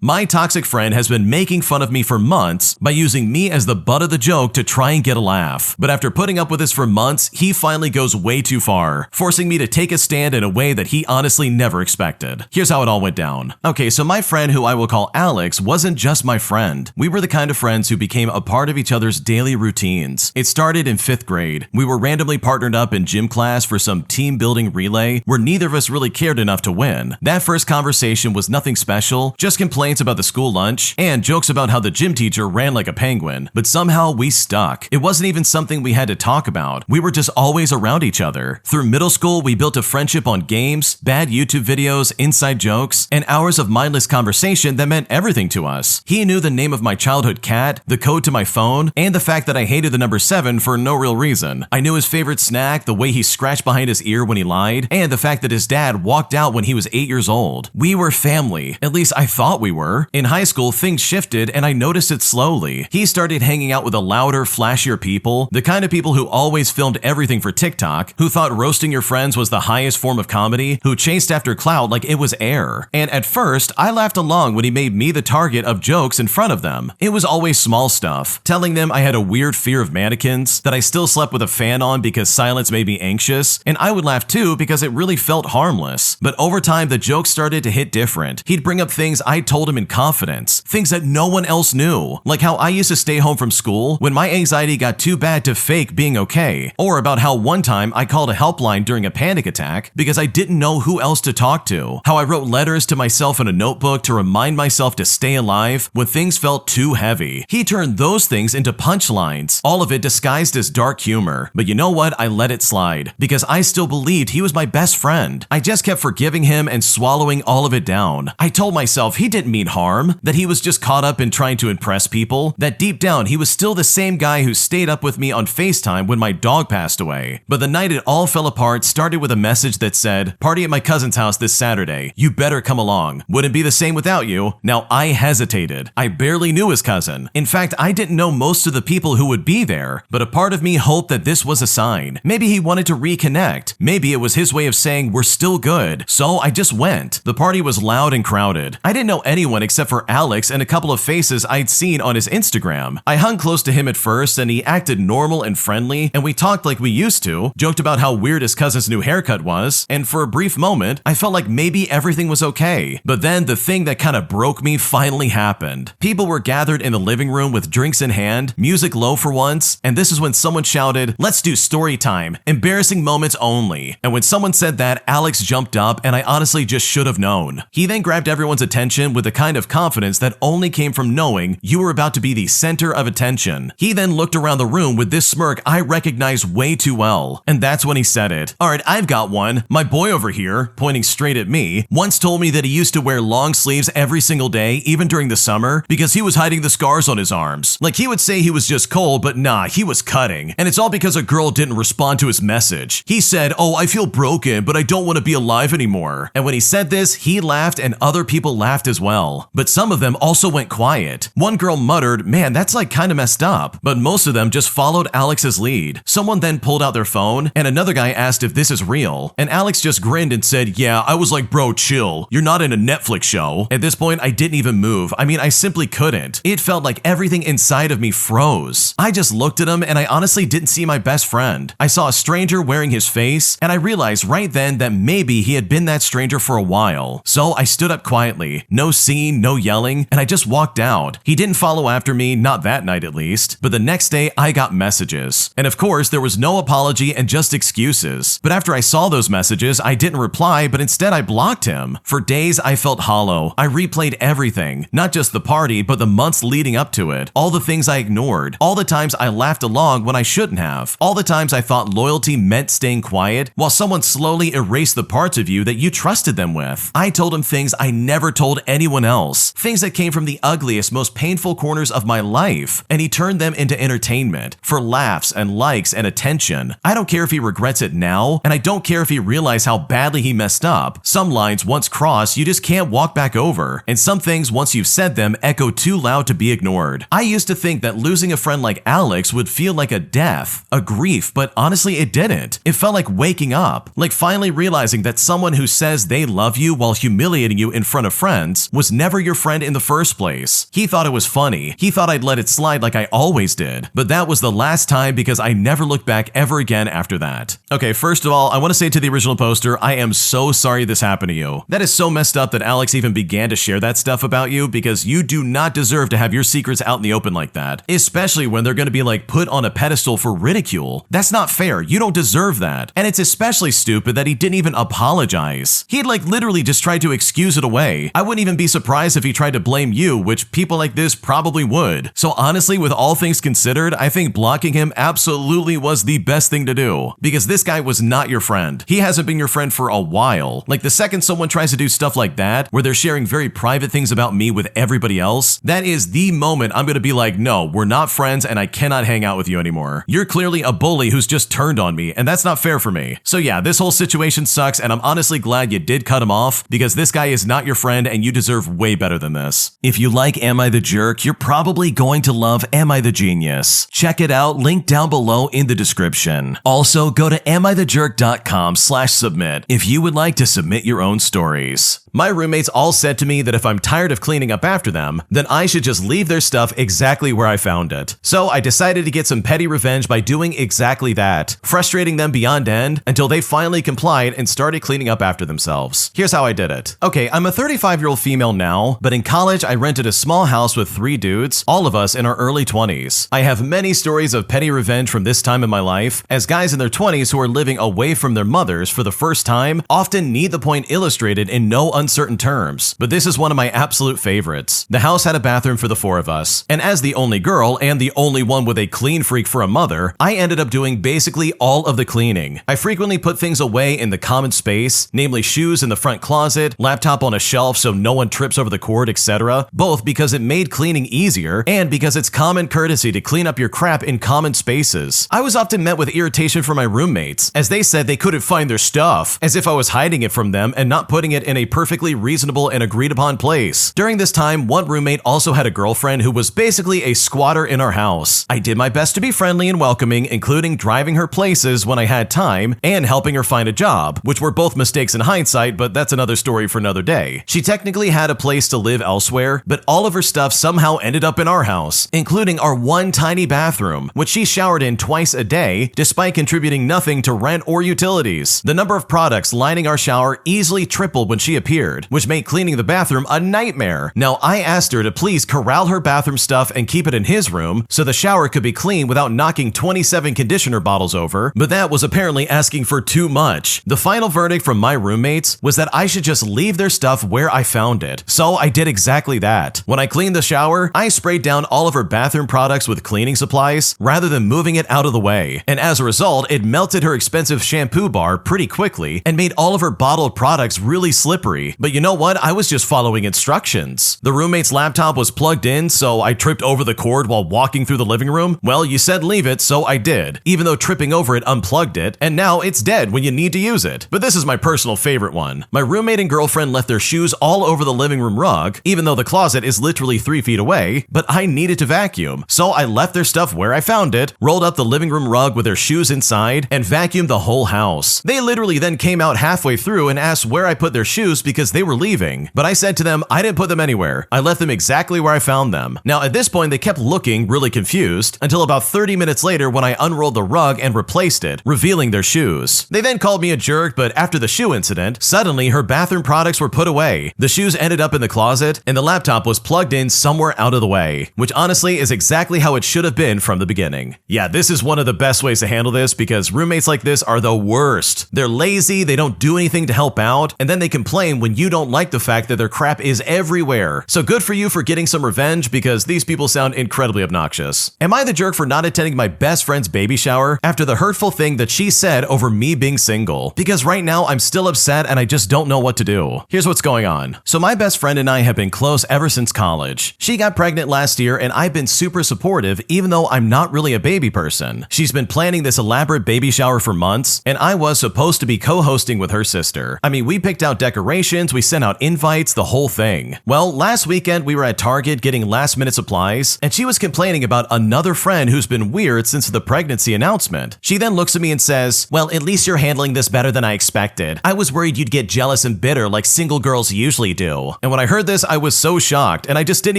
My toxic friend has been making fun of me for months by using me as the butt of the joke to try and get a laugh. But after putting up with this for months, he finally goes way too far, forcing me to take a stand in a way that he honestly never expected. Here's how it all went down. Okay, so my friend, who I will call Alex, wasn't just my friend. We were the kind of friends who became a part of each other's daily routines. It started in 5th grade. We were randomly partnered up in gym class for some team building relay where neither of us really cared enough to win. That first conversation was nothing special, just complaints about the school lunch and jokes about how the gym teacher ran like a penguin, but somehow we stuck. It wasn't even something we had to talk about. We were just always around each other. Through middle school, we built a friendship on games, bad YouTube videos, inside jokes, and hours of mindless conversation that meant everything to us. He knew the name of my childhood cat, the code to my phone, and the fact that I hated the number 7 for no real reason. I knew his favorite snack, the way he scratched behind his ear when he lied, and the fact that his dad walked out when he was 8 years old. We were family. At least I thought we were. In high school, things shifted and I noticed it slowly. He started hanging out with a louder, flashier people, the kind of people who always filmed everything for TikTok, who thought roasting your friends was the highest form of comedy, who chased after clout like it was air. And at first, I laughed along when he made me the target of jokes in front of them. It was always small stuff, telling them I had a weird fear of mannequins, that I still slept with a fan on because silence made me anxious, and I would laugh too because it really felt harmless. But over time, the jokes started to hit different. He'd bring up things I told him in confidence, things that no one else knew, like how I used to stay home from school when my anxiety got too bad to fake being okay, or about how one time I called a helpline during a panic attack because I didn't know who else to talk to, how I wrote letters to myself in a notebook to remind myself to stay alive when things felt too heavy. He turned those things into punchlines, all of it disguised as dark humor. But you know what? I let it slide because I still believed he was my best friend. I just kept forgiving him and swallowing all of it down. I told myself he didn't mean harm, that he was just caught up in trying to impress people, that deep down he was still the same guy who stayed up with me on FaceTime when my dog passed away. But the night it all fell apart started with a message that said, "Party at my cousin's house this Saturday. You better come along. Wouldn't be the same without you." Now I hesitated. I barely knew his cousin. In fact, I didn't know most of the people who would be there, but a part of me hoped that this was a sign. Maybe he wanted to reconnect. Maybe it was his way of saying we're still good. So I just went. The party was loud and crowded. I didn't know anyone except for Alex and a couple of faces I'd seen on his Instagram. I hung close to him at first and he acted normal and friendly, and we talked like we used to, joked about how weird his cousin's new haircut was, and for a brief moment, I felt like maybe everything was okay. But then the thing that kind of broke me finally happened. People were gathered in the living room with drinks in hand, music low for once, and this is when someone shouted, "Let's do story time, embarrassing moments only." And when someone said that, Alex jumped up and I honestly just should have known. He then grabbed everyone's attention with a kind of confidence that only came from knowing you were about to be the center of attention. He then looked around the room with this smirk I recognized way too well. And that's when he said it. "Alright, I've got one. My boy over here," pointing straight at me, "once told me that he used to wear long sleeves every single day, even during the summer, because he was hiding the scars on his arms. Like he would say he was just cold, but nah, he was cutting. And it's all because a girl didn't respond to his message. He said, 'Oh, I feel broken, but I don't want to be alive anymore.'" And when he said this, he laughed and other people laughed as well. But some of them also went quiet. One girl muttered, "Man, that's like kind of messed up." But most of them just followed Alex's lead. Someone then pulled out their phone and another guy asked if this is real. And Alex just grinned and said, "Yeah." I was like, "Bro, chill. You're not in a Netflix show." At this point, I didn't even move. I mean, I simply couldn't. It felt like everything inside of me froze. I just looked at him and I honestly didn't see my best friend. I saw a stranger wearing his face and I realized right then that maybe he had been that stranger for a while. So I stood up quietly. No scene, no yelling, and I just walked out. He didn't follow after me, not that night at least, but the next day I got messages. And of course, there was no apology and just excuses. But after I saw those messages, I didn't reply, but instead I blocked him. For days, I felt hollow. I replayed everything, not just the party, but the months leading up to it. All the things I ignored, all the times I laughed along when I shouldn't have, all the times I thought loyalty meant staying quiet, while someone slowly erased the parts of you that you trusted them with. I told him things I never told anyone else, things that came from the ugliest, most painful corners of my life, and he turned them into entertainment, for laughs and likes and attention. I don't care if he regrets it now, and I don't care if he realized how badly he messed up. Some lines once crossed, you just can't walk back over, and some things once you've said them echo too loud to be ignored. I used to think that losing a friend like Alex would feel like a death, a grief, but honestly it didn't. It felt like waking up, like finally realizing that someone who says they love you while humiliating you in front of friends was was never your friend in the first place. He thought it was funny. He thought I'd let it slide like I always did. But that was the last time because I never looked back ever again after that. Okay, first of all, I want to say to the original poster, I am so sorry this happened to you. That is so messed up that Alex even began to share that stuff about you because you do not deserve to have your secrets out in the open like that, especially when they're going to be like put on a pedestal for ridicule. That's not fair. You don't deserve that. And it's especially stupid that he didn't even apologize. He'd like literally just tried to excuse it away. I wouldn't even be surprised if he tried to blame you, which people like this probably would. So honestly, with all things considered, I think blocking him absolutely was the best thing to do because this guy was not your friend. He hasn't been your friend for a while. Like the second someone tries to do stuff like that, where they're sharing very private things about me with everybody else, that is the moment I'm going to be like, no, we're not friends and I cannot hang out with you anymore. You're clearly a bully who's just turned on me and that's not fair for me. So yeah, this whole situation sucks and I'm honestly glad you did cut him off because this guy is not your friend and you deserve way better than this. If you like Am I the Jerk, you're probably going to love Am I the Genius. Check it out, link down below in the description. Also, go to AmITheJerk.com/submit if you would like to submit your own stories. My roommates all said to me that if I'm tired of cleaning up after them, then I should just leave their stuff exactly where I found it. So I decided to get some petty revenge by doing exactly that, frustrating them beyond end until they finally complied and started cleaning up after themselves. Here's how I did it. Okay, I'm a 35-year-old female now, but in college I rented a small house with 3 dudes, all of us in our early 20s. I have many stories of petty revenge from this time in my life, as guys in their 20s who are living away from their mothers for the first time often need the point illustrated in no uncertain terms, but this is one of my absolute favorites. The house had a bathroom for the 4 of us, and as the only girl and the only one with a clean freak for a mother, I ended up doing basically all of the cleaning. I frequently put things away in the common space, namely shoes in the front closet, laptop on a shelf so no one trips over the cord, etc., both because it made cleaning easier and because it's common courtesy to clean up your crap in common spaces. I was often met with irritation from my roommates, as they said they couldn't find their stuff, as if I was hiding it from them and not putting it in a perfectly reasonable and agreed upon place. During this time, one roommate also had a girlfriend who was basically a squatter in our house. I did my best to be friendly and welcoming, including driving her places when I had time and helping her find a job, which were both mistakes in hindsight, but that's another story for another day. She technically had a place to live elsewhere, but all of her stuff somehow ended up in our house, including our one tiny bathroom, which she showered in twice a day, despite contributing nothing to rent or utilities. The number of products lining our shower easily tripled when she appeared, which made cleaning the bathroom a nightmare. Now, I asked her to please corral her bathroom stuff and keep it in his room so the shower could be clean without knocking 27 conditioner bottles over, but that was apparently asking for too much. The final verdict from my roommates was that I should just leave their stuff where I found it. So I did exactly that. When I cleaned the shower, I sprayed down all of her bathroom products with cleaning supplies rather than moving it out of the way. And as a result, it melted her expensive shampoo bar pretty quickly and made all of her bottled products really slippery. But you know what? I was just following instructions. The roommate's laptop was plugged in, so I tripped over the cord while walking through the living room. Well, you said leave it, so I did, even though tripping over it unplugged it, and now it's dead when you need to use it. But this is my personal favorite one. My roommate and girlfriend left their shoes all over the living room rug, even though the closet is literally 3 feet away, but I needed to vacuum, so I left their stuff where I found it, rolled up the living room rug with their shoes inside, and vacuumed the whole house. They literally then came out halfway through and asked where I put their shoes because they were leaving, but I said to them I didn't put them anywhere. I left them exactly where I found them. Now at this point they kept looking really confused until about 30 minutes later when I unrolled the rug and replaced it, revealing their shoes. They then called me a jerk, but after the shoe incident, suddenly her bathroom products were put away. The shoes ended up in the closet and the laptop was plugged in somewhere out of the way, which honestly is exactly how it should have been from the beginning. Yeah, this is one of the best ways to handle this because roommates like this are the worst. They're lazy, they don't do anything to help out, and then they complain when you don't like the fact that their crap is everywhere. So good for you for getting some revenge because these people sound incredibly obnoxious. Am I the jerk for not attending my best friend's baby shower after the hurtful thing that she said over me being single? Because right now I'm still upset and I just don't know what to do. Here's what's going on. So my best friend and I have been close ever since college. She got pregnant last year and I've been super supportive even though I'm not really a baby person. She's been planning this elaborate baby shower for months and I was supposed to be co-hosting with her sister. I mean, we picked out decorations, we sent out invites, the whole thing. Well, last weekend we were at Target getting last minute supplies and she was complaining about another friend who's been weird since the pregnancy announcement. She then looks at me and says, "Well, at least you're handling this better than I expected. I was worried you'd get jealous and bitter like single girls usually do." And when I heard this, I was so shocked and I just didn't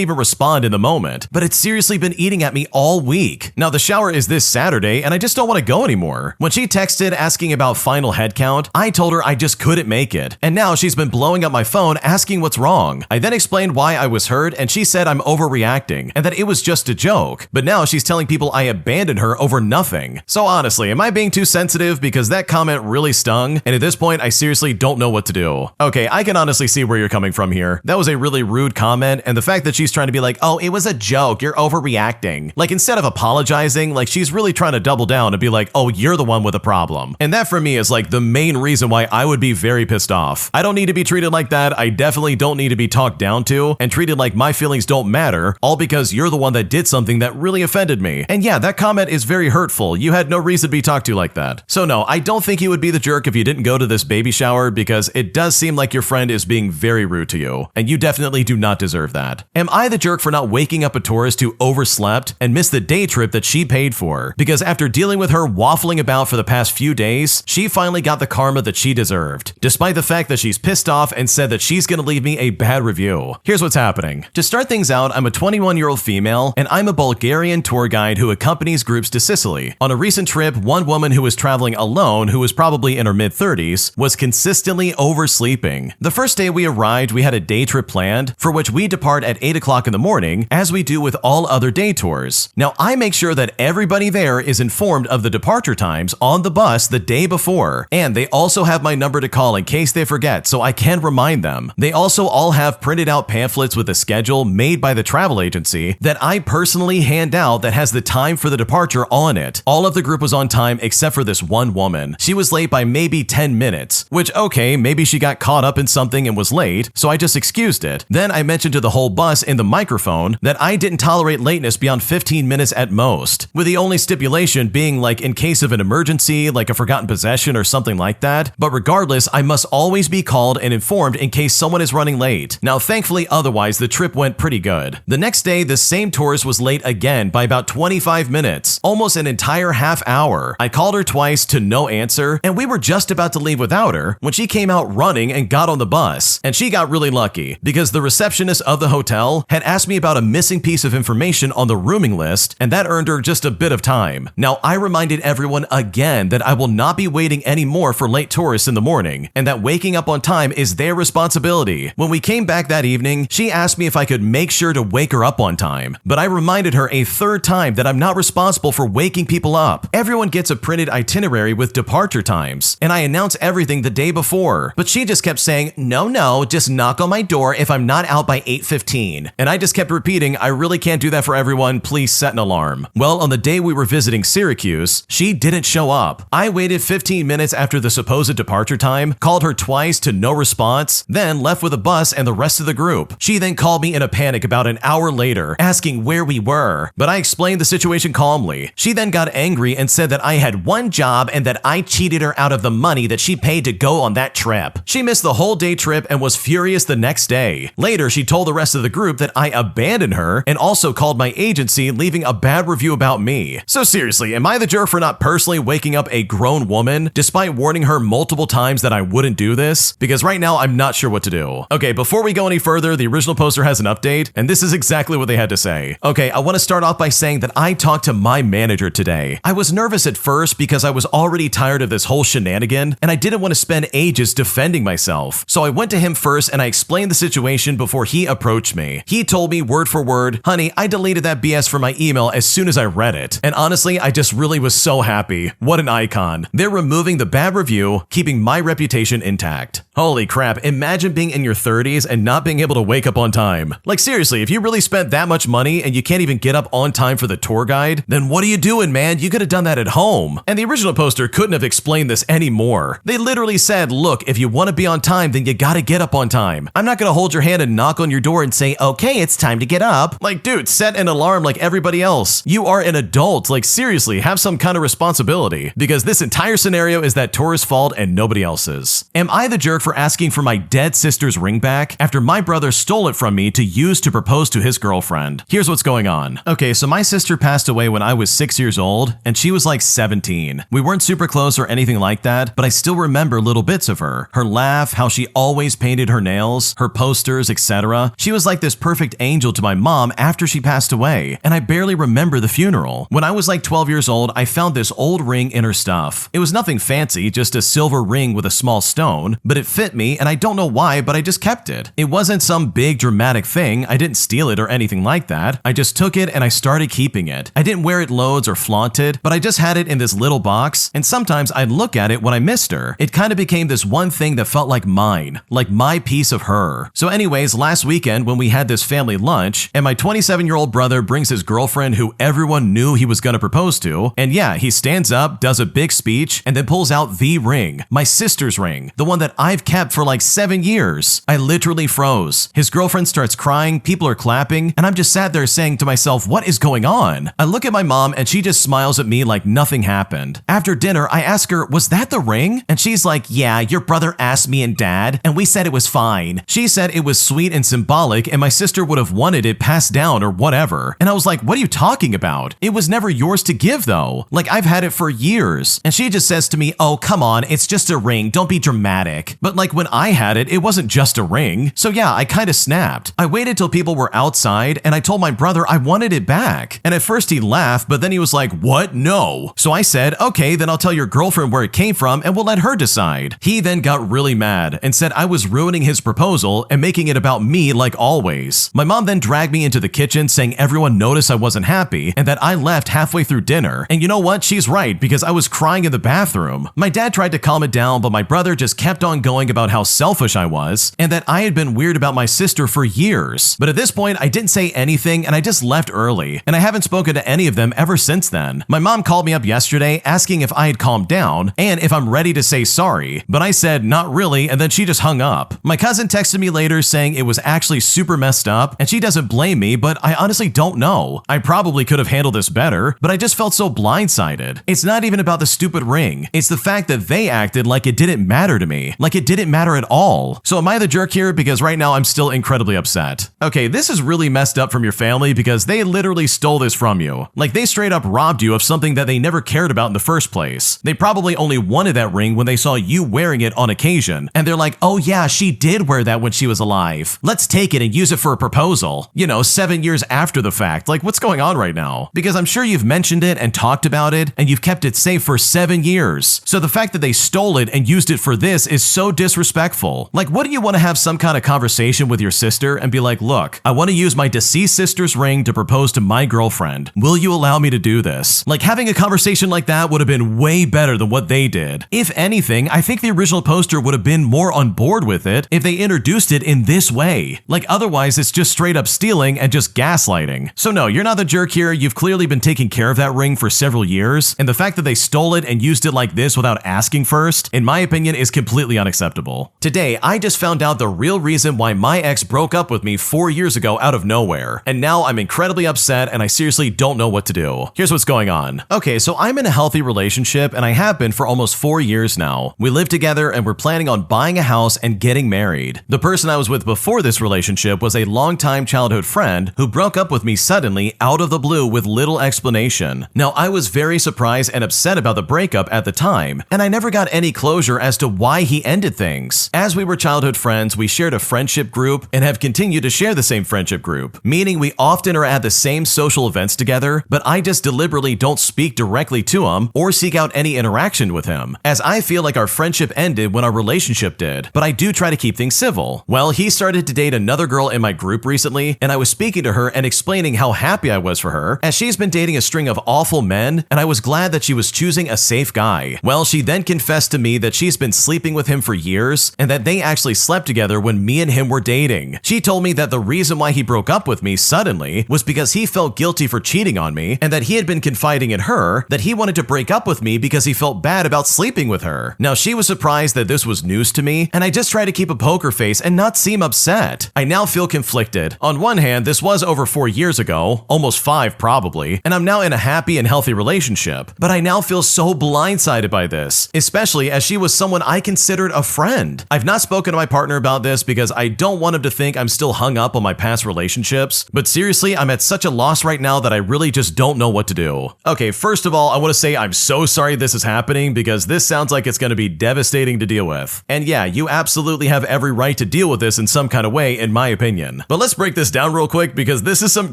even respond in the moment. But it's seriously been eating at me all week. Now the shower is this Saturday and I just don't want to go anymore. When she texted asking about final head count, I told her I just couldn't make it. And now she's been blowing up my phone asking what's wrong. I then explained why I was hurt and she said I'm overreacting and that it was just a joke. But now she's telling people I abandoned her over nothing. So honestly, am I being too sensitive? Because that comment really stung. And at this point, I seriously don't know what to do. Okay, I can honestly see where you're coming from here. That was a really rude comment. And the fact that she's trying to be like, oh, it was a joke, you're overreacting. Like instead of apologizing, like she's really trying to double down and be like, oh, you're the one with a problem. And that for me is like the main reason why I would be very pissed off. I don't need to be treated like that. I definitely don't need to be talked down to and treated like my feelings don't matter, all because you're the one that did something that really offended me. And yeah, that comment is very hurtful. You had no reason to be talked to like that. So no, I don't think you would be the jerk if you didn't go to this baby shower, because it does seem like your friend is being very rude to you, and you definitely do not deserve that. Am I the jerk for not waking up a tourist who overslept and missed the day trip that she paid for? Because after dealing with her waffling about for the past few days, she finally got the karma that she deserved, despite the fact that she's pissed off and said that she's gonna leave me a bad review. Here's what's happening. To start things out, I'm a 21-year-old female, and I'm a Bulgarian tour guide who accompanies groups to Sicily. On a recent trip, one woman who was traveling alone, who was probably in her mid-30s, was consistently oversleeping. The first day we arrived, we had a day trip planned, for which we depart at 8 o'clock in the morning, as we do with all other day tours. Now, I make sure that everybody there is informed of the departure times on the bus the day before, and they also have my number to call in case they forget, so I can remind them. They also all have printed out pamphlets with a schedule made by the travel agency that I personally hand out that has the time for the departure on it. All of the group was on time except for this one woman. She was late by maybe 10 minutes, which okay, maybe she got caught up in something and was late, so I just excused it. Then I mentioned to the whole bus in the microphone that I didn't tolerate lateness beyond 15 minutes at most, with the only stipulation being like in case of an emergency, like a forgotten possession or something like that. But regardless, I must always be called and informed in case someone is running late. Now, thankfully, otherwise, the trip went pretty good. The next day, the same tourist was late again by about 25 minutes, almost an entire half hour. I called her twice to no answer, and we were just about to leave without her when she came out running and got on the bus. And she got really lucky because the receptionist of the hotel had asked me about a missing piece of information on the rooming list, and that earned her just a bit of time. Now, I reminded everyone again that I will not be waiting anymore for late tourists in the morning, and that waking up on time is their responsibility. When we came back that evening, she asked me if I could make sure to wake her up on time, but I reminded her a third time that I'm not responsible for waking people up. Everyone gets a printed itinerary with departure times, and I announce everything the day before, but she just kept saying, no, just knock on my door if I'm not out by 8:15. And I just kept repeating, I really can't do that for everyone, please set an alarm. Well, on the day we were visiting Syracuse, she didn't show up. I waited 15 minutes after the supposed departure time, called her twice to no response, then left with a bus and the rest of the group. She then called me in a panic about an hour later, asking where we were, but I explained the situation calmly. She then got angry and said that I had one job and that I cheated her out of the money that she paid to go on that trip. She missed the whole day trip and was furious the next day. Later, she told the rest of the group that I abandoned her and also called my agency, leaving a bad review about me. So seriously, am I the jerk for not personally waking up a grown woman despite warning her multiple times that I wouldn't do this? Because right now, I'm not sure what to do. Okay, before we go any further, the original poster has an update, and this is exactly what they had to say. Okay, I want to start off by saying that I talked to my manager today. I was nervous at first because I was already tired of this whole shenanigan, and I didn't want to spend ages defending myself. So I went to him first and I explained the situation before he approached me. He told me word for word, honey, I deleted that BS from my email as soon as I read it. And honestly, I just really was so happy. What an icon. They're removing the bad review, keeping my reputation intact. Holy crap, imagine being in your 30s and not being able to wake up on time. Like seriously, if you really spent that much money and you can't even get up on time for the tour guide, then what are you doing, man? You could have done that at home. And the original poster couldn't have explained this anymore. They literally said, look, if you want to be on time, then you gotta get up on time. I'm not gonna hold your hand and knock on your door and say, okay, it's time to get up. Like, dude, set an alarm like everybody else. You are an adult. Like seriously, have some kind of responsibility, because this entire scenario is that tourist's fault and nobody else's. Am I the jerk for asking for my dead sister's ring back after my brother stole it from me to use to propose to his girlfriend? Here's what's going on. Okay, so my sister passed away when I was 6 years old, and she was like 17. We weren't super close or anything like that, but I still remember little bits of her. Her laugh, how she always painted her nails, photos, her posters, etc. She was like this perfect angel to my mom after she passed away, and I barely remember the funeral. When I was like 12 years old, I found this old ring in her stuff. It was nothing fancy, just a silver ring with a small stone, but it fit me, and I don't know why, but I just kept it. It wasn't some big dramatic thing. I didn't steal it or anything like that. I just took it and I started keeping it. I didn't wear it loads or flaunt it, but I just had it in this little box, and sometimes I'd look at it when I missed her. It kind of became this one thing that felt like mine, like my piece of her. So anyways, last weekend when we had this family lunch, and my 27-year-old brother brings his girlfriend who everyone knew he was going to propose to, and yeah, he stands up, does a big speech, and then pulls out the ring, my sister's ring, the one that I've kept for like 7 years. I literally froze. His girlfriend starts crying, people are clapping, and I'm just sat there saying to myself, what is going on? I look at my mom and she just smiles at me like nothing happened. After dinner, I ask her, was that the ring? And she's like, yeah, your brother asked me and dad, and we said it was fine. She said it was sweet and symbolic, and my sister would have wanted it passed down or whatever. And I was like, what are you talking about? It was never yours to give though. Like, I've had it for years. And she just says to me, oh, come on, it's just a ring, don't be dramatic. But like when I had it, it wasn't just a ring. So yeah, I kind of snapped. I waited till people were outside and I told my brother I wanted it back. And at first he laughed, but then he was like, what? No. So I said, okay, then I'll tell your girlfriend where it came from and we'll let her decide. He then got really mad and said I was ruining his proposal and making it about me like always. My mom then dragged me into the kitchen saying everyone noticed I wasn't happy and that I left halfway through dinner. And you know what? She's right, because I was crying in the bathroom. My dad tried to calm it down, but my brother just kept on going about how selfish I was and that I had been weird about my sister for years. But at this point, I didn't say anything and I just left early, and I haven't spoken to any of them ever since then. My mom called me up yesterday asking if I had calmed down and if I'm ready to say sorry, but I said not really, and then she just hung up. My cousin texted me later saying it was actually super messed up and she doesn't blame me, but I honestly don't know. I probably could have handled this better, but I just felt so blindsided. It's not even about the stupid ring. It's the fact that they acted like it didn't matter to me, like it didn't matter at all. So am I the jerk here? Because right now I'm still incredibly upset. Okay, this is really messed up from your family because they literally stole this from you. Like, they straight up robbed you of something that they never cared about in the first place. They probably only wanted that ring when they saw you wearing it on occasion, and they're like, oh yeah, she did wear that when she was alive. Let's take it and use it for a proposal. You know, 7 years after the fact. Like, what's going on right now? Because I'm sure you've mentioned it and talked about it, and you've kept it safe for 7 years. So the fact that they stole it and used it for this is so disrespectful. Like, what do you want to have some kind of conversation with your sister and be like, look, I want to use my deceased sister's ring to propose to my girlfriend. Will you allow me to do this? Like, having a conversation like that would have been way better than what they did. If anything, I think the original poster would have been more on board with it if they introduced it in this way. Like, otherwise it's just straight up stealing and just gaslighting. So no, you're not the jerk here. You've clearly been taking care of that ring for several years, and the fact that they stole it and used it like this without asking first, in my opinion, is completely unacceptable. Today, I just found out the real reason why my ex broke up with me 4 years ago out of nowhere, and now I'm incredibly upset and I seriously don't know what to do. Here's what's going on. Okay, so I'm in a healthy relationship and I have been for almost 4 years now. We live together and we're planning on buying a house and getting married. The person I was with before this relationship was a longtime childhood friend who broke up with me suddenly out of the blue with little explanation. Now, I was very surprised and upset about the breakup at the time, and I never got any closure as to why he ended things. As we were childhood friends, we shared a friendship group and have continued to share the same friendship group, meaning we often are at the same social events together, but I just deliberately don't speak directly to him or seek out any interaction with him, as I feel like our friendship ended when our relationship did, but I do try to keep things civil. Well, he started to date another girl in my group recently, and I was speaking to her and explaining how happy I was for her, as she's been dating a string of awful men, and I was glad that she was choosing a safe guy. Well, she then confessed to me that she's been sleeping with him for years, and that they actually slept together when me and him were dating. She told me that the reason why he broke up with me suddenly was because he felt guilty for cheating on me, and that he had been confiding in her that he wanted to break up with me because he felt bad about sleeping with her. Now, she was surprised that this was news to me, and I just tried to keep a poker face and not seem upset. I now feel conflicted. On one hand, this was over 4 years ago, almost 5 probably, and I'm now in a happy and healthy relationship, but I now feel so blindsided by this, especially as she was someone I considered a friend. I've not spoken to my partner about this because I don't want him to think I'm still hung up on my past relationships, but seriously, I'm at such a loss right now that I really just don't know what to do. Okay, first of all, I want to say I'm so sorry this is happening because this sounds like it's going to be devastating to deal with. And yeah, you absolutely have every right to deal with this in some kind of way, in my opinion. But let's break this down real quick because this is some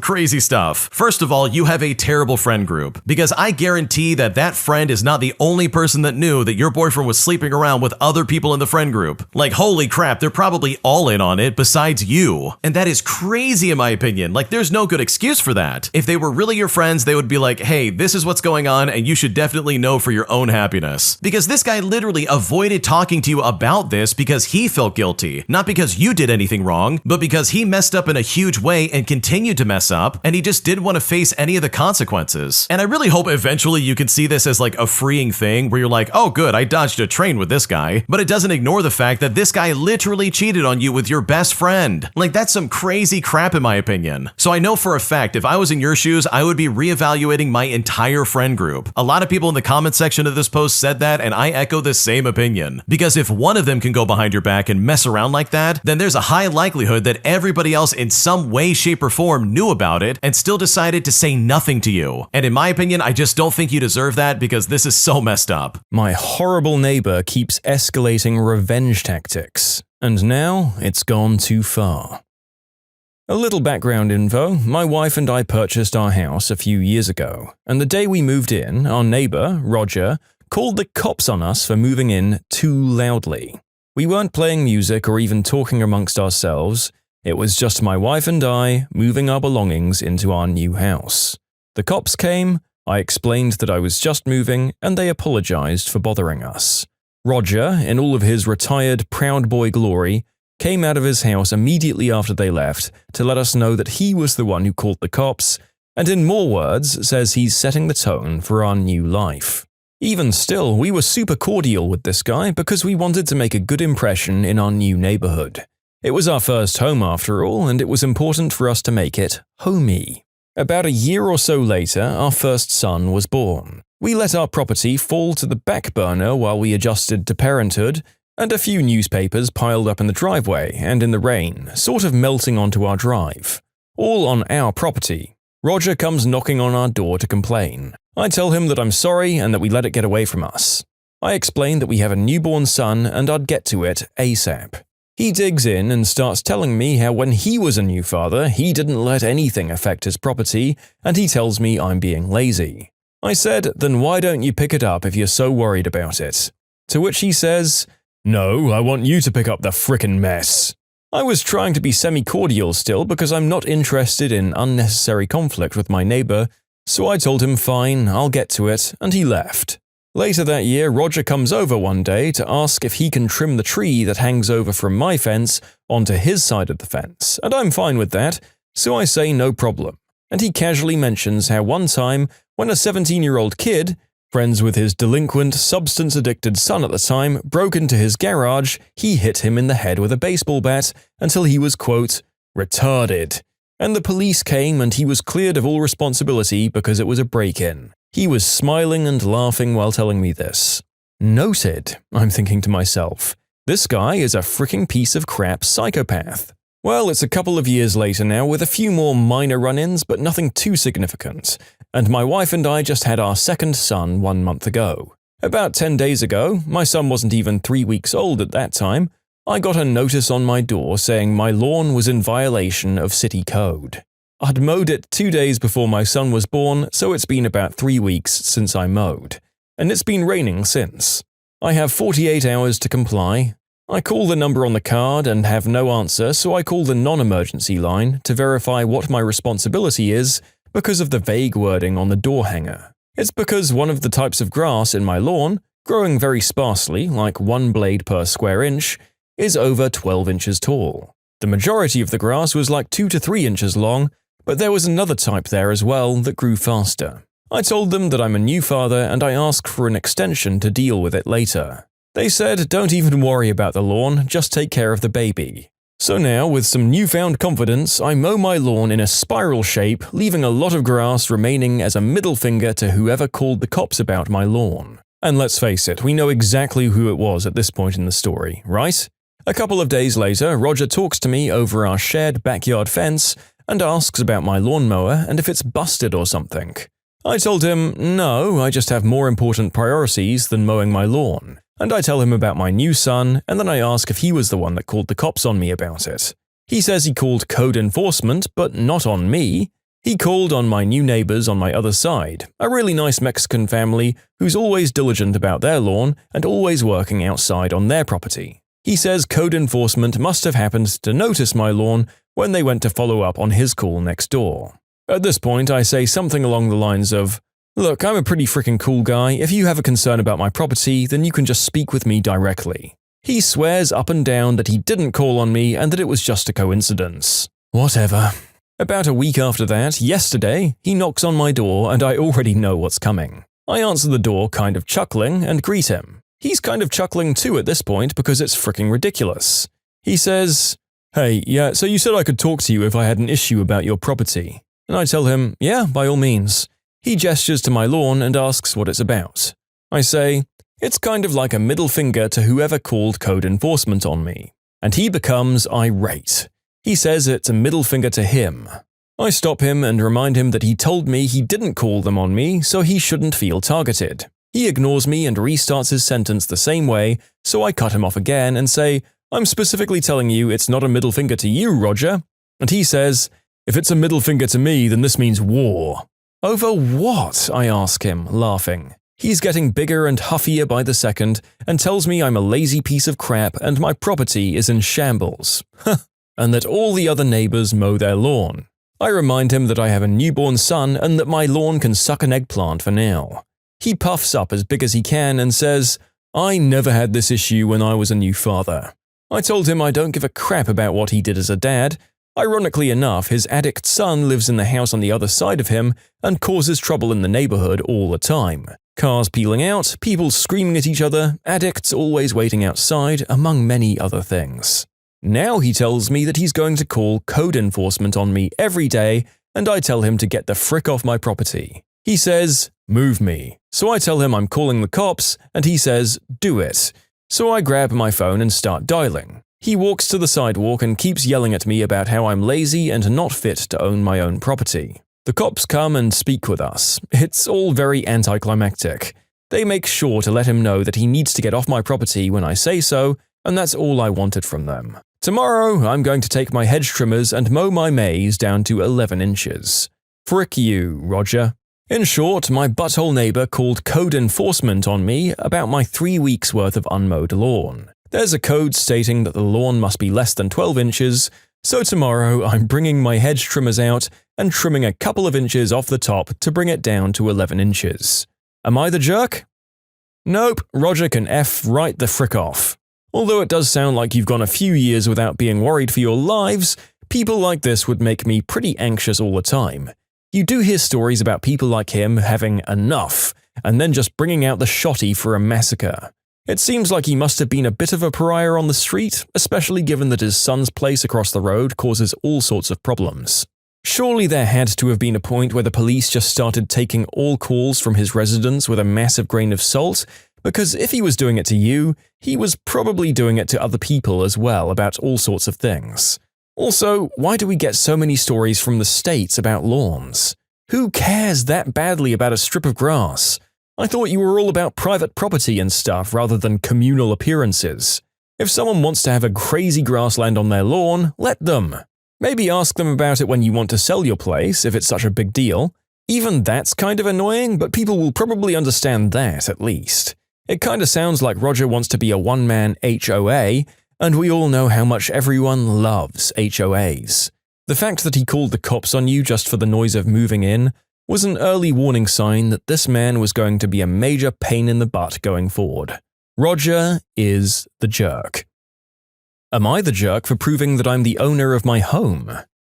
crazy stuff. First of all, you have a terrible friend group, because I guarantee that that friend is not the only person that knew that your boyfriend was sleeping around with other people in the friend group. Like, holy crap, they're probably all in on it besides you. And that is crazy in my opinion. Like, there's no good excuse for that. If they were really your friends, they would be like, hey, this is what's going on and you should definitely know for your own happiness. Because this guy literally avoided talking to you about this because he felt guilty. Not because you did anything wrong, but because he messed up in a huge way and continued to mess up, and he just didn't want to face any of the consequences. And I really hope eventually you can see this as like a freeing thing where you're like, oh good, I dodged a train with this guy, but it doesn't ignore the fact that this guy literally cheated on you with your best friend. Like, that's some crazy crap in my opinion. So I know for a fact if I was in your shoes, I would be reevaluating my entire friend group. A lot of people in the comment section of this post said that, and I echo the same opinion. Because if one of them can go behind your back and mess around like that, then there's a high likelihood that everybody else in some way, shape, or form knew about it and still decided to say nothing to you. And in my opinion, I just don't think you deserve that because this is so messed up. My horrible neighbor keeps escalating revenge tactics, and now it's gone too far. A little background info, my wife and I purchased our house a few years ago, and the day we moved in, our neighbor, Roger, called the cops on us for moving in too loudly. We weren't playing music or even talking amongst ourselves, it was just my wife and I moving our belongings into our new house. The cops came, I explained that I was just moving, and they apologized for bothering us. Roger, in all of his retired proud boy glory, came out of his house immediately after they left to let us know that he was the one who called the cops, and in more words says he's setting the tone for our new life. Even still, we were super cordial with this guy because we wanted to make a good impression in our new neighborhood. It was our first home after all, and it was important for us to make it homey. About a year or so later, our first son was born. We let our property fall to the back burner while we adjusted to parenthood, and a few newspapers piled up in the driveway and in the rain, sort of melting onto our drive. All on our property. Roger comes knocking on our door to complain. I tell him that I'm sorry and that we let it get away from us. I explain that we have a newborn son and I'd get to it ASAP. He digs in and starts telling me how when he was a new father, he didn't let anything affect his property, and he tells me I'm being lazy. I said, then why don't you pick it up if you're so worried about it? To which he says, no, I want you to pick up the frickin' mess. I was trying to be semi-cordial still because I'm not interested in unnecessary conflict with my neighbor, so I told him fine, I'll get to it, and he left. Later that year, Roger comes over one day to ask if he can trim the tree that hangs over from my fence onto his side of the fence, and I'm fine with that, so I say no problem. And he casually mentions how one time, when a 17-year-old kid, friends with his delinquent, substance-addicted son at the time, broke into his garage, he hit him in the head with a baseball bat until he was, quote, retarded. And the police came and he was cleared of all responsibility because it was a break-in. He was smiling and laughing while telling me this. Noted, I'm thinking to myself. This guy is a freaking piece of crap psychopath. Well, it's a couple of years later now with a few more minor run-ins, but nothing too significant. And my wife and I just had our second son 1 month ago. About 10 days ago, my son wasn't even 3 weeks old at that time, I got a notice on my door saying my lawn was in violation of city code. I'd mowed it 2 days before my son was born, so it's been about 3 weeks since I mowed. And it's been raining since. I have 48 hours to comply. I call the number on the card and have no answer, so I call the non-emergency line to verify what my responsibility is because of the vague wording on the door hanger. It's because one of the types of grass in my lawn, growing very sparsely, like 1 blade per square inch, is over 12 inches tall. The majority of the grass was like 2 to 3 inches long, but there was another type there as well that grew faster. I told them that I'm a new father and I asked for an extension to deal with it later. They said, don't even worry about the lawn, just take care of the baby. So now, with some newfound confidence, I mow my lawn in a spiral shape, leaving a lot of grass remaining as a middle finger to whoever called the cops about my lawn. And let's face it, we know exactly who it was at this point in the story, right? A couple of days later, Roger talks to me over our shared backyard fence and asks about my lawnmower and if it's busted or something. I told him, no, I just have more important priorities than mowing my lawn. and I tell him about my new son, and then I ask if he was the one that called the cops on me about it. He says he called code enforcement, but not on me. He called on my new neighbors on my other side, a really nice Mexican family who's always diligent about their lawn and always working outside on their property. He says code enforcement must have happened to notice my lawn when they went to follow up on his call next door. At this point, I say something along the lines of, "Look, I'm a pretty freaking cool guy. If you have a concern about my property, then you can just speak with me directly." He swears up and down that he didn't call on me and that it was just a coincidence. Whatever. About a week after that, yesterday, he knocks on my door and I already know what's coming. I answer the door kind of chuckling and greet him. He's kind of chuckling too at this point because it's freaking ridiculous. He says, "Hey, yeah, so you said I could talk to you if I had an issue about your property." And I tell him, "Yeah, by all means." He gestures to my lawn and asks what it's about. I say, "It's kind of like a middle finger to whoever called code enforcement on me." And he becomes irate. He says it's a middle finger to him. I stop him and remind him that he told me he didn't call them on me, so he shouldn't feel targeted. He ignores me and restarts his sentence the same way, so I cut him off again and say, "I'm specifically telling you it's not a middle finger to you, Roger." And he says, "If it's a middle finger to me, then this means war." "Over what?" I ask him, laughing. He's getting bigger and huffier by the second and tells me I'm a lazy piece of crap and my property is in shambles. And that all the other neighbors mow their lawn. I remind him that I have a newborn son and that my lawn can suck an eggplant for now. He puffs up as big as he can and says, "I never had this issue when I was a new father." I told him I don't give a crap about what he did as a dad. Ironically enough, his addict son lives in the house on the other side of him and causes trouble in the neighborhood all the time. Cars peeling out, people screaming at each other, addicts always waiting outside, among many other things. Now he tells me that he's going to call code enforcement on me every day, and I tell him to get the frick off my property. He says, "Move me." So I tell him I'm calling the cops, and he says, "Do it." So I grab my phone and start dialing. He walks to the sidewalk and keeps yelling at me about how I'm lazy and not fit to own my own property. The cops come and speak with us. It's all very anticlimactic. They make sure to let him know that he needs to get off my property when I say so, and that's all I wanted from them. Tomorrow, I'm going to take my hedge trimmers and mow my maize down to 11 inches. Frick you, Roger. In short, my butthole neighbor called code enforcement on me about my 3 weeks' worth of unmowed lawn. There's a code stating that the lawn must be less than 12 inches, so tomorrow I'm bringing my hedge trimmers out and trimming a couple of inches off the top to bring it down to 11 inches. Am I the jerk? Nope, Roger can F right the frick off. Although it does sound like you've gone a few years without being worried for your lives, people like this would make me pretty anxious all the time. You do hear stories about people like him having enough, and then just bringing out the shotty for a massacre. It seems like he must have been a bit of a pariah on the street, especially given that his son's place across the road causes all sorts of problems. Surely there had to have been a point where the police just started taking all calls from his residence with a massive grain of salt, because if he was doing it to you, he was probably doing it to other people as well about all sorts of things. Also, why do we get so many stories from the States about lawns? Who cares that badly about a strip of grass? I thought you were all about private property and stuff rather than communal appearances. If someone wants to have a crazy grassland on their lawn, let them. Maybe ask them about it when you want to sell your place, if it's such a big deal. Even that's kind of annoying, but people will probably understand that at least. It kind of sounds like Roger wants to be a one-man HOA, and we all know how much everyone loves HOAs. The fact that he called the cops on you just for the noise of moving in was an early warning sign that this man was going to be a major pain in the butt going forward. Roger is the jerk. Am I the jerk for proving that I'm the owner of my home?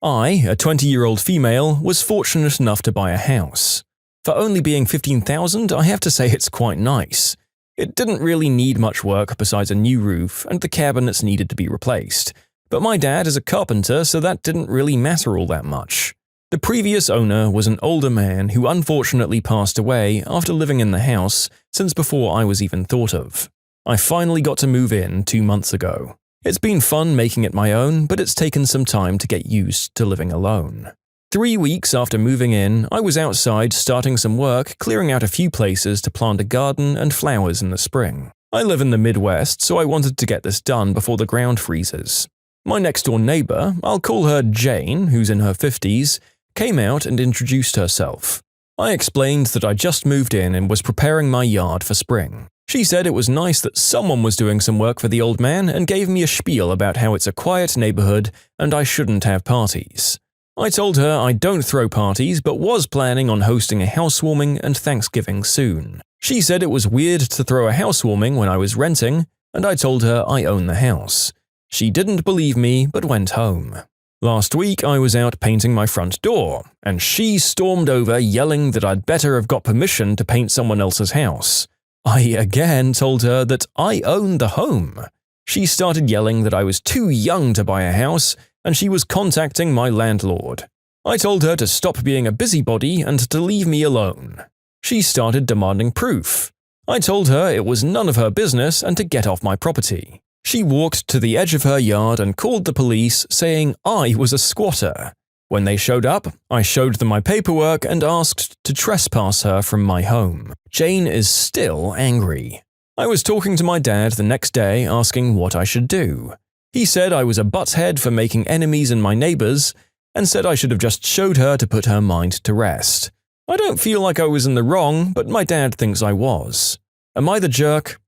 I, a 20-year-old female, was fortunate enough to buy a house. For only being $15,000, I have to say it's quite nice. It didn't really need much work besides a new roof, and the cabinets needed to be replaced. But my dad is a carpenter, so that didn't really matter all that much. The previous owner was an older man who unfortunately passed away after living in the house since before I was even thought of. I finally got to move in 2 months ago. It's been fun making it my own, but it's taken some time to get used to living alone. 3 weeks after moving in, I was outside starting some work, clearing out a few places to plant a garden and flowers in the spring. I live in the Midwest, so I wanted to get this done before the ground freezes. My next-door neighbor, I'll call her Jane, who's in her 50s, came out and introduced herself. I explained that I just moved in and was preparing my yard for spring. She said it was nice that someone was doing some work for the old man and gave me a spiel about how it's a quiet neighborhood and I shouldn't have parties. I told her I don't throw parties but was planning on hosting a housewarming and Thanksgiving soon. She said it was weird to throw a housewarming when I was renting, and I told her I own the house. She didn't believe me but went home. Last week I was out painting my front door, and she stormed over yelling that I'd better have got permission to paint someone else's house. I again told her that I own the home. She started yelling that I was too young to buy a house, and she was contacting my landlord. I told her to stop being a busybody and to leave me alone. She started demanding proof. I told her it was none of her business and to get off my property. She walked to the edge of her yard and called the police, saying I was a squatter. When they showed up, I showed them my paperwork and asked to trespass her from my home. Jane is still angry. I was talking to my dad the next day asking what I should do. He said I was a butthead for making enemies in my neighbors and said I should have just showed her to put her mind to rest. I don't feel like I was in the wrong, but my dad thinks I was. Am I the jerk?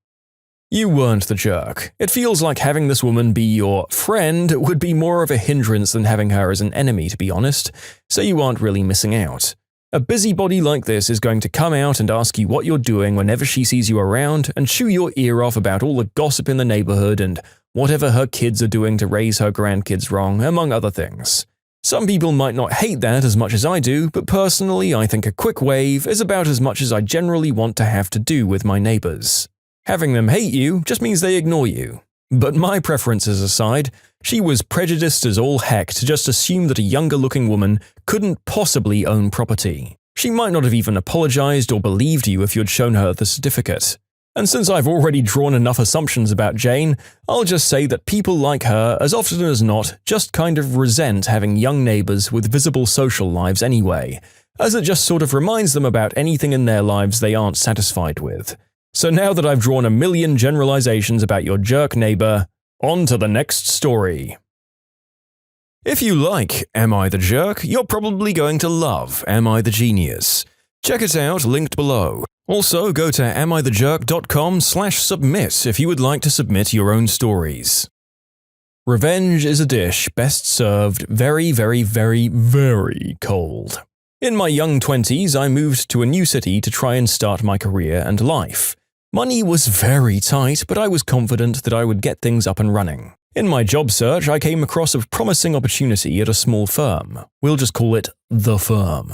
You weren't the jerk. It feels like having this woman be your friend would be more of a hindrance than having her as an enemy, to be honest, so you aren't really missing out. A busybody like this is going to come out and ask you what you're doing whenever she sees you around and chew your ear off about all the gossip in the neighborhood and whatever her kids are doing to raise her grandkids wrong, among other things. Some people might not hate that as much as I do, but personally I think a quick wave is about as much as I generally want to have to do with my neighbors. Having them hate you just means they ignore you. But my preferences aside, she was prejudiced as all heck to just assume that a younger-looking woman couldn't possibly own property. She might not have even apologized or believed you if you'd shown her the certificate. And since I've already drawn enough assumptions about Jane, I'll just say that people like her, as often as not, just kind of resent having young neighbors with visible social lives anyway, as it just sort of reminds them about anything in their lives they aren't satisfied with. So now that I've drawn a million generalizations about your jerk neighbor, on to the next story. If you like Am I the Jerk, you're probably going to love Am I the Genius. Check it out, linked below. Also, go to amithejerk.com/submit if you would like to submit your own stories. Revenge is a dish best served very, very, very, very cold. In my young 20s, I moved to a new city to try and start my career and life. Money was very tight, but I was confident that I would get things up and running. In my job search, I came across a promising opportunity at a small firm. We'll just call it The Firm.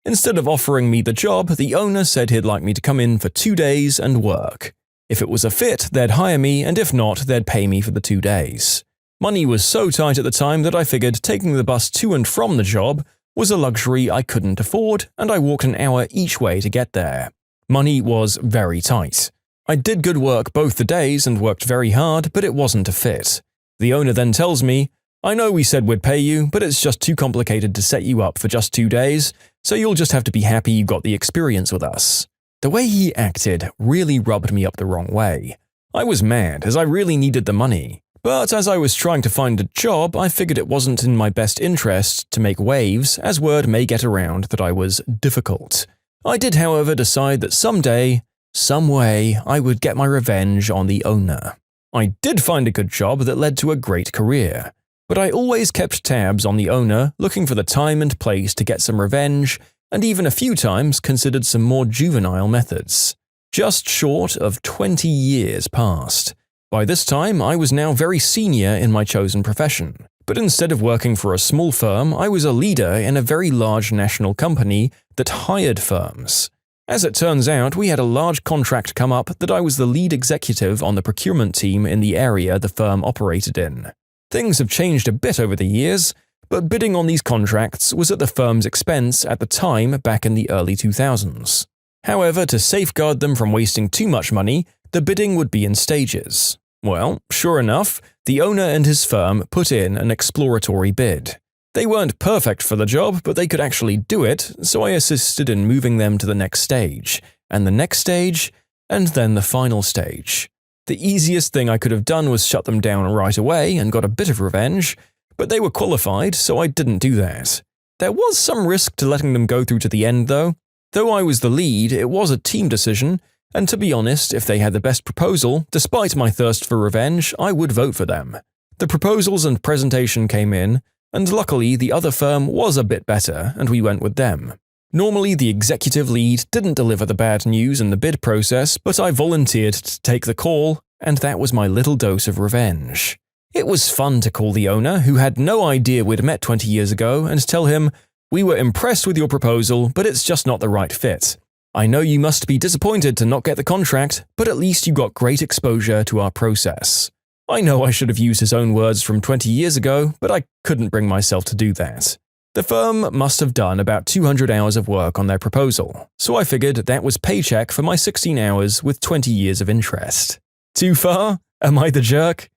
Instead of offering me the job, the owner said he'd like me to come in for 2 days and work. If it was a fit, they'd hire me, and if not, they'd pay me for the 2 days. Money was so tight at the time that I figured taking the bus to and from the job was a luxury I couldn't afford, and I walked an hour each way to get there. Money was very tight. I did good work both the days and worked very hard, but it wasn't a fit. The owner then tells me, I know we said we'd pay you, but it's just too complicated to set you up for just 2 days, so you'll just have to be happy you got the experience with us. The way he acted really rubbed me up the wrong way. I was mad, as I really needed the money. But as I was trying to find a job, I figured it wasn't in my best interest to make waves, as word may get around that I was difficult. I did, however, decide that someday, some way, I would get my revenge on the owner. I did find a good job that led to a great career. But I always kept tabs on the owner, looking for the time and place to get some revenge, and even a few times considered some more juvenile methods. Just short of 20 years passed. By this time, I was now very senior in my chosen profession. But instead of working for a small firm, I was a leader in a very large national company that hired firms. As it turns out, we had a large contract come up that I was the lead executive on the procurement team in the area the firm operated in. Things have changed a bit over the years, but bidding on these contracts was at the firm's expense at the time back in the early 2000s. However, to safeguard them from wasting too much money, the bidding would be in stages. Well, sure enough, the owner and his firm put in an exploratory bid. They weren't perfect for the job, but they could actually do it, so I assisted in moving them to the next stage, and the next stage, and then the final stage. The easiest thing I could have done was shut them down right away and got a bit of revenge, but they were qualified, so I didn't do that. There was some risk to letting them go through to the end, though. Though I was the lead, it was a team decision, and to be honest, if they had the best proposal, despite my thirst for revenge, I would vote for them. The proposals and presentation came in, and luckily the other firm was a bit better, and we went with them. Normally, the executive lead didn't deliver the bad news in the bid process, but I volunteered to take the call, and that was my little dose of revenge. It was fun to call the owner, who had no idea we'd met 20 years ago, and tell him, "We were impressed with your proposal, but it's just not the right fit. I know you must be disappointed to not get the contract, but at least you got great exposure to our process." I know I should have used his own words from 20 years ago, but I couldn't bring myself to do that. The firm must have done about 200 hours of work on their proposal, so I figured that was paycheck for my 16 hours with 20 years of interest. Too far? Am I the jerk?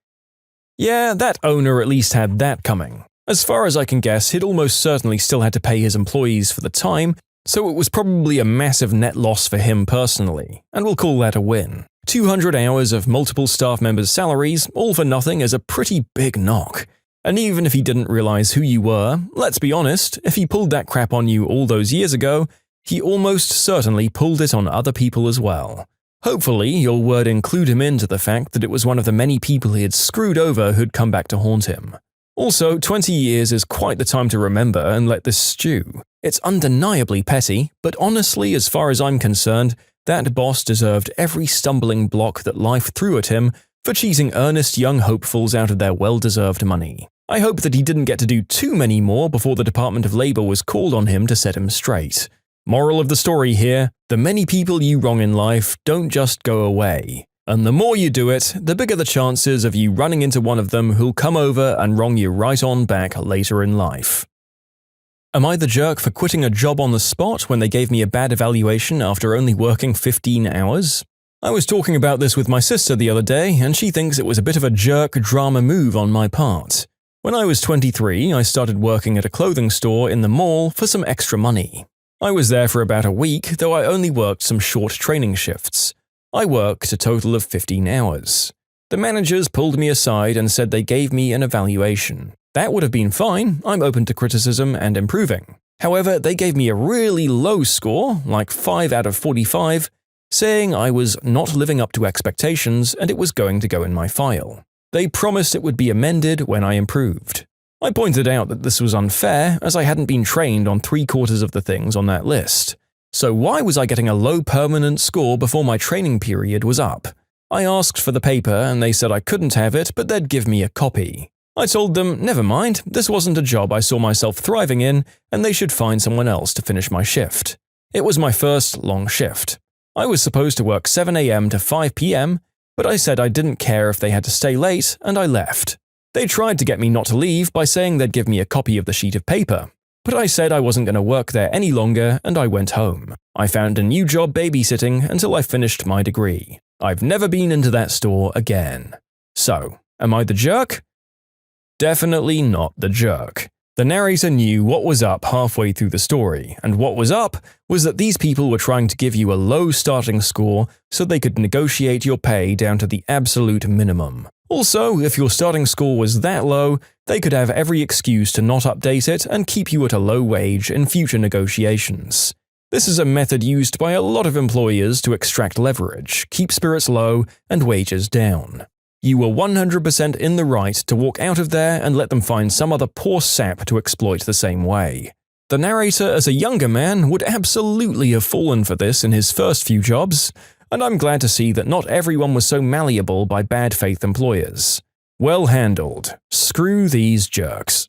Yeah, that owner at least had that coming. As far as I can guess, he'd almost certainly still had to pay his employees for the time, so it was probably a massive net loss for him personally, and we'll call that a win. 200 hours of multiple staff members' salaries, all for nothing, is a pretty big knock. And even if he didn't realize who you were, let's be honest, if he pulled that crap on you all those years ago, he almost certainly pulled it on other people as well. Hopefully, your word include him into the fact that it was one of the many people he had screwed over who'd come back to haunt him. Also, 20 years is quite the time to remember and let this stew. It's undeniably petty, but honestly, as far as I'm concerned, that boss deserved every stumbling block that life threw at him for cheating earnest young hopefuls out of their well-deserved money. I hope that he didn't get to do too many more before the Department of Labor was called on him to set him straight. Moral of the story here, the many people you wrong in life don't just go away. And the more you do it, the bigger the chances of you running into one of them who'll come over and wrong you right on back later in life. Am I the jerk for quitting a job on the spot when they gave me a bad evaluation after only working 15 hours? I was talking about this with my sister the other day, and she thinks it was a bit of a jerk drama move on my part. When I was 23, I started working at a clothing store in the mall for some extra money. I was there for about a week, though I only worked some short training shifts. I worked a total of 15 hours. The managers pulled me aside and said they gave me an evaluation. That would have been fine, I'm open to criticism and improving. However, they gave me a really low score, like 5 out of 45, saying I was not living up to expectations and it was going to go in my file. They promised it would be amended when I improved. I pointed out that this was unfair, as I hadn't been trained on 3/4 of the things on that list. So why was I getting a low permanent score before my training period was up? I asked for the paper and they said I couldn't have it, but they'd give me a copy. I told them, never mind, this wasn't a job I saw myself thriving in, and they should find someone else to finish my shift. It was my first long shift. I was supposed to work 7 a.m. to 5 p.m., but I said I didn't care if they had to stay late, and I left. They tried to get me not to leave by saying they'd give me a copy of the sheet of paper, but I said I wasn't going to work there any longer, and I went home. I found a new job babysitting until I finished my degree. I've never been into that store again. So, am I the jerk? Definitely not the jerk. The narrator knew what was up halfway through the story, and what was up was that these people were trying to give you a low starting score so they could negotiate your pay down to the absolute minimum. Also, if your starting score was that low, they could have every excuse to not update it and keep you at a low wage in future negotiations. This is a method used by a lot of employers to extract leverage, keep spirits low, and wages down. You were 100% in the right to walk out of there and let them find some other poor sap to exploit the same way. The narrator, as a younger man, would absolutely have fallen for this in his first few jobs, and I'm glad to see that not everyone was so malleable by bad faith employers. Well handled. Screw these jerks.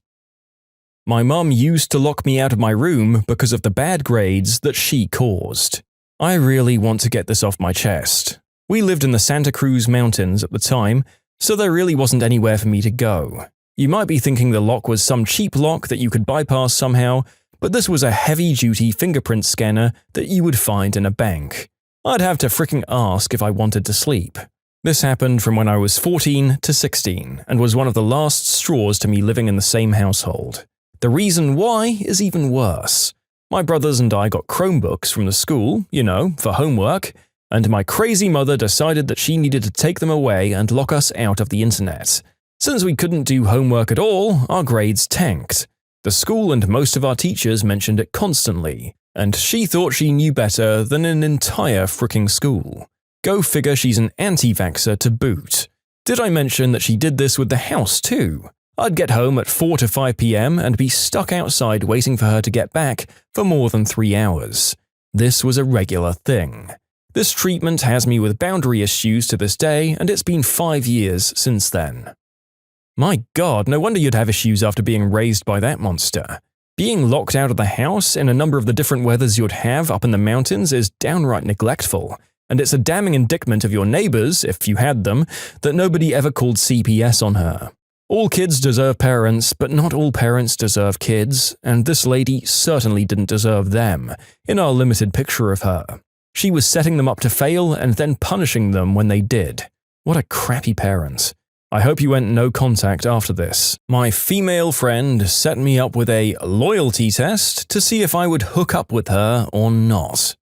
My mum used to lock me out of my room because of the bad grades that she caused. I really want to get this off my chest. We lived in the Santa Cruz Mountains at the time, so there really wasn't anywhere for me to go. You might be thinking the lock was some cheap lock that you could bypass somehow, but this was a heavy-duty fingerprint scanner that you would find in a bank. I'd have to fricking ask if I wanted to sleep. This happened from when I was 14 to 16, and was one of the last straws to me living in the same household. The reason why is even worse. My brothers and I got Chromebooks from the school, for homework, and my crazy mother decided that she needed to take them away and lock us out of the internet. Since we couldn't do homework at all, our grades tanked. The school and most of our teachers mentioned it constantly, and she thought she knew better than an entire fricking school. Go figure, she's an anti-vaxxer to boot. Did I mention that she did this with the house too? I'd get home at 4 to 5 p.m. and be stuck outside waiting for her to get back for more than 3 hours. This was a regular thing. This treatment has me with boundary issues to this day, and it's been 5 years since then. My God, no wonder you'd have issues after being raised by that monster. Being locked out of the house in a number of the different weathers you'd have up in the mountains is downright neglectful, and it's a damning indictment of your neighbors, if you had them, that nobody ever called CPS on her. All kids deserve parents, but not all parents deserve kids, and this lady certainly didn't deserve them, in our limited picture of her. She was setting them up to fail and then punishing them when they did. What a crappy parent. I hope you went no contact after this. My female friend set me up with a loyalty test to see if I would hook up with her or not.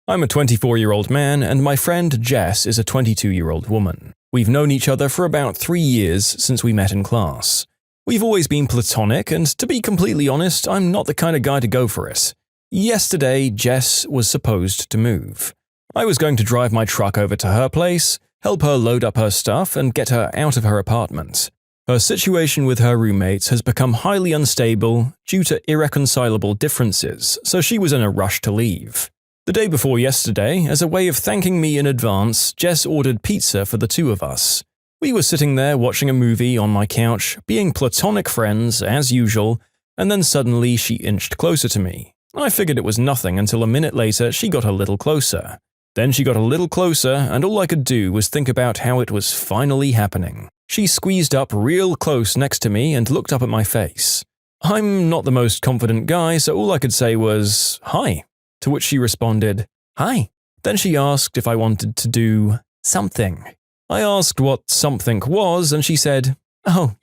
I'm a 24-year-old man, and my friend Jess is a 22-year-old woman. We've known each other for about 3 years since we met in class. We've always been platonic, and to be completely honest, I'm not the kind of guy to go for it. Yesterday, Jess was supposed to move. I was going to drive my truck over to her place, help her load up her stuff, and get her out of her apartment. Her situation with her roommates has become highly unstable due to irreconcilable differences, so she was in a rush to leave. The day before yesterday, as a way of thanking me in advance, Jess ordered pizza for the two of us. We were sitting there watching a movie on my couch, being platonic friends as usual, and then suddenly she inched closer to me. I figured it was nothing until a minute later she got a little closer. Then she got a little closer, and all I could do was think about how it was finally happening. She squeezed up real close next to me and looked up at my face. I'm not the most confident guy, so all I could say was, "Hi." To which she responded, "Hi." Then she asked if I wanted to do something. I asked what something was, and she said, "Oh,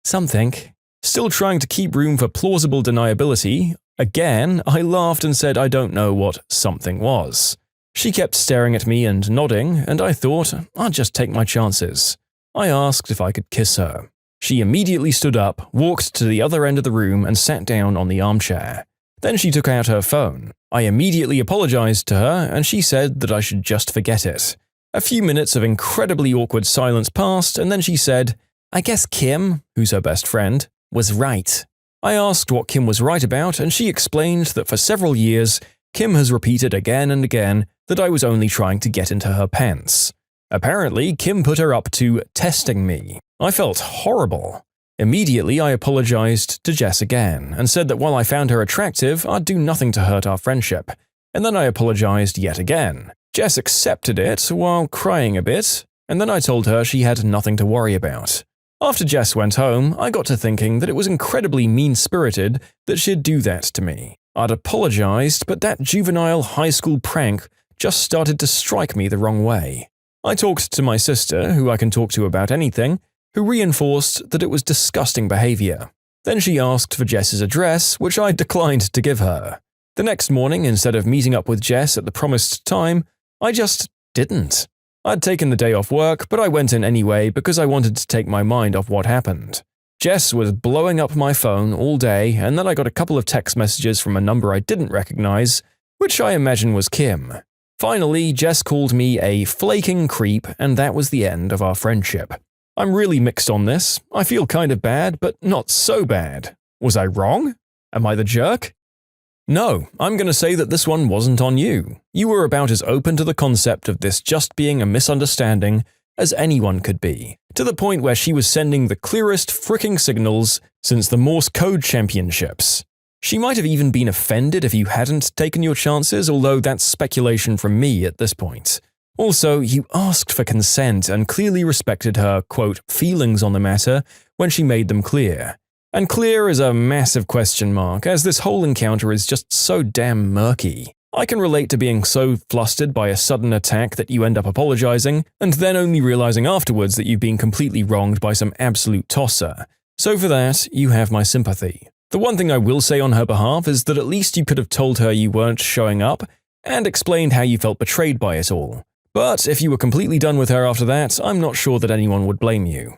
something." Still trying to keep room for plausible deniability, again, I laughed and said I don't know what something was. She kept staring at me and nodding, and I thought I'd just take my chances. I asked if I could kiss her. She immediately stood up, walked to the other end of the room, and sat down on the armchair. Then she took out her phone. I immediately apologized to her, and she said that I should just forget it. A few minutes of incredibly awkward silence passed, and then she said, "I guess Kim," who's her best friend, "was right." I asked what Kim was right about, and she explained that for several years, Kim has repeated again and again that I was only trying to get into her pants. Apparently, Kim put her up to testing me. I felt horrible. Immediately, I apologized to Jess again, and said that while I found her attractive, I'd do nothing to hurt our friendship. And then I apologized yet again. Jess accepted it while crying a bit, and then I told her she had nothing to worry about. After Jess went home, I got to thinking that it was incredibly mean-spirited that she'd do that to me. I'd apologized, but that juvenile high school prank just started to strike me the wrong way. I talked to my sister, who I can talk to about anything, who reinforced that it was disgusting behavior. Then she asked for Jess's address, which I declined to give her. The next morning, instead of meeting up with Jess at the promised time, I just didn't. I'd taken the day off work, but I went in anyway because I wanted to take my mind off what happened. Jess was blowing up my phone all day, and then I got a couple of text messages from a number I didn't recognize, which I imagine was Kim. Finally, Jess called me a flaking creep, and that was the end of our friendship. I'm really mixed on this. I feel kind of bad, but not so bad. Was I wrong? Am I the jerk? No, I'm going to say that this one wasn't on you. You were about as open to the concept of this just being a misunderstanding as anyone could be, to the point where she was sending the clearest fricking signals since the Morse code championships. She might have even been offended if you hadn't taken your chances, although that's speculation from me at this point. Also, you asked for consent and clearly respected her, quote, feelings on the matter when she made them clear. And clear is a massive question mark, as this whole encounter is just so damn murky. I can relate to being so flustered by a sudden attack that you end up apologizing, and then only realizing afterwards that you've been completely wronged by some absolute tosser. So for that, you have my sympathy. The one thing I will say on her behalf is that at least you could have told her you weren't showing up, and explained how you felt betrayed by it all. But if you were completely done with her after that, I'm not sure that anyone would blame you.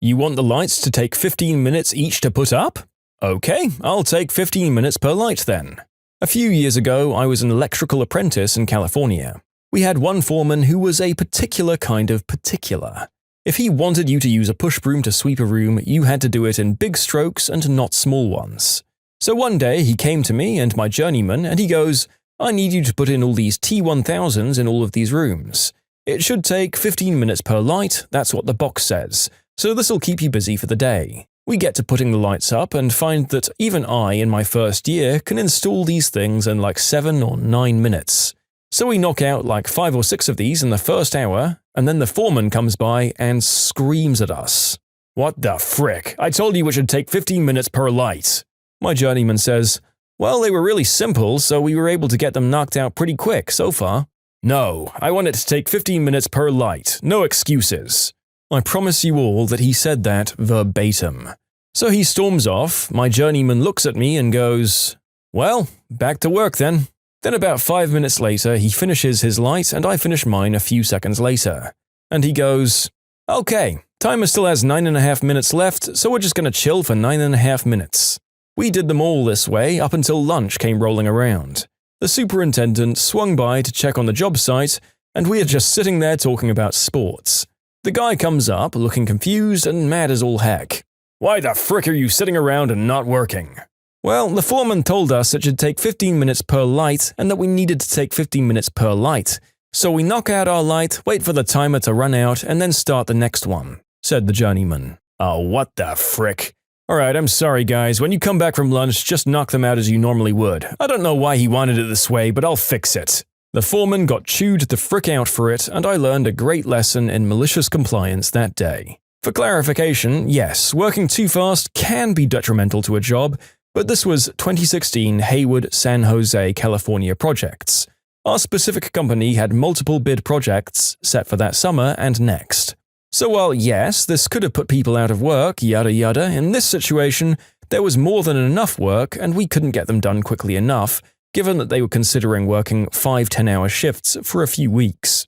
You want the lights to take 15 minutes each to put up? Okay, I'll take 15 minutes per light then. A few years ago, I was an electrical apprentice in California. We had one foreman who was a particular kind of particular. If he wanted you to use a push broom to sweep a room, you had to do it in big strokes and not small ones. So one day he came to me and my journeyman and he goes, "I need you to put in all these T1000s in all of these rooms. It should take 15 minutes per light, that's what the box says, so this'll keep you busy for the day." We get to putting the lights up and find that even I, in my first year, can install these things in like 7 or 9 minutes. So we knock out like 5 or 6 of these in the first hour, and then the foreman comes by and screams at us. "What the frick? I told you it should take 15 minutes per light." My journeyman says, "Well, they were really simple, so we were able to get them knocked out pretty quick so far." "No, I want it to take 15 minutes per light, no excuses." I promise you all that he said that verbatim. So he storms off, my journeyman looks at me and goes, "Well, back to work then." Then about 5 minutes later, he finishes his light and I finish mine a few seconds later. And he goes, "Okay, timer still has 9.5 minutes left, so we're just gonna chill for 9.5 minutes. We did them all this way up until lunch came rolling around. The superintendent swung by to check on the job site, and we are just sitting there talking about sports. The guy comes up, looking confused and mad as all heck. "Why the frick are you sitting around and not working?" "Well, the foreman told us it should take 15 minutes per light and that we needed to take 15 minutes per light. So we knock out our light, wait for the timer to run out, and then start the next one," said the journeyman. "Oh, what the frick. Alright, I'm sorry guys, when you come back from lunch, just knock them out as you normally would. I don't know why he wanted it this way, but I'll fix it." The foreman got chewed the frick out for it, and I learned a great lesson in malicious compliance that day. For clarification, yes, working too fast can be detrimental to a job, but this was 2016 Hayward, San Jose, California projects. Our specific company had multiple bid projects set for that summer and next. So while yes, this could have put people out of work, yada yada, in this situation, there was more than enough work and we couldn't get them done quickly enough, given that they were considering working 5-10-hour shifts for a few weeks.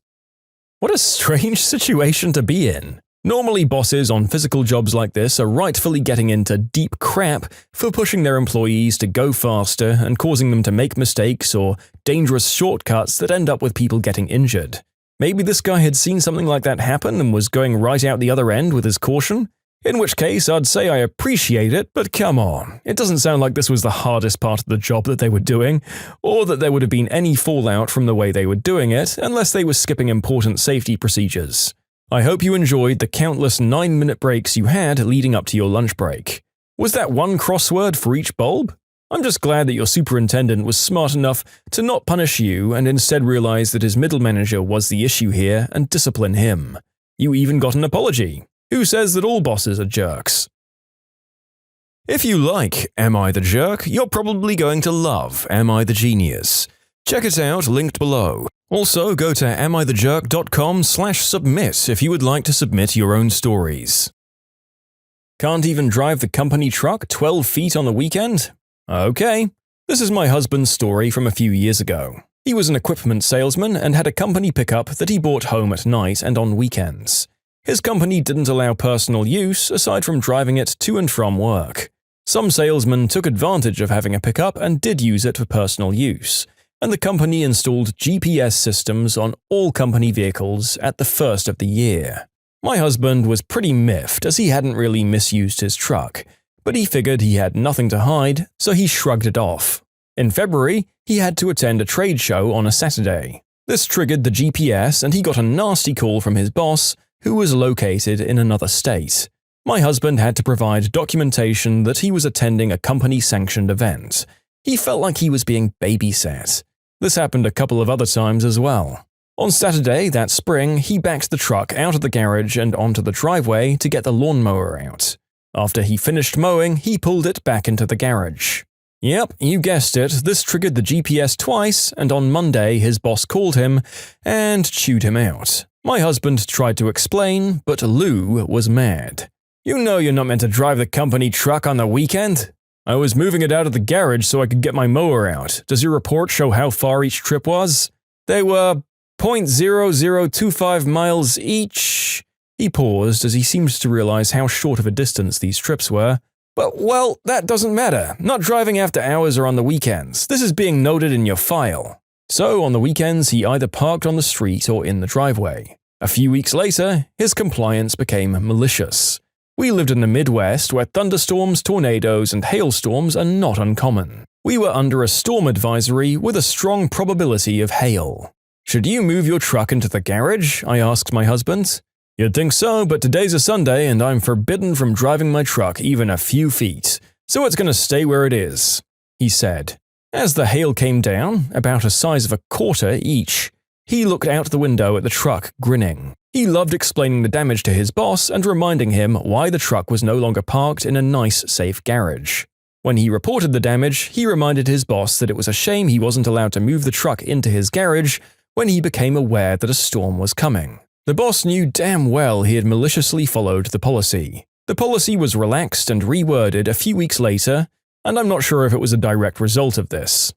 What a strange situation to be in. Normally bosses on physical jobs like this are rightfully getting into deep crap for pushing their employees to go faster and causing them to make mistakes or dangerous shortcuts that end up with people getting injured. Maybe this guy had seen something like that happen and was going right out the other end with his caution? In which case, I'd say I appreciate it, but come on, it doesn't sound like this was the hardest part of the job that they were doing, or that there would have been any fallout from the way they were doing it, unless they were skipping important safety procedures. I hope you enjoyed the countless 9-minute breaks you had leading up to your lunch break. Was that one crossword for each bulb? I'm just glad that your superintendent was smart enough to not punish you and instead realize that his middle manager was the issue here and discipline him. You even got an apology. Who says that all bosses are jerks? If you like Am I the Jerk, you're probably going to love Am I the Genius. Check it out, linked below. Also, go to amithejerk.com/submit if you would like to submit your own stories. Can't even drive the company truck 12 feet on the weekend? Okay. This is my husband's story from a few years ago. He was an equipment salesman and had a company pickup that he brought home at night and on weekends. His company didn't allow personal use aside from driving it to and from work. Some salesmen took advantage of having a pickup and did use it for personal use, and the company installed GPS systems on all company vehicles at the first of the year. My husband was pretty miffed as he hadn't really misused his truck, but he figured he had nothing to hide, so he shrugged it off. In February, he had to attend a trade show on a Saturday. This triggered the GPS and he got a nasty call from his boss, who was located in another state. My husband had to provide documentation that he was attending a company-sanctioned event. He felt like he was being babysat. This happened a couple of other times as well. On Saturday that spring, he backed the truck out of the garage and onto the driveway to get the lawnmower out. After he finished mowing, he pulled it back into the garage. Yep, you guessed it, this triggered the GPS twice, and on Monday his boss called him and chewed him out. My husband tried to explain, but Lou was mad. "You know you're not meant to drive the company truck on the weekend?" I was moving it out of the garage so I could get my mower out. Does your report show how far each trip was? They were 0.0025 miles each. He paused as he seemed to realize how short of a distance these trips were. But, well, that doesn't matter. Not driving after hours or on the weekends. This is being noted in your file. So, on the weekends, he either parked on the street or in the driveway. A few weeks later, his compliance became malicious. We lived in the Midwest where thunderstorms, tornadoes, and hailstorms are not uncommon. We were under a storm advisory with a strong probability of hail. Should you move your truck into the garage? I asked my husband. You'd think so, but today's a Sunday and I'm forbidden from driving my truck even a few feet, so it's going to stay where it is, he said. As the hail came down, about the size of a quarter each, he looked out the window at the truck, grinning. He loved explaining the damage to his boss and reminding him why the truck was no longer parked in a nice, safe garage. When he reported the damage, he reminded his boss that it was a shame he wasn't allowed to move the truck into his garage when he became aware that a storm was coming. The boss knew damn well he had maliciously followed the policy. The policy was relaxed and reworded a few weeks later, and I'm not sure if it was a direct result of this.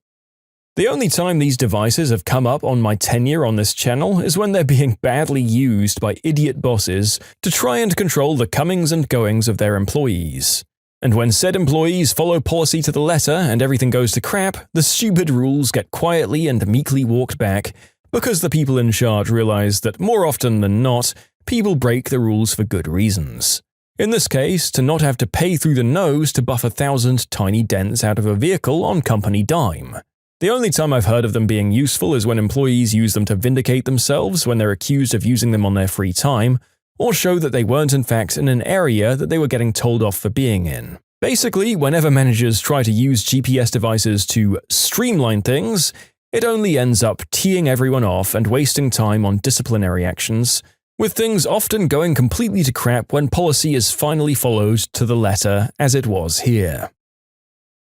The only time these devices have come up on my tenure on this channel is when they're being badly used by idiot bosses to try and control the comings and goings of their employees. And when said employees follow policy to the letter and everything goes to crap, the stupid rules get quietly and meekly walked back, because the people in charge realize that more often than not, people break the rules for good reasons. In this case, to not have to pay through the nose to buff 1,000 tiny dents out of a vehicle on company dime. The only time I've heard of them being useful is when employees use them to vindicate themselves when they're accused of using them on their free time, or show that they weren't in fact in an area that they were getting told off for being in. Basically, whenever managers try to use GPS devices to streamline things, it only ends up teeing everyone off and wasting time on disciplinary actions, with things often going completely to crap when policy is finally followed to the letter as it was here.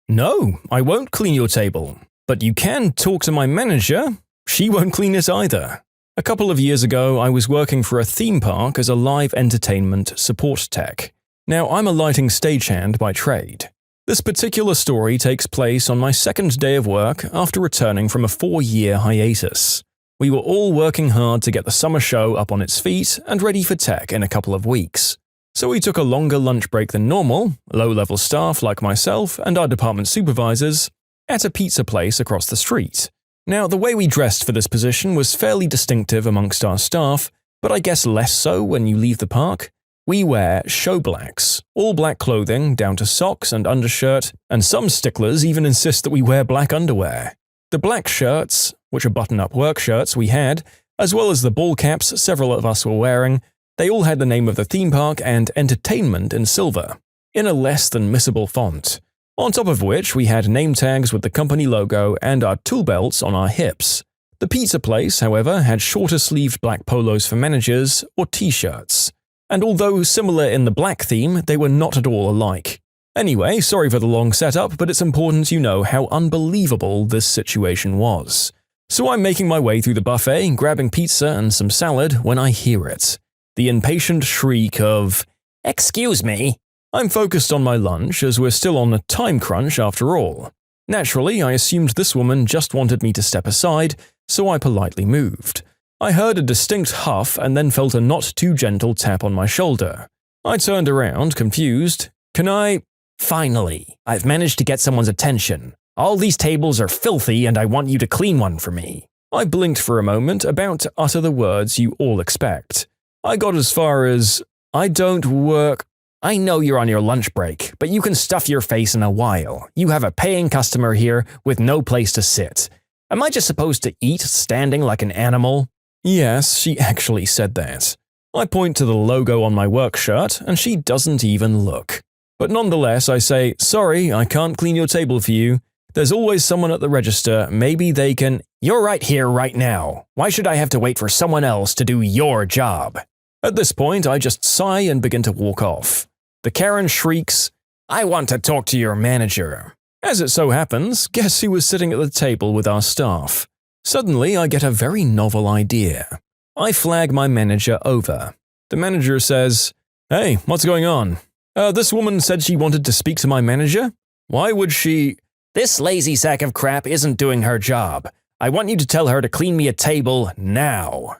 No, I won't clean your table, but you can talk to my manager. She won't clean it either. A couple of years ago, I was working for a theme park as a live entertainment support tech. Now, I'm a lighting stagehand by trade. This particular story takes place on my second day of work after returning from a 4-year hiatus. We were all working hard to get the summer show up on its feet and ready for tech in a couple of weeks. So we took a longer lunch break than normal, low-level staff like myself and our department supervisors, at a pizza place across the street. Now, the way we dressed for this position was fairly distinctive amongst our staff, but I guess less so when you leave the park. We wear show blacks, all black clothing down to socks and undershirt, and some sticklers even insist that we wear black underwear. The black shirts, which are button-up work shirts we had, as well as the ball caps several of us were wearing, they all had the name of the theme park and entertainment in silver, in a less than missable font, on top of which we had name tags with the company logo and our tool belts on our hips. The pizza place, however, had shorter-sleeved black polos for managers or t-shirts. And although similar in the black theme, they were not at all alike. Anyway, sorry for the long setup, but it's important you know how unbelievable this situation was. So I'm making my way through the buffet, grabbing pizza and some salad when I hear it. The impatient shriek of, "Excuse me." I'm focused on my lunch as we're still on a time crunch after all. Naturally, I assumed this woman just wanted me to step aside, so I politely moved. I heard a distinct huff and then felt a not too gentle tap on my shoulder. I turned around, confused. "Can I—" "Finally, I've managed to get someone's attention. All these tables are filthy and I want you to clean one for me." I blinked for a moment, about to utter the words you all expect. I got as far as, "I don't work—" "I know you're on your lunch break, but you can stuff your face in a while. You have a paying customer here with no place to sit. Am I just supposed to eat standing like an animal?" Yes, she actually said that. I point to the logo on my work shirt, and she doesn't even look. But nonetheless, I say, "Sorry, I can't clean your table for you. There's always someone at the register, maybe they can—" "You're right here, right now. Why should I have to wait for someone else to do your job?" At this point, I just sigh and begin to walk off. The Karen shrieks, "I want to talk to your manager." As it so happens, guess who was sitting at the table with our staff? Suddenly, I get a very novel idea. I flag my manager over. The manager says, "Hey, what's going on?" This woman said she wanted to speak to my manager." Why would she? This lazy sack of crap isn't doing her job. I want you to tell her to clean me a table now.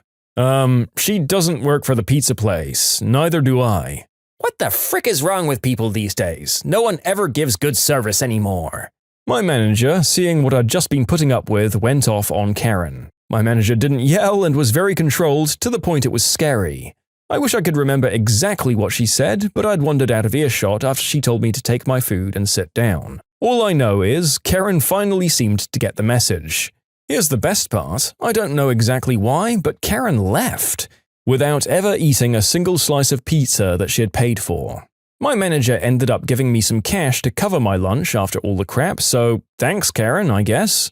She doesn't work for the pizza place. Neither do I. What the frick is wrong with people these days? No one ever gives good service anymore. My manager, seeing what I'd just been putting up with, went off on Karen. My manager didn't yell and was very controlled to the point it was scary. I wish I could remember exactly what she said, but I'd wandered out of earshot after she told me to take my food and sit down. All I know is Karen finally seemed to get the message. Here's the best part. I don't know exactly why, but Karen left, without ever eating a single slice of pizza that she had paid for. My manager ended up giving me some cash to cover my lunch after all the crap, so thanks Karen, I guess.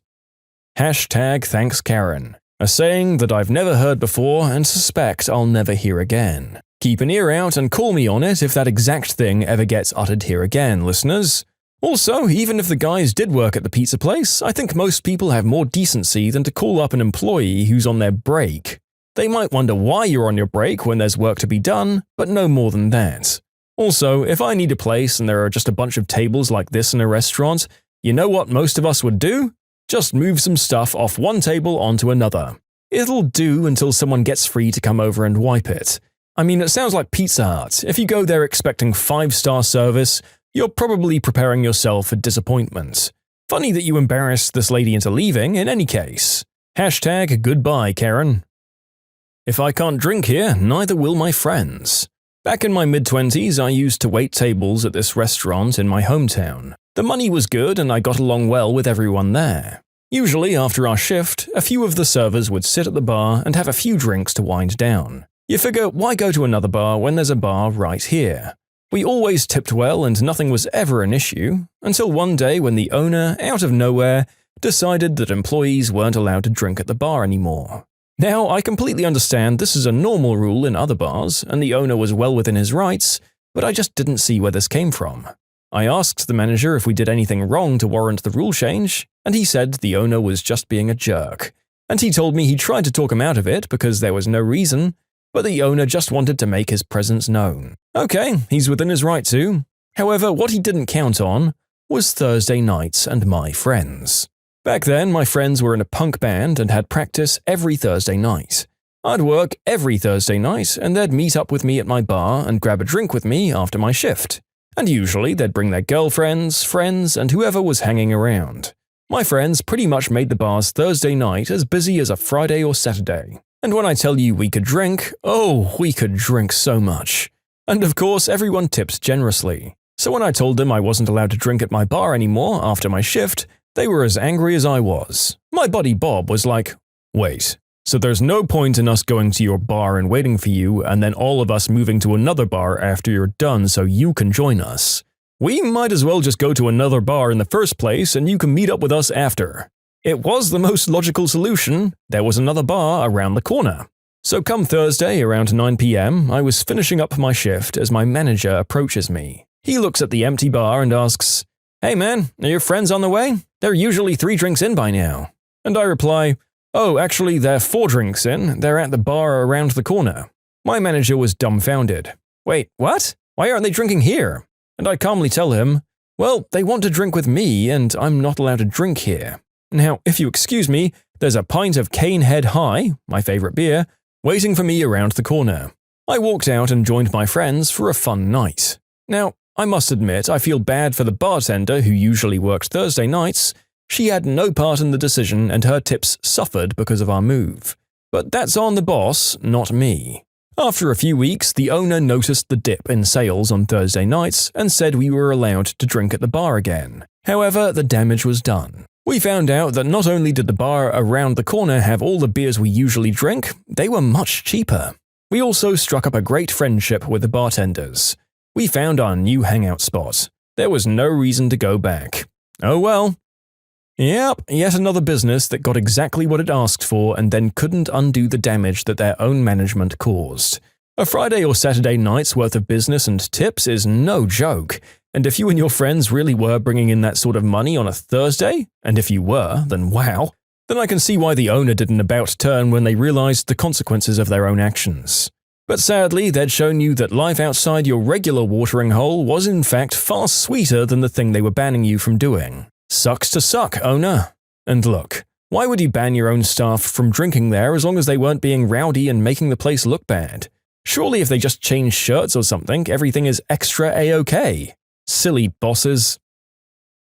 #thanks Karen, a saying that I've never heard before and suspect I'll never hear again. Keep an ear out and call me on it if that exact thing ever gets uttered here again, listeners. Also, even if the guys did work at the pizza place, I think most people have more decency than to call up an employee who's on their break. They might wonder why you're on your break when there's work to be done, but no more than that. Also, if I need a place and there are just a bunch of tables like this in a restaurant, you know what most of us would do? Just move some stuff off one table onto another. It'll do until someone gets free to come over and wipe it. I mean, it sounds like Pizza Hut. If you go there expecting 5-star service, you're probably preparing yourself for disappointment. Funny that you embarrassed this lady into leaving in any case. #goodbye, Karen. If I can't drink here, neither will my friends. Back in my mid-20s, I used to wait tables at this restaurant in my hometown. The money was good and I got along well with everyone there. Usually, after our shift, a few of the servers would sit at the bar and have a few drinks to wind down. You figure, why go to another bar when there's a bar right here? We always tipped well and nothing was ever an issue, until one day when the owner, out of nowhere, decided that employees weren't allowed to drink at the bar anymore. Now, I completely understand this is a normal rule in other bars, and the owner was well within his rights, but I just didn't see where this came from. I asked the manager if we did anything wrong to warrant the rule change, and he said the owner was just being a jerk. And he told me he tried to talk him out of it because there was no reason, but the owner just wanted to make his presence known. Okay, he's within his right to. However, what he didn't count on was Thursday nights and my friends. Back then, my friends were in a punk band and had practice every Thursday night. I'd work every Thursday night and they'd meet up with me at my bar and grab a drink with me after my shift. And usually they'd bring their girlfriends, friends, and whoever was hanging around. My friends pretty much made the bars Thursday night as busy as a Friday or Saturday. And when I tell you we could drink, oh, we could drink so much. And of course, everyone tipped generously. So when I told them I wasn't allowed to drink at my bar anymore after my shift, they were as angry as I was. My buddy Bob was like, "Wait, so there's no point in us going to your bar and waiting for you and then all of us moving to another bar after you're done so you can join us. We might as well just go to another bar in the first place and you can meet up with us after." It was the most logical solution. There was another bar around the corner. So come Thursday around 9 p.m., I was finishing up my shift as my manager approaches me. He looks at the empty bar and asks, "Hey man, are your friends on the way? They're usually 3 drinks in by now." And I reply, "Oh, actually they're 4 drinks in, they're at the bar around the corner." My manager was dumbfounded. "Wait, what? Why aren't they drinking here?" And I calmly tell him, "Well, they want to drink with me and I'm not allowed to drink here. Now, if you excuse me, there's a pint of Cane Head High, my favorite beer, waiting for me around the corner." I walked out and joined my friends for a fun night. Now, I must admit I feel bad for the bartender who usually worked Thursday nights. She had no part in the decision and her tips suffered because of our move. But that's on the boss, not me. After a few weeks, the owner noticed the dip in sales on Thursday nights and said we were allowed to drink at the bar again. However, the damage was done. We found out that not only did the bar around the corner have all the beers we usually drink, they were much cheaper. We also struck up a great friendship with the bartenders. We found our new hangout spot. There was no reason to go back. Oh well. Yep, yet another business that got exactly what it asked for and then couldn't undo the damage that their own management caused. A Friday or Saturday night's worth of business and tips is no joke. And if you and your friends really were bringing in that sort of money on a Thursday, and if you were, then wow, then I can see why the owner did an about turn when they realized the consequences of their own actions. But sadly, they'd shown you that life outside your regular watering hole was in fact far sweeter than the thing they were banning you from doing. Sucks to suck, owner. And look, why would you ban your own staff from drinking there as long as they weren't being rowdy and making the place look bad? Surely if they just changed shirts or something, everything is extra A-OK. Silly bosses.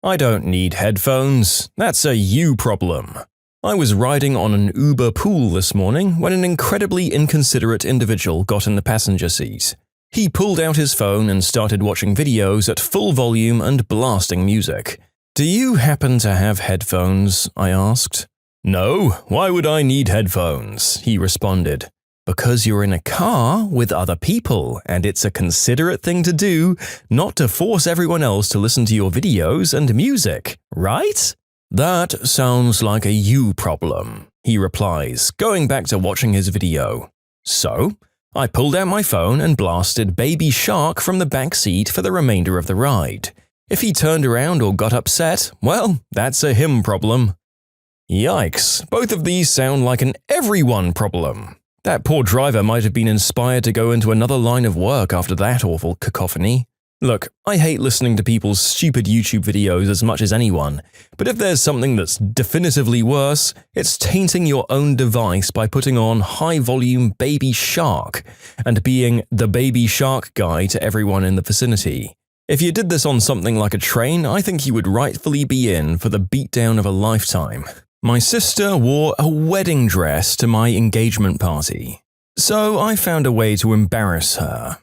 I don't need headphones. That's a you problem. I was riding on an Uber pool this morning when an incredibly inconsiderate individual got in the passenger seat. He pulled out his phone and started watching videos at full volume and blasting music. "Do you happen to have headphones?" I asked. "No, why would I need headphones?" he responded. "Because you're in a car with other people, and it's a considerate thing to do not to force everyone else to listen to your videos and music, right?" "That sounds like a you problem," he replies, going back to watching his video. So, I pulled out my phone and blasted Baby Shark from the back seat for the remainder of the ride. If he turned around or got upset, well, that's a him problem. Yikes, both of these sound like an everyone problem. That poor driver might have been inspired to go into another line of work after that awful cacophony. Look, I hate listening to people's stupid YouTube videos as much as anyone, but if there's something that's definitively worse, it's tainting your own device by putting on high-volume Baby Shark and being the Baby Shark guy to everyone in the vicinity. If you did this on something like a train, I think you would rightfully be in for the beatdown of a lifetime. My sister wore a wedding dress to my engagement party, so I found a way to embarrass her.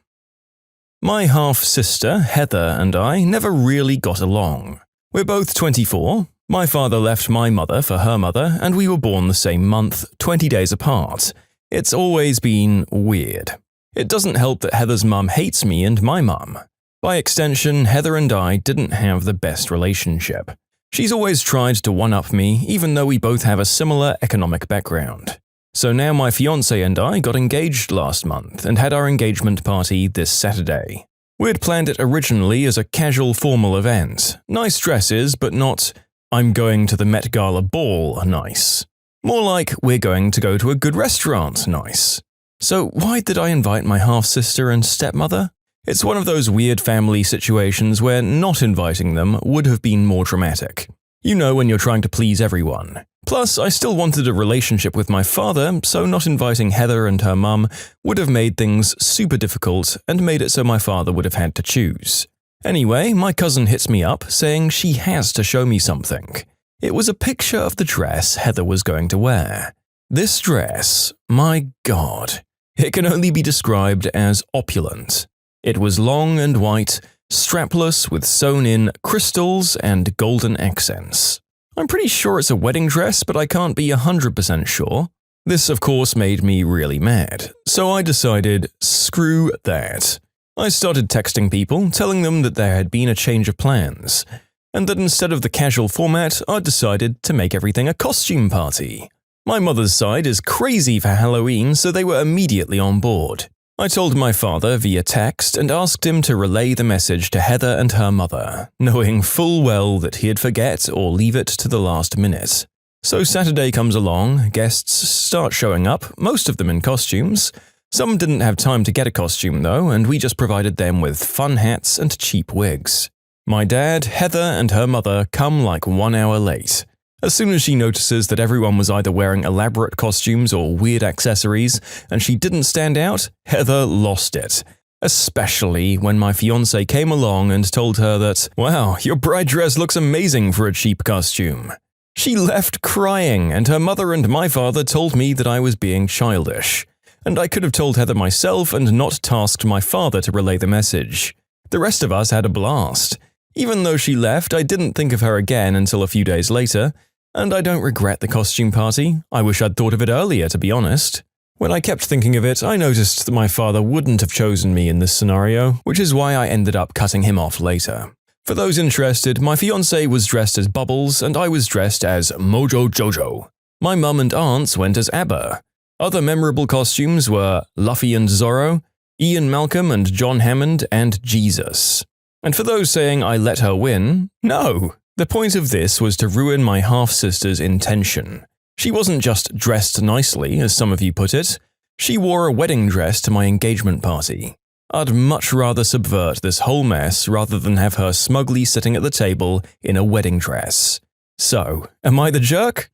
My half-sister, Heather, and I never really got along. We're both 24. My father left my mother for her mother, and we were born the same month, 20 days apart. It's always been weird. It doesn't help that Heather's mum hates me and my mum. By extension, Heather and I didn't have the best relationship. She's always tried to one-up me, even though we both have a similar economic background. So now my fiancé and I got engaged last month and had our engagement party this Saturday. We'd planned it originally as a casual formal event. Nice dresses, but not, "I'm going to the Met Gala ball" nice. More like, "We're going to go to a good restaurant" nice. So why did I invite my half-sister and stepmother? It's one of those weird family situations where not inviting them would have been more dramatic. You know, when you're trying to please everyone. Plus, I still wanted a relationship with my father, so not inviting Heather and her mum would have made things super difficult and made it so my father would have had to choose. Anyway, my cousin hits me up saying she has to show me something. It was a picture of the dress Heather was going to wear. This dress, my god, it can only be described as opulent. It was long and white, strapless with sewn-in crystals and golden accents. I'm pretty sure it's a wedding dress, but I can't be 100% sure. This, of course, made me really mad, so I decided, screw that. I started texting people, telling them that there had been a change of plans, and that instead of the casual format, I'd decided to make everything a costume party. My mother's side is crazy for Halloween, so they were immediately on board. I told my father via text and asked him to relay the message to Heather and her mother, knowing full well that he'd forget or leave it to the last minute. So Saturday comes along, guests start showing up, most of them in costumes. Some didn't have time to get a costume though, and we just provided them with fun hats and cheap wigs. My dad, Heather, and her mother come like 1 hour late. As soon as she notices that everyone was either wearing elaborate costumes or weird accessories, and she didn't stand out, Heather lost it. Especially when my fiancé came along and told her that, "Wow, your bride dress looks amazing for a cheap costume." She left crying, and her mother and my father told me that I was being childish. And I could have told Heather myself and not tasked my father to relay the message. The rest of us had a blast. Even though she left, I didn't think of her again until a few days later. And I don't regret the costume party. I wish I'd thought of it earlier, to be honest. When I kept thinking of it, I noticed that my father wouldn't have chosen me in this scenario, which is why I ended up cutting him off later. For those interested, my fiancé was dressed as Bubbles and I was dressed as Mojo Jojo. My mum and aunts went as ABBA. Other memorable costumes were Luffy and Zorro, Ian Malcolm and John Hammond, and Jesus. And for those saying I let her win, no. The point of this was to ruin my half-sister's intention. She wasn't just dressed nicely, as some of you put it. She wore a wedding dress to my engagement party. I'd much rather subvert this whole mess rather than have her smugly sitting at the table in a wedding dress. So, am I the jerk?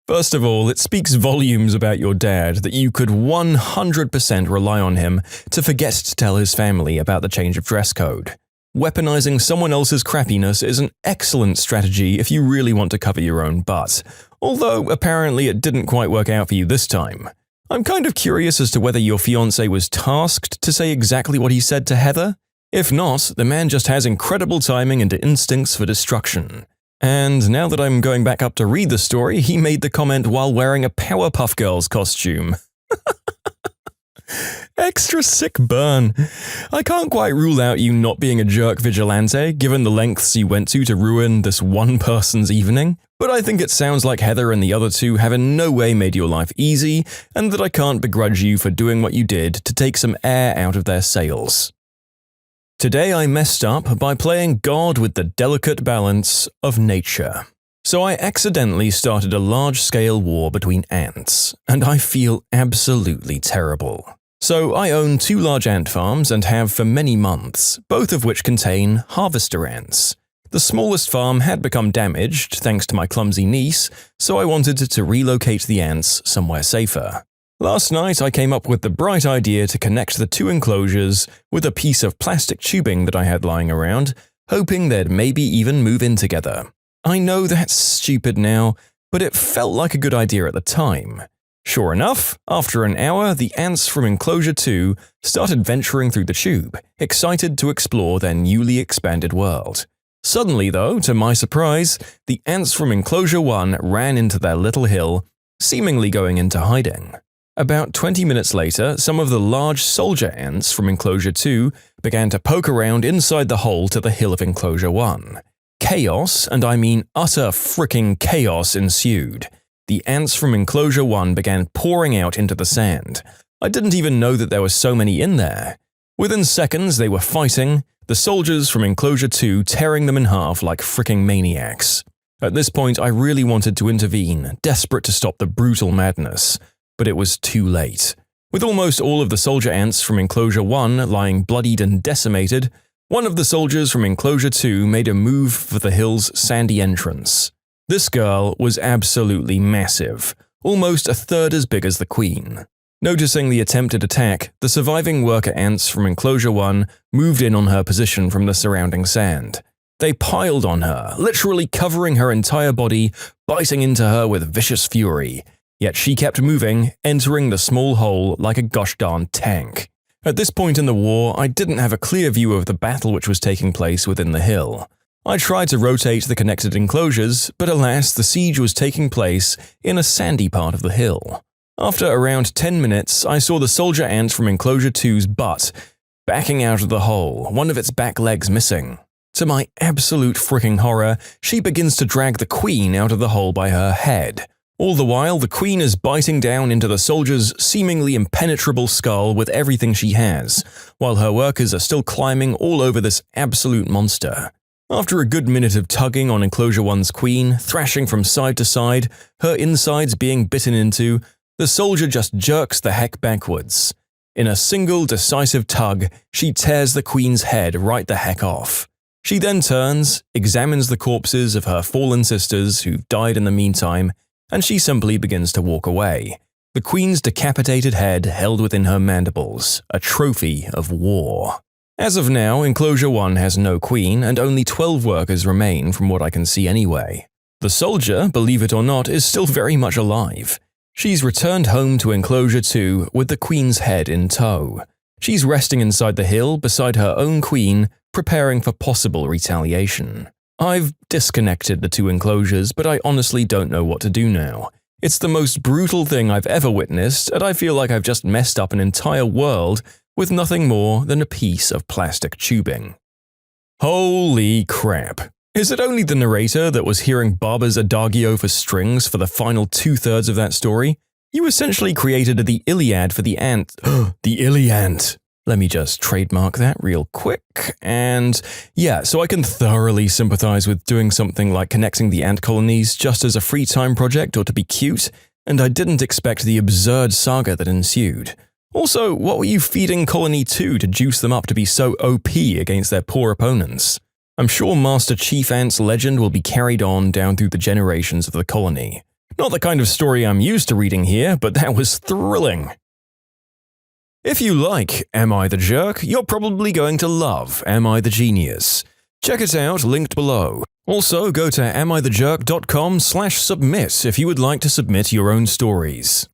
First of all, it speaks volumes about your dad that you could 100% rely on him to forget to tell his family about the change of dress code. Weaponizing someone else's crappiness is an excellent strategy if you really want to cover your own butt, although apparently it didn't quite work out for you this time. I'm kind of curious as to whether your fiancé was tasked to say exactly what he said to Heather. If not, the man just has incredible timing and instincts for destruction. And now that I'm going back up to read the story, he made the comment while wearing a Powerpuff Girls costume. Extra sick burn. I can't quite rule out you not being a jerk vigilante, given the lengths you went to ruin this one person's evening, but I think it sounds like Heather and the other two have in no way made your life easy, and that I can't begrudge you for doing what you did to take some air out of their sails. Today I messed up by playing God with the delicate balance of nature. So I accidentally started a large-scale war between ants, and I feel absolutely terrible. So I own 2 large ant farms and have for many months, both of which contain harvester ants. The smallest farm had become damaged thanks to my clumsy niece, so I wanted to relocate the ants somewhere safer. Last night I came up with the bright idea to connect the 2 enclosures with a piece of plastic tubing that I had lying around, hoping they'd maybe even move in together. I know that's stupid now, but it felt like a good idea at the time. Sure enough, after an hour, the ants from enclosure 2 started venturing through the tube, excited to explore their newly expanded world. Suddenly though, to my surprise, the ants from enclosure 1 ran into their little hill, seemingly going into hiding. About 20 minutes later, some of the large soldier ants from enclosure 2 began to poke around inside the hole to the hill of enclosure 1. Chaos, and I mean utter fricking chaos, ensued. The ants from enclosure 1 began pouring out into the sand. I didn't even know that there were so many in there. Within seconds they were fighting, the soldiers from enclosure 2 tearing them in half like fricking maniacs. At this point I really wanted to intervene, desperate to stop the brutal madness. But it was too late. With almost all of the soldier ants from enclosure 1 lying bloodied and decimated, one of the soldiers from enclosure 2 made a move for the hill's sandy entrance. This girl was absolutely massive, almost a third as big as the queen. Noticing the attempted attack, the surviving worker ants from enclosure 1 moved in on her position from the surrounding sand. They piled on her, literally covering her entire body, biting into her with vicious fury. Yet she kept moving, entering the small hole like a gosh darn tank. At this point in the war, I didn't have a clear view of the battle which was taking place within the hill. I tried to rotate the connected enclosures, but alas, the siege was taking place in a sandy part of the hill. After around 10 minutes, I saw the soldier ant from enclosure 2's butt backing out of the hole, one of its back legs missing. To my absolute freaking horror, she begins to drag the queen out of the hole by her head. All the while, the queen is biting down into the soldier's seemingly impenetrable skull with everything she has, while her workers are still climbing all over this absolute monster. After a good minute of tugging on enclosure 1's queen, thrashing from side to side, her insides being bitten into, the soldier just jerks the heck backwards. In a single decisive tug, she tears the queen's head right the heck off. She then turns, examines the corpses of her fallen sisters who've died in the meantime, and she simply begins to walk away. The queen's decapitated head held within her mandibles, a trophy of war. As of now, enclosure 1 has no queen and only 12 workers remain from what I can see anyway. The soldier, believe it or not, is still very much alive. She's returned home to enclosure 2 with the queen's head in tow. She's resting inside the hill beside her own queen, preparing for possible retaliation. I've disconnected the 2 enclosures, but I honestly don't know what to do now. It's the most brutal thing I've ever witnessed, and I feel like I've just messed up an entire world with nothing more than a piece of plastic tubing. Holy crap. Is it only the narrator that was hearing Barber's adagio for strings for the final 2/3 of that story? You essentially created the Iliad for the ant. The Iliad. Let me just trademark that real quick. And yeah, so I can thoroughly sympathize with doing something like connecting the ant colonies just as a free time project or to be cute. And I didn't expect the absurd saga that ensued. Also, what were you feeding Colony 2 to juice them up to be so OP against their poor opponents? I'm sure Master Chief Ant's legend will be carried on down through the generations of the colony. Not the kind of story I'm used to reading here, but that was thrilling. If you like Am I the Jerk, you're probably going to love Am I the Genius. Check it out, linked below. Also, go to amithejerk.com/submit if you would like to submit your own stories.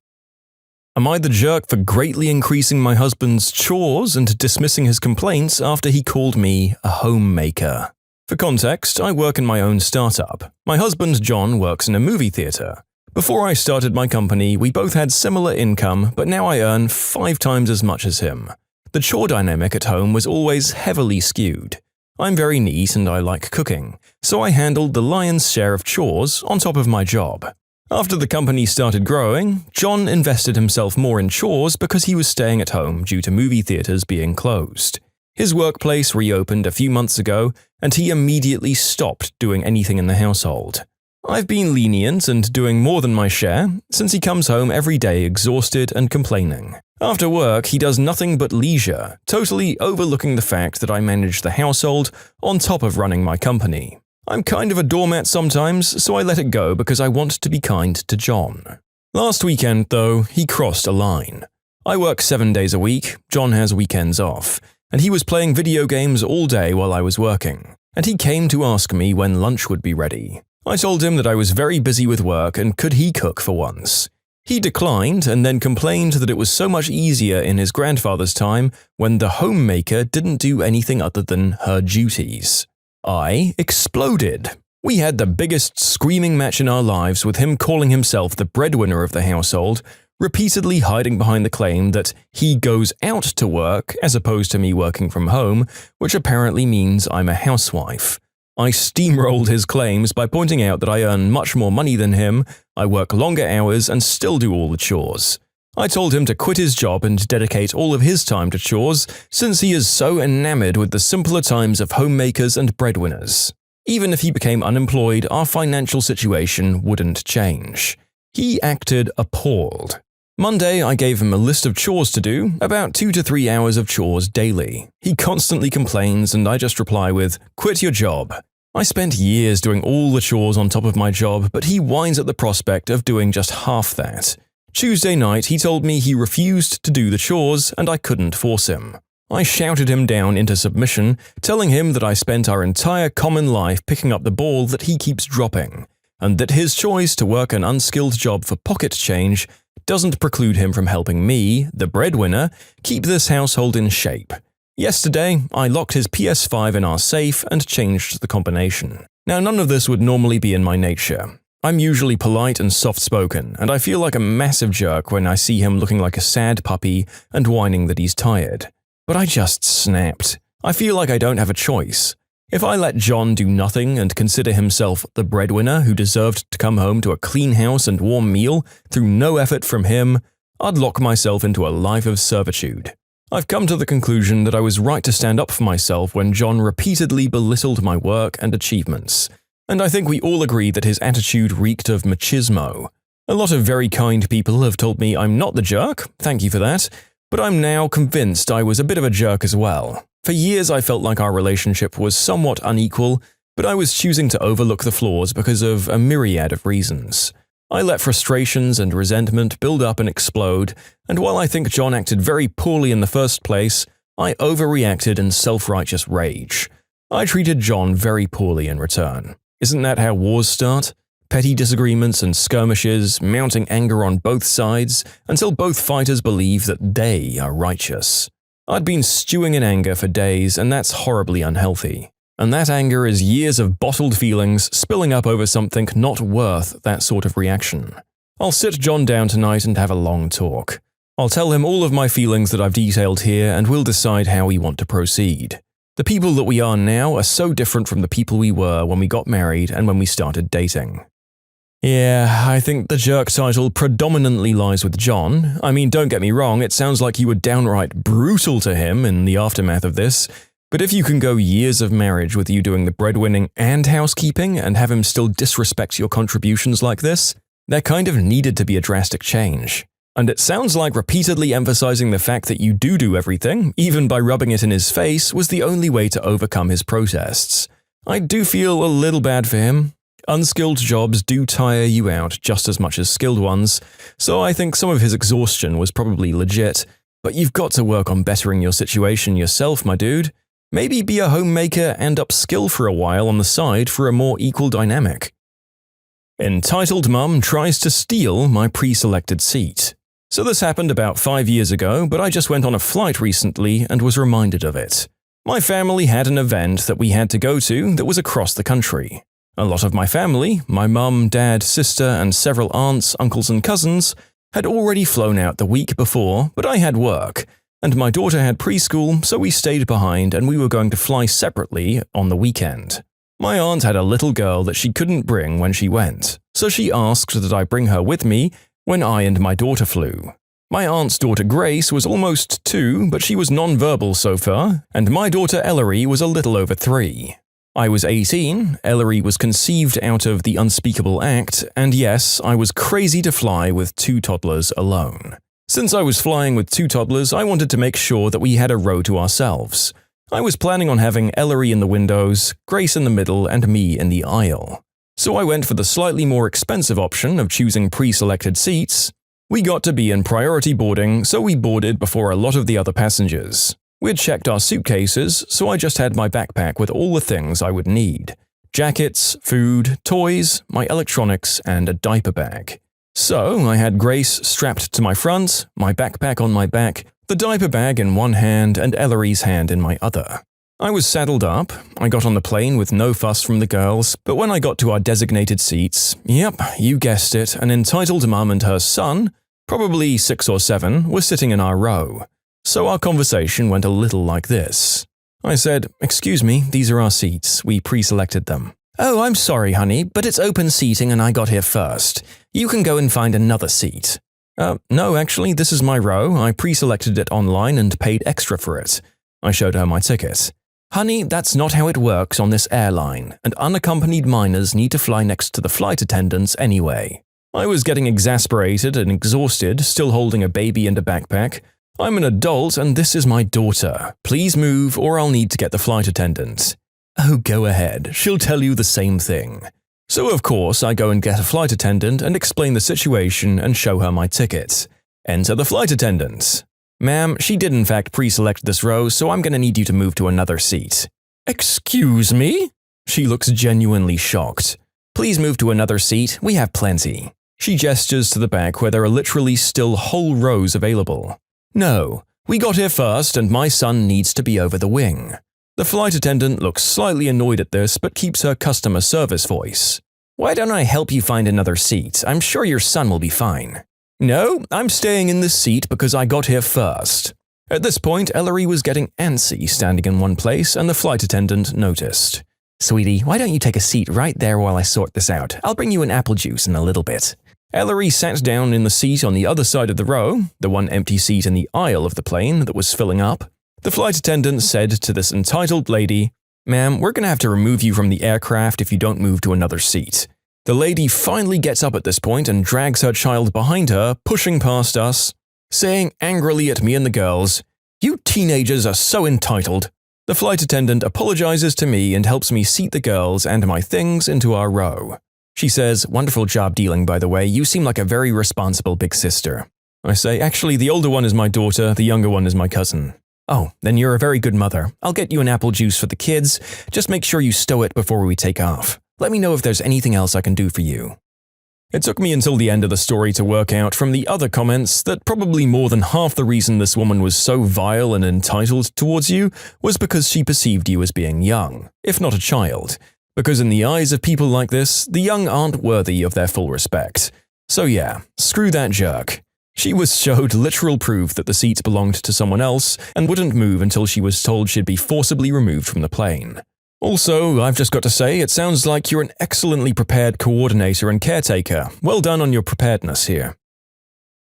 Am I the jerk for greatly increasing my husband's chores and dismissing his complaints after he called me a homemaker? For context, I work in my own startup. My husband John works in a movie theater. Before I started my company, we both had similar income, but now I earn 5 times as much as him. The chore dynamic at home was always heavily skewed. I'm very neat and I like cooking, so I handled the lion's share of chores on top of my job. After the company started growing, John invested himself more in chores because he was staying at home due to movie theaters being closed. His workplace reopened a few months ago, and he immediately stopped doing anything in the household. I've been lenient and doing more than my share, since he comes home every day exhausted and complaining. After work, he does nothing but leisure, totally overlooking the fact that I manage the household on top of running my company. I'm kind of a doormat sometimes, so I let it go because I want to be kind to John. Last weekend, though, he crossed a line. I work 7 days a week, John has weekends off, and he was playing video games all day while I was working. And he came to ask me when lunch would be ready. I told him that I was very busy with work and could he cook for once. He declined and then complained that it was so much easier in his grandfather's time when the homemaker didn't do anything other than her duties. I exploded. We had the biggest screaming match in our lives with him calling himself the breadwinner of the household, repeatedly hiding behind the claim that he goes out to work as opposed to me working from home, which apparently means I'm a housewife. I steamrolled his claims by pointing out that I earn much more money than him, I work longer hours and still do all the chores. I told him to quit his job and dedicate all of his time to chores, since he is so enamored with the simpler times of homemakers and breadwinners. Even if he became unemployed, our financial situation wouldn't change. He acted appalled. Monday, I gave him a list of chores to do, about 2 to 3 hours of chores daily. He constantly complains and I just reply with, "Quit your job." I spent years doing all the chores on top of my job, but he whines at the prospect of doing just half that. Tuesday night, he told me he refused to do the chores and I couldn't force him. I shouted him down into submission, telling him that I spent our entire common life picking up the ball that he keeps dropping, and that his choice to work an unskilled job for pocket change doesn't preclude him from helping me, the breadwinner, keep this household in shape. Yesterday, I locked his PS5 in our safe and changed the combination. Now, none of this would normally be in my nature. I'm usually polite and soft-spoken, and I feel like a massive jerk when I see him looking like a sad puppy and whining that he's tired. But I just snapped. I feel like I don't have a choice. If I let John do nothing and consider himself the breadwinner who deserved to come home to a clean house and warm meal through no effort from him, I'd lock myself into a life of servitude. I've come to the conclusion that I was right to stand up for myself when John repeatedly belittled my work and achievements. And I think we all agree that his attitude reeked of machismo. A lot of very kind people have told me I'm not the jerk, thank you for that, but I'm now convinced I was a bit of a jerk as well. For years I felt like our relationship was somewhat unequal, but I was choosing to overlook the flaws because of a myriad of reasons. I let frustrations and resentment build up and explode, and while I think John acted very poorly in the first place, I overreacted in self-righteous rage. I treated John very poorly in return. Isn't that how wars start? Petty disagreements and skirmishes, mounting anger on both sides, until both fighters believe that they are righteous. I'd been stewing in anger for days, and that's horribly unhealthy. And that anger is years of bottled feelings spilling up over something not worth that sort of reaction. I'll sit John down tonight and have a long talk. I'll tell him all of my feelings that I've detailed here, and we'll decide how we want to proceed. The people that we are now are so different from the people we were when we got married and when we started dating. Yeah, I think the jerk title predominantly lies with John. I mean, don't get me wrong, it sounds like you were downright brutal to him in the aftermath of this, but if you can go years of marriage with you doing the breadwinning and housekeeping and have him still disrespect your contributions like this, There kind of needed to be a drastic change. And it sounds like repeatedly emphasizing the fact that you do everything, even by rubbing it in his face, was the only way to overcome his protests. I do feel a little bad for him. Unskilled jobs do tire you out just as much as skilled ones, so I think some of his exhaustion was probably legit. But you've got to work on bettering your situation yourself, my dude. Maybe be a homemaker and upskill for a while on the side for a more equal dynamic. Entitled mum tries to steal my pre-selected seat. So this happened about 5 years ago, but I just went on a flight recently and was reminded of it. My family had an event that we had to go to that was across the country. A lot of my family, my mum, dad, sister, and several aunts, uncles, and cousins, had already flown out the week before, but I had work, and my daughter had preschool, so we stayed behind and we were going to fly separately on the weekend. My aunt had a little girl that she couldn't bring when she went, so she asked that I bring her with me when I and my daughter flew. My aunt's daughter Grace was almost 2, but she was non-verbal so far, and my daughter Ellery was a little over 3. I was 18, Ellery was conceived out of the unspeakable act, and yes, I was crazy to fly with 2 toddlers alone. Since I was flying with 2 toddlers, I wanted to make sure that we had a row to ourselves. I was planning on having Ellery in the windows, Grace in the middle, and me in the aisle. So I went for the slightly more expensive option of choosing pre-selected seats. We got to be in priority boarding, so we boarded before a lot of the other passengers. We'd checked our suitcases, so I just had my backpack with all the things I would need. Jackets, food, toys, my electronics, and a diaper bag. So I had Grace strapped to my front, my backpack on my back, the diaper bag in one hand and Ellery's hand in my other. I was saddled up, I got on the plane with no fuss from the girls, but when I got to our designated seats, yep, you guessed it, an entitled mum and her son, probably 6 or 7, were sitting in our row. So our conversation went a little like this. I said, "Excuse me, these are our seats, we pre-selected them." "Oh, I'm sorry, honey, but it's open seating and I got here first. You can go and find another seat." No, actually, this is my row, I pre-selected it online and paid extra for it." I showed her my ticket. "Honey, that's not how it works on this airline, and unaccompanied minors need to fly next to the flight attendants anyway." I was getting exasperated and exhausted, still holding a baby and a backpack. "I'm an adult and this is my daughter. Please move or I'll need to get the flight attendant." "Oh, go ahead, she'll tell you the same thing." So of course I go and get a flight attendant and explain the situation and show her my ticket. Enter the flight attendant. "Ma'am, she did in fact pre-select this row, so I'm going to need you to move to another seat." "Excuse me?" She looks genuinely shocked. "Please move to another seat, we have plenty." She gestures to the back where there are literally still whole rows available. "No, we got here first and my son needs to be over the wing." The flight attendant looks slightly annoyed at this but keeps her customer service voice. "Why don't I help you find another seat? I'm sure your son will be fine." "No, I'm staying in this seat because I got here first." At this point, Ellery was getting antsy standing in one place and the flight attendant noticed. "Sweetie, why don't you take a seat right there while I sort this out? I'll bring you an apple juice in a little bit." Ellery sat down in the seat on the other side of the row, the one empty seat in the aisle of the plane that was filling up. The flight attendant said to this entitled lady, "Ma'am, we're going to have to remove you from the aircraft if you don't move to another seat." The lady finally gets up at this point and drags her child behind her, pushing past us, saying angrily at me and the girls, "You teenagers are so entitled." The flight attendant apologizes to me and helps me seat the girls and my things into our row. She says, "Wonderful job dealing, by the way, you seem like a very responsible big sister." I say, "Actually, the older one is my daughter, the younger one is my cousin." "Oh, then you're a very good mother. I'll get you an apple juice for the kids. Just make sure you stow it before we take off. Let me know if there's anything else I can do for you." It took me until the end of the story to work out from the other comments that probably more than half the reason this woman was so vile and entitled towards you was because she perceived you as being young, if not a child. Because in the eyes of people like this, the young aren't worthy of their full respect. So yeah, screw that jerk. She was showed literal proof that the seats belonged to someone else and wouldn't move until she was told she'd be forcibly removed from the plane. Also, I've just got to say, it sounds like you're an excellently prepared coordinator and caretaker. Well done on your preparedness here.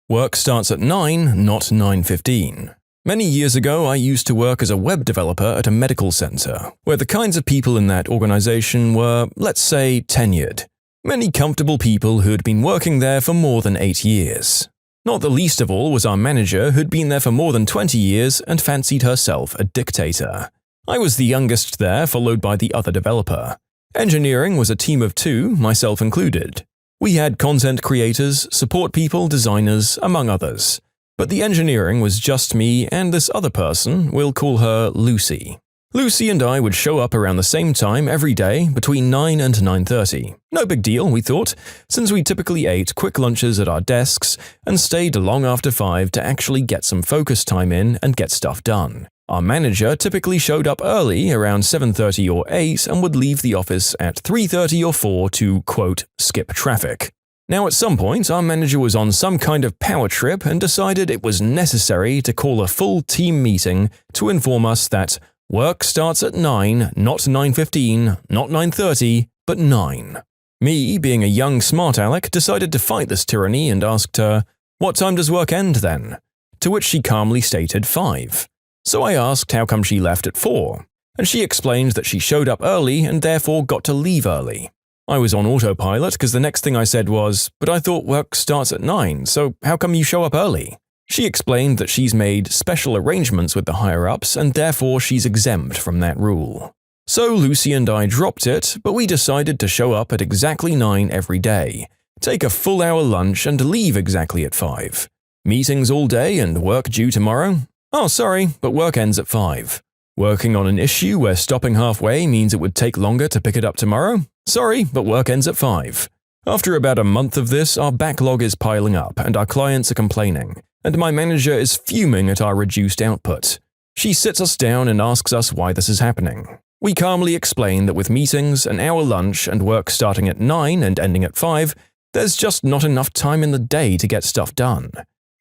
Work starts at 9, not 9:15. Many years ago, I used to work as a web developer at a medical center, where the kinds of people in that organization were, let's say, tenured. Many comfortable people who had been working there for more than 8 years. Not the least of all was our manager who'd been there for more than 20 years and fancied herself a dictator. I was the youngest there, followed by the other developer. Engineering was a team of 2, myself included. We had content creators, support people, designers, among others. But the engineering was just me and this other person, we'll call her Lucy. Lucy and I would show up around the same time every day between 9 and 9:30. No big deal, we thought, since we typically ate quick lunches at our desks and stayed long after 5 to actually get some focus time in and get stuff done. Our manager typically showed up early around 7:30 or 8 and would leave the office at 3:30 or 4 to, quote, skip traffic. Now at some point, our manager was on some kind of power trip and decided it was necessary to call a full team meeting to inform us that work starts at 9, not 9:15, not 9:30, but 9. Me, being a young smart aleck, decided to fight this tyranny and asked her, "What time does work end then?" To which she calmly stated 5. So I asked how come she left at 4, and she explained that she showed up early and therefore got to leave early. I was on autopilot because the next thing I said was, "But I thought work starts at 9, so how come you show up early?" She explained that she's made special arrangements with the higher-ups and therefore she's exempt from that rule. So Lucy and I dropped it, but we decided to show up at exactly 9 every day, take a full hour lunch and leave exactly at 5. Meetings all day and work due tomorrow? Oh, sorry, but work ends at 5. Working on an issue where stopping halfway means it would take longer to pick it up tomorrow? Sorry, but work ends at 5. After about a month of this, our backlog is piling up and our clients are complaining, and my manager is fuming at our reduced output. She sits us down and asks us why this is happening. We calmly explain that with meetings, an hour lunch, and work starting at 9 and ending at 5, there's just not enough time in the day to get stuff done.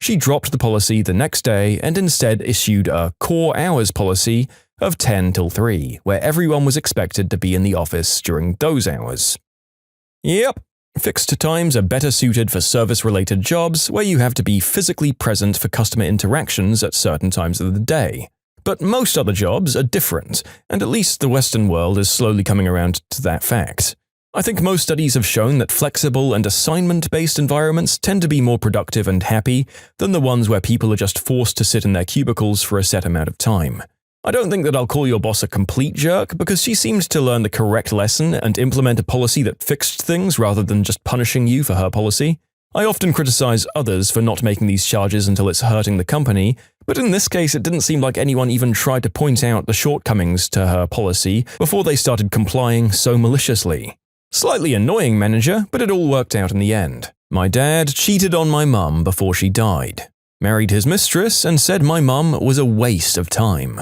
She dropped the policy the next day and instead issued a core hours policy of 10 till 3, where everyone was expected to be in the office during those hours. Yep, fixed times are better suited for service-related jobs where you have to be physically present for customer interactions at certain times of the day. But most other jobs are different, and at least the Western world is slowly coming around to that fact. I think most studies have shown that flexible and assignment-based environments tend to be more productive and happy than the ones where people are just forced to sit in their cubicles for a set amount of time. I don't think that I'll call your boss a complete jerk because she seemed to learn the correct lesson and implement a policy that fixed things rather than just punishing you for her policy. I often criticize others for not making these charges until it's hurting the company, but in this case it didn't seem like anyone even tried to point out the shortcomings to her policy before they started complying so maliciously. Slightly annoying manager, but it all worked out in the end. My dad cheated on my mum before she died, married his mistress, and said my mum was a waste of time.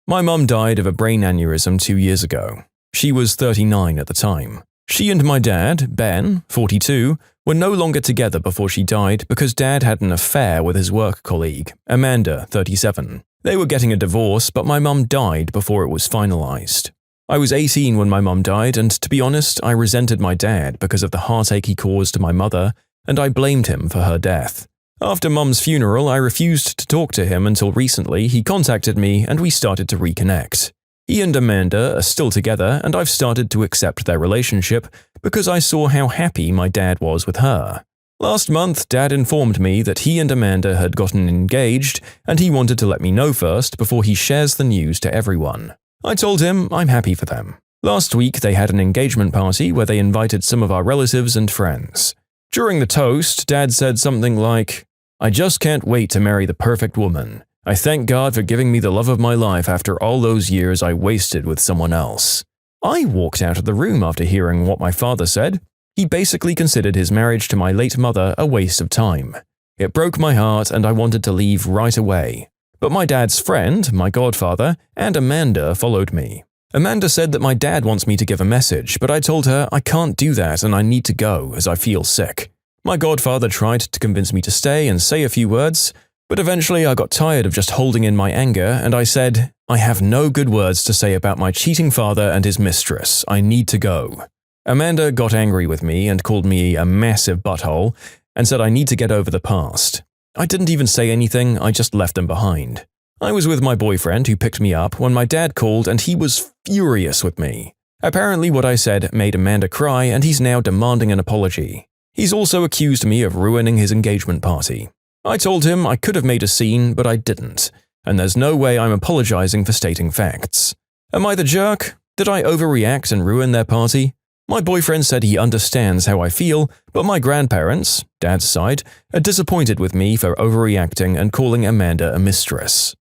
My mum died of a brain aneurysm 2 years ago. She was 39 at the time. She and my dad, Ben, 42, were no longer together before she died because Dad had an affair with his work colleague, Amanda, 37. They were getting a divorce, but my mum died before it was finalized. I was 18 when my mum died, and to be honest, I resented my dad because of the heartache he caused to my mother, and I blamed him for her death. After Mum's funeral, I refused to talk to him until recently he contacted me and we started to reconnect. He and Amanda are still together and I've started to accept their relationship because I saw how happy my dad was with her. Last month, Dad informed me that he and Amanda had gotten engaged and he wanted to let me know first before he shares the news to everyone. I told him I'm happy for them. Last week, they had an engagement party where they invited some of our relatives and friends. During the toast, Dad said something like, "I just can't wait to marry the perfect woman. I thank God for giving me the love of my life after all those years I wasted with someone else." I walked out of the room after hearing what my father said. He basically considered his marriage to my late mother a waste of time. It broke my heart and I wanted to leave right away. But my dad's friend, my godfather, and Amanda followed me. Amanda said that my dad wants me to give a message, but I told her I can't do that and I need to go as I feel sick. My godfather tried to convince me to stay and say a few words, but eventually I got tired of just holding in my anger and I said, "I have no good words to say about my cheating father and his mistress. I need to go." Amanda got angry with me and called me a massive butthole and said I need to get over the past. I didn't even say anything, I just left them behind. I was with my boyfriend who picked me up when my dad called and he was furious with me. Apparently what I said made Amanda cry and he's now demanding an apology. He's also accused me of ruining his engagement party. I told him I could have made a scene, but I didn't, and there's no way I'm apologizing for stating facts. Am I the jerk? Did I overreact and ruin their party? My boyfriend said he understands how I feel, but my grandparents, Dad's side, are disappointed with me for overreacting and calling Amanda a mistress.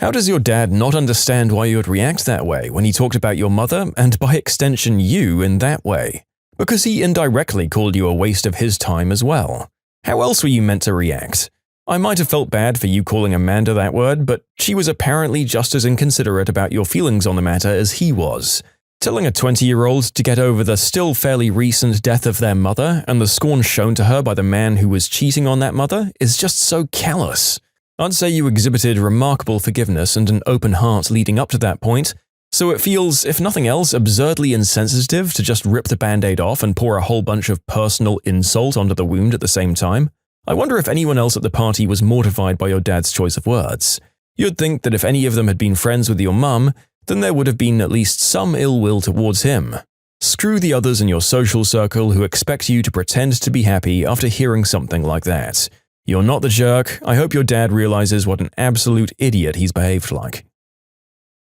How does your dad not understand why you would react that way when he talked about your mother and by extension you in that way? Because he indirectly called you a waste of his time as well. How else were you meant to react? I might have felt bad for you calling Amanda that word, but she was apparently just as inconsiderate about your feelings on the matter as he was. Telling a 20-year-old to get over the still fairly recent death of their mother and the scorn shown to her by the man who was cheating on that mother is just so callous. I'd say you exhibited remarkable forgiveness and an open heart leading up to that point, so it feels, if nothing else, absurdly insensitive to just rip the band-aid off and pour a whole bunch of personal insult onto the wound at the same time. I wonder if anyone else at the party was mortified by your dad's choice of words. You'd think that if any of them had been friends with your mum, then there would have been at least some ill will towards him. Screw the others in your social circle who expect you to pretend to be happy after hearing something like that. You're not the jerk. I hope your dad realizes what an absolute idiot he's behaved like.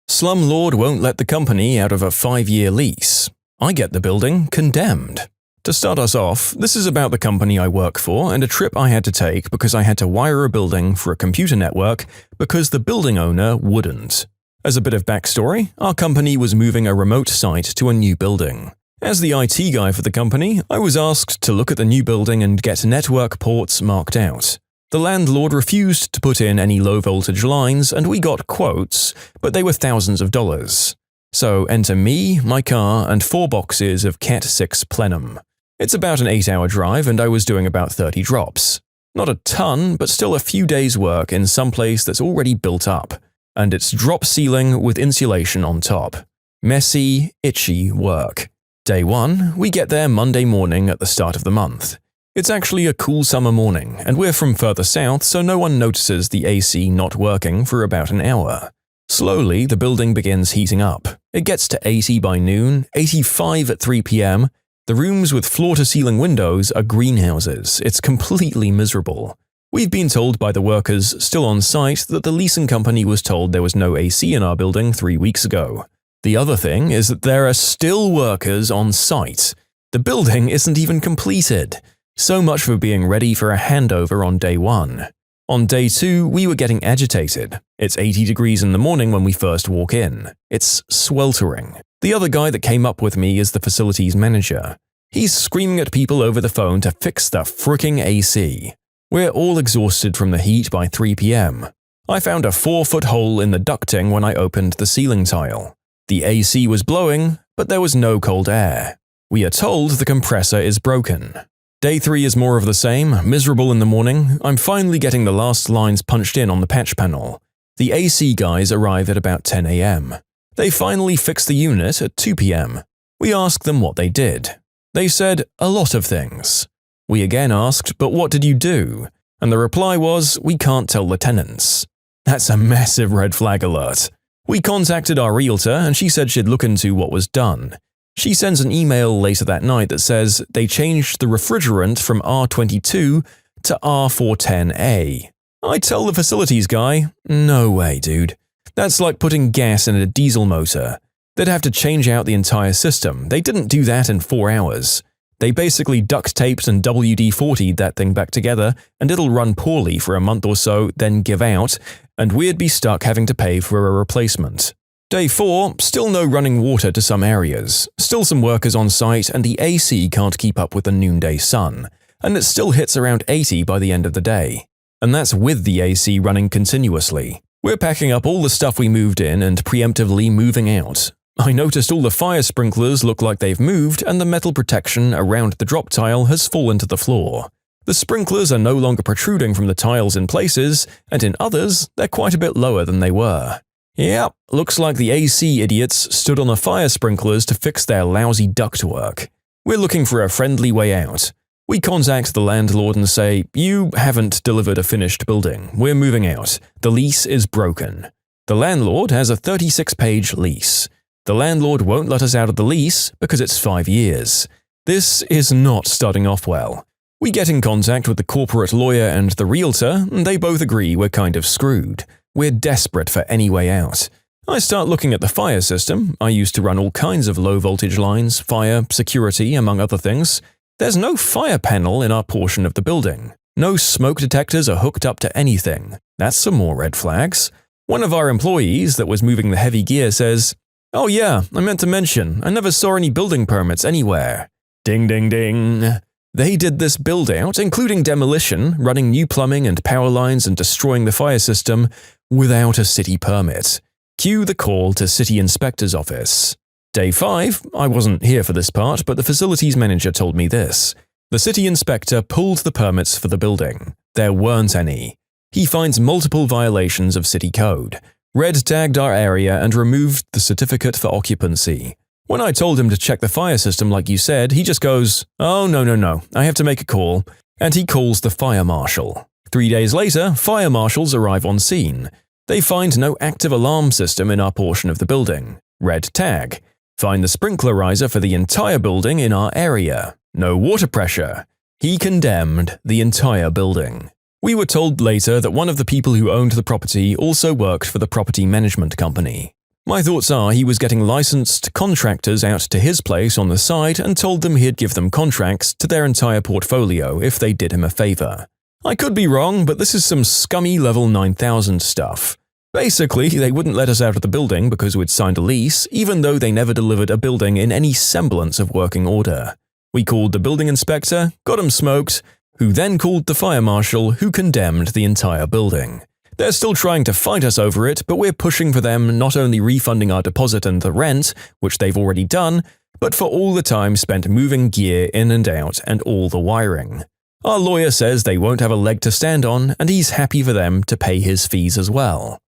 Slumlord won't let the company out of a 5-year lease. I get the building condemned. To start us off, this is about the company I work for and a trip I had to take because I had to wire a building for a computer network because the building owner wouldn't. As a bit of backstory, our company was moving a remote site to a new building. As the IT guy for the company, I was asked to look at the new building and get network ports marked out. The landlord refused to put in any low-voltage lines and we got quotes, but they were thousands of dollars. So enter me, my car, and 4 boxes of Cat 6 plenum. It's about an 8-hour drive and I was doing about 30 drops. Not a ton, but still a few days' work in some place that's already built up. And it's drop ceiling with insulation on top. Messy, itchy work. Day 1, we get there Monday morning at the start of the month. It's actually a cool summer morning, and we're from further south, so no one notices the AC not working for about an hour. Slowly, the building begins heating up. It gets to 80 by noon, 85 at 3 p.m. The rooms with floor-to-ceiling windows are greenhouses. It's completely miserable. We've been told by the workers still on site that the leasing company was told there was no AC in our building 3 weeks ago. The other thing is that there are still workers on site. The building isn't even completed. So much for being ready for a handover on day 1. On day 2, we were getting agitated. It's 80 degrees in the morning when we first walk in. It's sweltering. The other guy that came up with me is the facilities manager. He's screaming at people over the phone to fix the fricking AC. We're all exhausted from the heat by 3 p.m. I found a 4-foot hole in the ducting when I opened the ceiling tile. The AC was blowing, but there was no cold air. We are told the compressor is broken. Day 3 is more of the same, miserable in the morning. I'm finally getting the last lines punched in on the patch panel. The AC guys arrive at about 10 a.m. They finally fix the unit at 2 p.m. We asked them what they did. They said a lot of things. We again asked, but what did you do? And the reply was, we can't tell the tenants. That's a massive red flag alert. We contacted our realtor and she said she'd look into what was done. She sends an email later that night that says they changed the refrigerant from R22 to R410A. I tell the facilities guy, no way, dude. That's like putting gas in a diesel motor. They'd have to change out the entire system. They didn't do that in 4 hours. They basically duct taped and WD-40'd that thing back together, and it'll run poorly for a month or so, then give out, and we'd be stuck having to pay for a replacement. Day 4, still no running water to some areas, still some workers on site, and the AC can't keep up with the noonday sun, and it still hits around 80 by the end of the day. And that's with the AC running continuously. We're packing up all the stuff we moved in and preemptively moving out. I noticed all the fire sprinklers look like they've moved and the metal protection around the drop tile has fallen to the floor. The sprinklers are no longer protruding from the tiles in places, and in others, they're quite a bit lower than they were. Yep, looks like the AC idiots stood on the fire sprinklers to fix their lousy ductwork. We're looking for a friendly way out. We contact the landlord and say, you haven't delivered a finished building. We're moving out. The lease is broken. The landlord has a 36-page lease. The landlord won't let us out of the lease because it's 5 years. This is not starting off well. We get in contact with the corporate lawyer and the realtor, and they both agree we're kind of screwed. We're desperate for any way out. I start looking at the fire system. I used to run all kinds of low-voltage lines, fire, security, among other things. There's no fire panel in our portion of the building. No smoke detectors are hooked up to anything. That's some more red flags. One of our employees that was moving the heavy gear says, "Oh yeah, I meant to mention, I never saw any building permits anywhere." Ding ding ding. They did this build-out, including demolition, running new plumbing and power lines and destroying the fire system, without a city permit. Cue the call to city inspector's office. Day 5, I wasn't here for this part, but the facilities manager told me this. The city inspector pulled the permits for the building. There weren't any. He finds multiple violations of city code, red-tagged our area and removed the certificate for occupancy. When I told him to check the fire system like you said, he just goes, "Oh, no, I have to make a call," and he calls the fire marshal. 3 days later, fire marshals arrive on scene. They find no active alarm system in our portion of the building. Red tag. Find the sprinkler riser for the entire building in our area. No water pressure. He condemned the entire building. We were told later that one of the people who owned the property also worked for the property management company. My thoughts are he was getting licensed contractors out to his place on the side and told them he'd give them contracts to their entire portfolio if they did him a favor. I could be wrong, but this is some scummy level 9000 stuff. Basically, they wouldn't let us out of the building because we'd signed a lease, even though they never delivered a building in any semblance of working order. We called the building inspector, got him smoked, who then called the fire marshal, who condemned the entire building. They're still trying to fight us over it, but we're pushing for them not only refunding our deposit and the rent, which they've already done, but for all the time spent moving gear in and out and all the wiring. Our lawyer says they won't have a leg to stand on, and he's happy for them to pay his fees as well.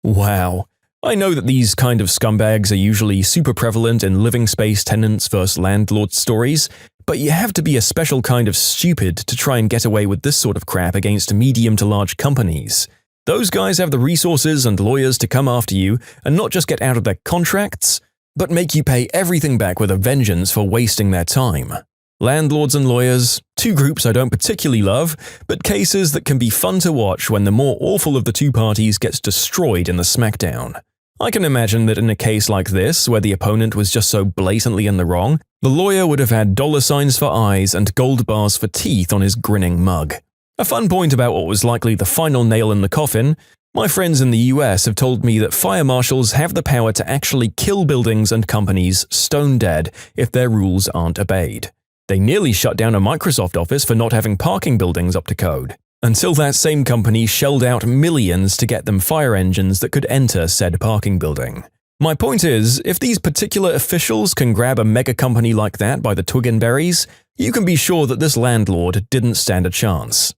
Wow. I know that these kind of scumbags are usually super prevalent in living space tenants versus landlord stories, but you have to be a special kind of stupid to try and get away with this sort of crap against medium to large companies. Those guys have the resources and lawyers to come after you and not just get out of their contracts, but make you pay everything back with a vengeance for wasting their time. Landlords and lawyers, two groups I don't particularly love, but cases that can be fun to watch when the more awful of the two parties gets destroyed in the smackdown. I can imagine that in a case like this, where the opponent was just so blatantly in the wrong, the lawyer would have had $ for eyes and gold bars for teeth on his grinning mug. A fun point about what was likely the final nail in the coffin: my friends in the US have told me that fire marshals have the power to actually kill buildings and companies stone dead if their rules aren't obeyed. They nearly shut down a Microsoft office for not having parking buildings up to code, until that same company shelled out millions to get them fire engines that could enter said parking building. My point is, if these particular officials can grab a mega company like that by the twig and berries, you can be sure that this landlord didn't stand a chance.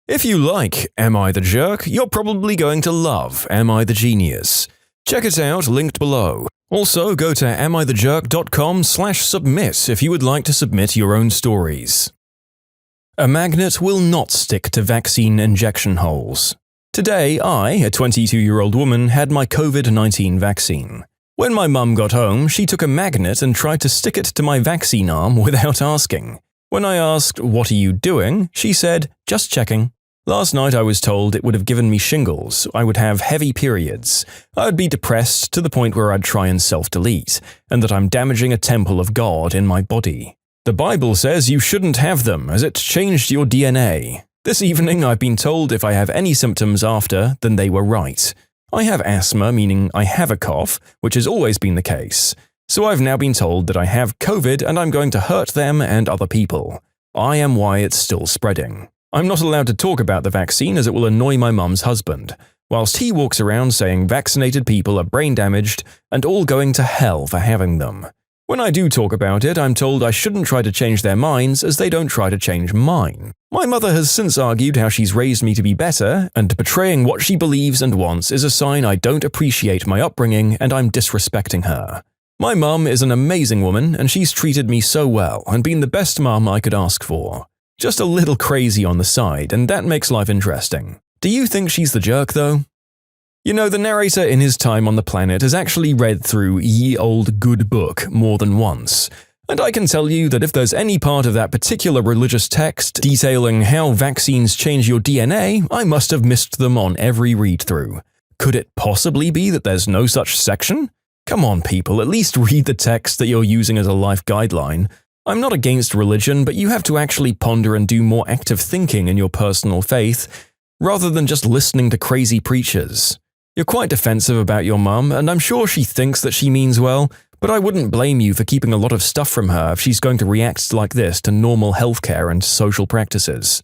If you like Am I the Jerk, you're probably going to love Am I the Genius. Check it out, linked below. Also, go to amithejerk.com/submit if you would like to submit your own stories. A magnet will not stick to vaccine injection holes. Today, I, a 22-year-old woman, had my COVID-19 vaccine. When my mum got home, she took a magnet and tried to stick it to my vaccine arm without asking. When I asked, "What are you doing?" she said, "Just checking." Last night I was told it would have given me shingles, I would have heavy periods, I would be depressed to the point where I'd try and self-delete, and that I'm damaging a temple of God in my body. The Bible says you shouldn't have them, as it changed your DNA. This evening I've been told if I have any symptoms after, then they were right. I have asthma, meaning I have a cough, which has always been the case. So I've now been told that I have COVID and I'm going to hurt them and other people. I am why it's still spreading. I'm not allowed to talk about the vaccine as it will annoy my mum's husband, whilst he walks around saying vaccinated people are brain damaged and all going to hell for having them. When I do talk about it, I'm told I shouldn't try to change their minds as they don't try to change mine. My mother has since argued how she's raised me to be better, and betraying what she believes and wants is a sign I don't appreciate my upbringing and I'm disrespecting her. My mum is an amazing woman and she's treated me so well and been the best mum I could ask for. Just a little crazy on the side, and that makes life interesting. Do you think she's the jerk, though? You know, the narrator in his time on the planet has actually read through Ye Olde Good Book more than once. And I can tell you that if there's any part of that particular religious text detailing how vaccines change your DNA, I must have missed them on every read-through. Could it possibly be that there's no such section? Come on, people, at least read the text that you're using as a life guideline. I'm not against religion, but you have to actually ponder and do more active thinking in your personal faith, rather than just listening to crazy preachers. You're quite defensive about your mum, and I'm sure she thinks that she means well, but I wouldn't blame you for keeping a lot of stuff from her if she's going to react like this to normal healthcare and social practices.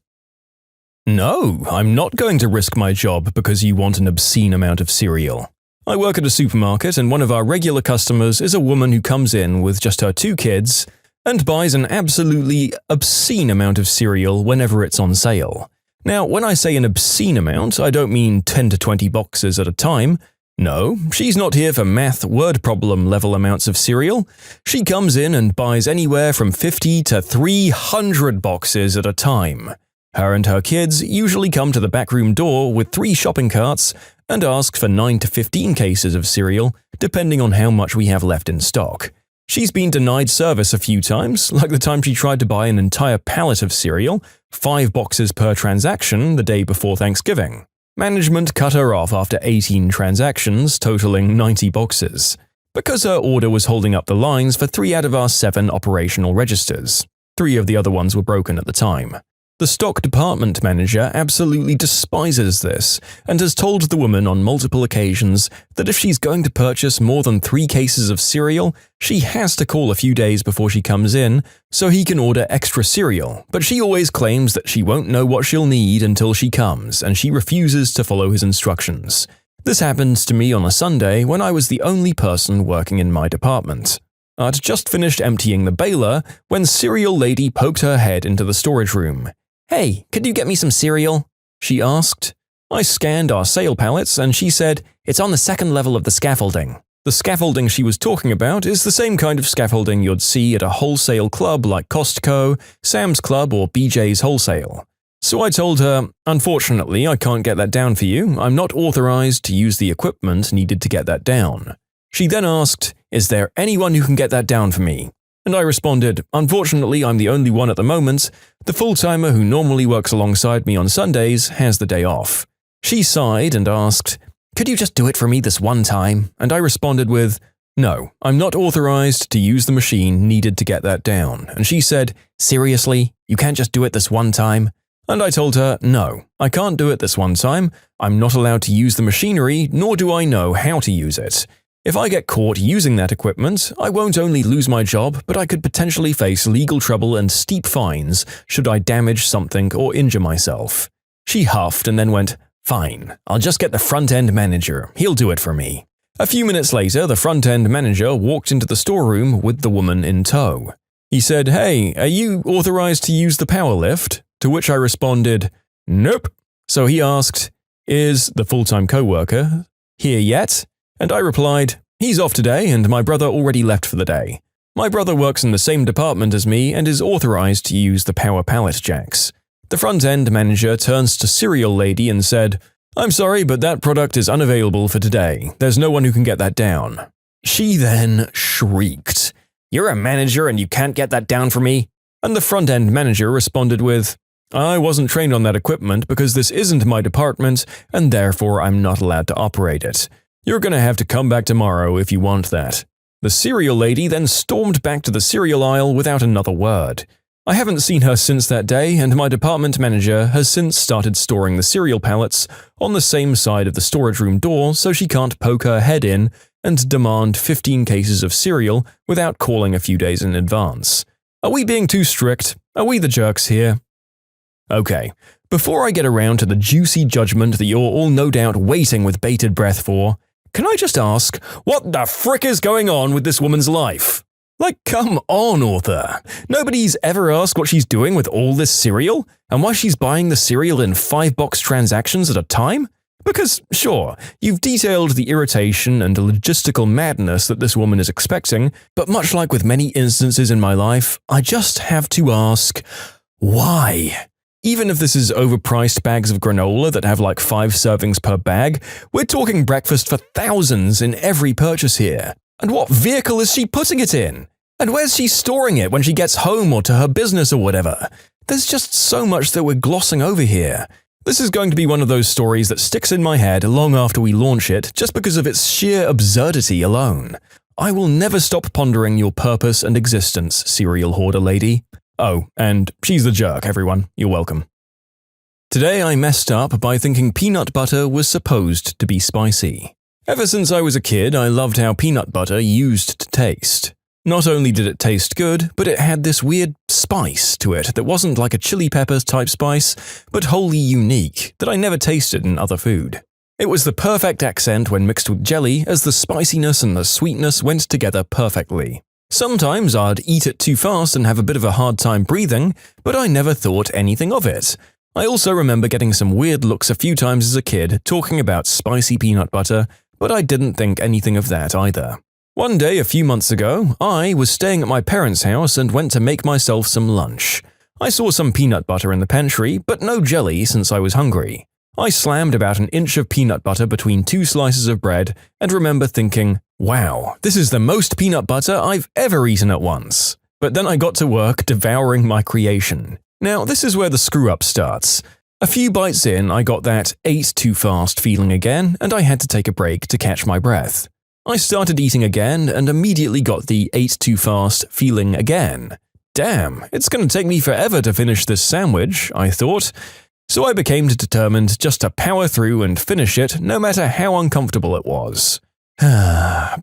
No, I'm not going to risk my job because you want an obscene amount of cereal. I work at a supermarket, and one of our regular customers is a woman who comes in with just her 2 kids and buys an absolutely obscene amount of cereal whenever it's on sale. Now, when I say an obscene amount, I don't mean 10 to 20 boxes at a time. No, she's not here for math word problem level amounts of cereal. She comes in and buys anywhere from 50 to 300 boxes at a time. Her and her kids usually come to the backroom door with 3 shopping carts and ask for 9 to 15 cases of cereal, depending on how much we have left in stock. She's been denied service a few times, like the time she tried to buy an entire pallet of cereal, 5 boxes per transaction, the day before Thanksgiving. Management cut her off after 18 transactions, totaling 90 boxes, because her order was holding up the lines for 3 out of our 7 operational registers. 3 of the other ones were broken at the time. The stock department manager absolutely despises this and has told the woman on multiple occasions that if she's going to purchase more than 3 cases of cereal, she has to call a few days before she comes in so he can order extra cereal, but she always claims that she won't know what she'll need until she comes, and she refuses to follow his instructions. This happened to me on a Sunday when I was the only person working in my department. I'd just finished emptying the baler when Cereal Lady poked her head into the storage room. "Hey, could you get me some cereal?" she asked. I scanned our sale pallets and she said, "It's on the 2nd level of the scaffolding." The scaffolding she was talking about is the same kind of scaffolding you'd see at a wholesale club like Costco, Sam's Club, or BJ's Wholesale. So I told her, "Unfortunately, I can't get that down for you. I'm not authorized to use the equipment needed to get that down." She then asked, "Is there anyone who can get that down for me?" And I responded, "Unfortunately, I'm the only one at the moment. The full-timer who normally works alongside me on Sundays has the day off." She sighed and asked, "Could you just do it for me this one time?" And I responded with, "No, I'm not authorized to use the machine needed to get that down." And she said, "Seriously? You can't just do it this one time?" And I told her, "No, I can't do it this one time. I'm not allowed to use the machinery, nor do I know how to use it. If I get caught using that equipment, I won't only lose my job, but I could potentially face legal trouble and steep fines should I damage something or injure myself." She huffed and then went, "Fine, I'll just get the front-end manager. He'll do it for me." A few minutes later, the front-end manager walked into the storeroom with the woman in tow. He said, "Hey, are you authorized to use the power lift?" To which I responded, "Nope." So he asked, "Is the full-time co-worker here yet?" And I replied, "He's off today and my brother already left for the day. My brother works in the same department as me and is authorized to use the power pallet jacks." The front-end manager turns to Cereal Lady and said, "I'm sorry, but that product is unavailable for today. There's no one who can get that down." She then shrieked, "You're a manager and you can't get that down for me?" And the front-end manager responded with, "I wasn't trained on that equipment because this isn't my department and therefore I'm not allowed to operate it. You're gonna have to come back tomorrow if you want that." The Cereal Lady then stormed back to the cereal aisle without another word. I haven't seen her since that day, and my department manager has since started storing the cereal pallets on the same side of the storage room door so she can't poke her head in and demand 15 cases of cereal without calling a few days in advance. Are we being too strict? Are we the jerks here? Okay, before I get around to the juicy judgment that you're all no doubt waiting with bated breath for, can I just ask, what the frick is going on with this woman's life? Like, come on, author. Nobody's ever asked what she's doing with all this cereal, and why she's buying the cereal in 5-box transactions at a time? Because, sure, you've detailed the irritation and logistical madness that this woman is expecting, but much like with many instances in my life, I just have to ask, why? Even if this is overpriced bags of granola that have like 5 servings per bag, we're talking breakfast for thousands in every purchase here. And what vehicle is she putting it in? And where's she storing it when she gets home or to her business or whatever? There's just so much that we're glossing over here. This is going to be one of those stories that sticks in my head long after we launch it just because of its sheer absurdity alone. I will never stop pondering your purpose and existence, serial hoarder lady. Oh, and she's the jerk, everyone. You're welcome. Today I messed up by thinking peanut butter was supposed to be spicy. Ever since I was a kid, I loved how peanut butter used to taste. Not only did it taste good, but it had this weird spice to it that wasn't like a chili peppers type spice, but wholly unique that I never tasted in other food. It was the perfect accent when mixed with jelly, as the spiciness and the sweetness went together perfectly. Sometimes I'd eat it too fast and have a bit of a hard time breathing, but I never thought anything of it. I also remember getting some weird looks a few times as a kid talking about spicy peanut butter, but I didn't think anything of that either. One day a few months ago, I was staying at my parents' house and went to make myself some lunch. I saw some peanut butter in the pantry, but no jelly since I was hungry. I slammed about an inch of peanut butter between 2 slices of bread and remember thinking, wow, this is the most peanut butter I've ever eaten at once. But then I got to work devouring my creation. Now, this is where the screw-up starts. A few bites in, I got that ate too fast feeling again, and I had to take a break to catch my breath. I started eating again and immediately got the ate too fast feeling again. Damn, it's going to take me forever to finish this sandwich, I thought. So I became determined just to power through and finish it no matter how uncomfortable it was.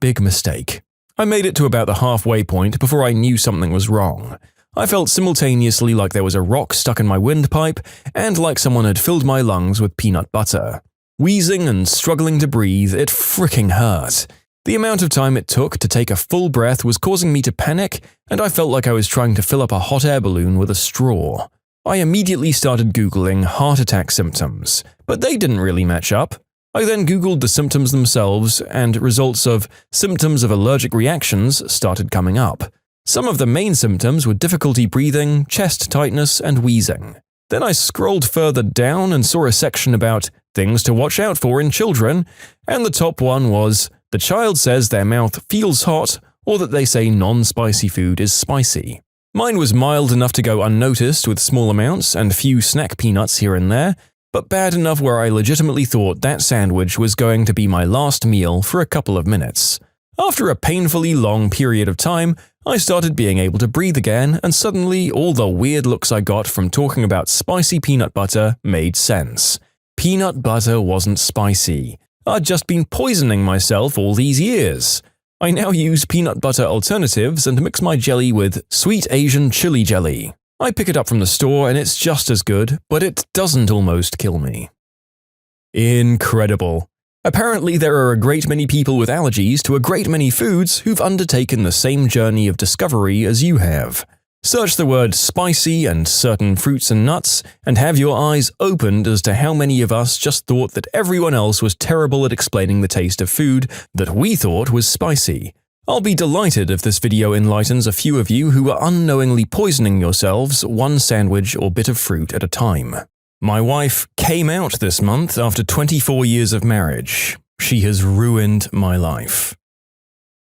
Big mistake. I made it to about the halfway point before I knew something was wrong. I felt simultaneously like there was a rock stuck in my windpipe and like someone had filled my lungs with peanut butter. Wheezing and struggling to breathe, it fricking hurt. The amount of time it took to take a full breath was causing me to panic, and I felt like I was trying to fill up a hot air balloon with a straw. I immediately started Googling heart attack symptoms, but they didn't really match up. I then Googled the symptoms themselves, and results of symptoms of allergic reactions started coming up. Some of the main symptoms were difficulty breathing, chest tightness, and wheezing. Then I scrolled further down and saw a section about things to watch out for in children, and the top one was, the child says their mouth feels hot, or that they say non-spicy food is spicy. Mine was mild enough to go unnoticed with small amounts and few snack peanuts here and there, but bad enough where I legitimately thought that sandwich was going to be my last meal for a couple of minutes. After a painfully long period of time, I started being able to breathe again, and suddenly all the weird looks I got from talking about spicy peanut butter made sense. Peanut butter wasn't spicy. I'd just been poisoning myself all these years. I now use peanut butter alternatives and mix my jelly with sweet Asian chili jelly. I pick it up from the store and it's just as good, but it doesn't almost kill me. Incredible. Apparently there are a great many people with allergies to a great many foods who've undertaken the same journey of discovery as you have. Search the word spicy and certain fruits and nuts, and have your eyes opened as to how many of us just thought that everyone else was terrible at explaining the taste of food that we thought was spicy. I'll be delighted if this video enlightens a few of you who are unknowingly poisoning yourselves one sandwich or bit of fruit at a time. My wife came out this month after 24 years of marriage. She has ruined my life.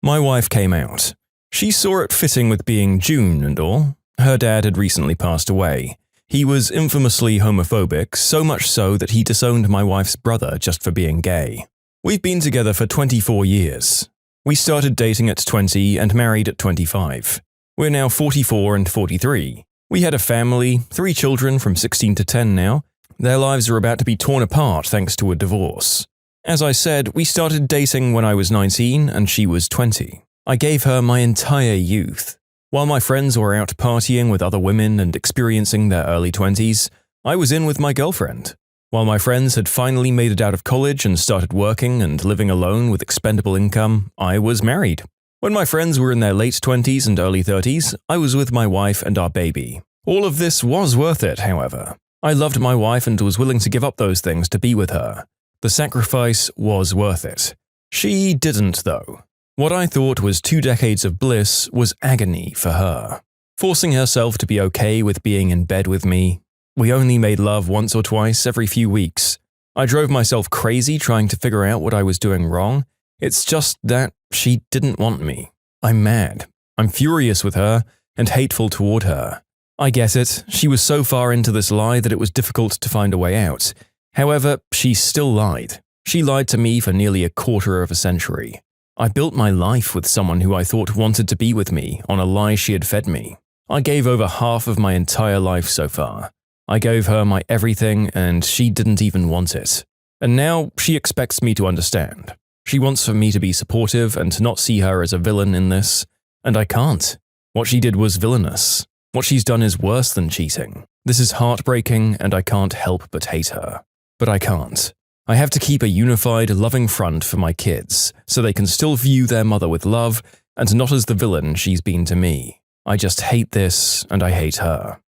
My wife came out. She saw it fitting with being June and all. Her dad had recently passed away. He was infamously homophobic, so much so that he disowned my wife's brother just for being gay. We've been together for 24 years. We started dating at 20 and married at 25. We're now 44 and 43. We had a family, 3 children from 16 to 10 now. Their lives are about to be torn apart thanks to a divorce. As I said, we started dating when I was 19 and she was 20. I gave her my entire youth. While my friends were out partying with other women and experiencing their early 20s, I was in with my girlfriend. While my friends had finally made it out of college and started working and living alone with expendable income, I was married. When my friends were in their late 20s and early 30s, I was with my wife and our baby. All of this was worth it, however. I loved my wife and was willing to give up those things to be with her. The sacrifice was worth it. She didn't, though. What I thought was 2 decades of bliss was agony for her. Forcing herself to be okay with being in bed with me, We only made love once or twice every few weeks. I drove myself crazy trying to figure out what I was doing wrong. It's just that she didn't want me. I'm mad. I'm furious with her and hateful toward her. I get it. She was so far into this lie that it was difficult to find a way out. However, she still lied. She lied to me for nearly a quarter of a century. I built my life with someone who I thought wanted to be with me on a lie she had fed me. I gave over half of my entire life so far. I gave her my everything and she didn't even want it. And now she expects me to understand. She wants for me to be supportive and to not see her as a villain in this. And I can't. What she did was villainous. What she's done is worse than cheating. This is heartbreaking and I can't help but hate her. But I can't. I have to keep a unified, loving front for my kids, so they can still view their mother with love and not as the villain she's been to me. I just hate this and I hate her.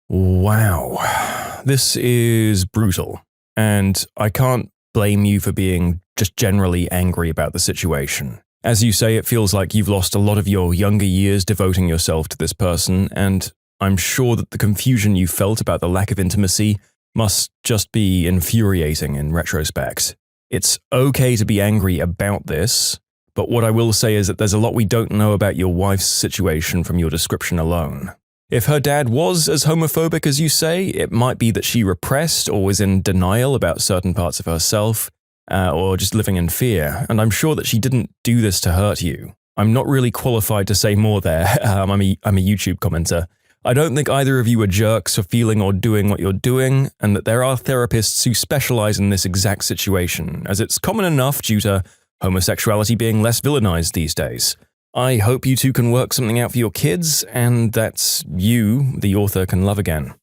Wow. This is brutal. And I can't blame you for being just generally angry about the situation. As you say, it feels like you've lost a lot of your younger years devoting yourself to this person, and I'm sure that the confusion you felt about the lack of intimacy must just be infuriating in retrospect. It's okay to be angry about this, but what I will say is that there's a lot we don't know about your wife's situation from your description alone. If her dad was as homophobic as you say, it might be that she repressed or was in denial about certain parts of herself, or just living in fear, and I'm sure that she didn't do this to hurt you. I'm not really qualified to say more there. I'm a YouTube commenter. I don't think either of you are jerks for feeling or doing what you're doing, and that there are therapists who specialize in this exact situation, as it's common enough due to homosexuality being less villainized these days. I hope you two can work something out for your kids, and that you, the author, can love again.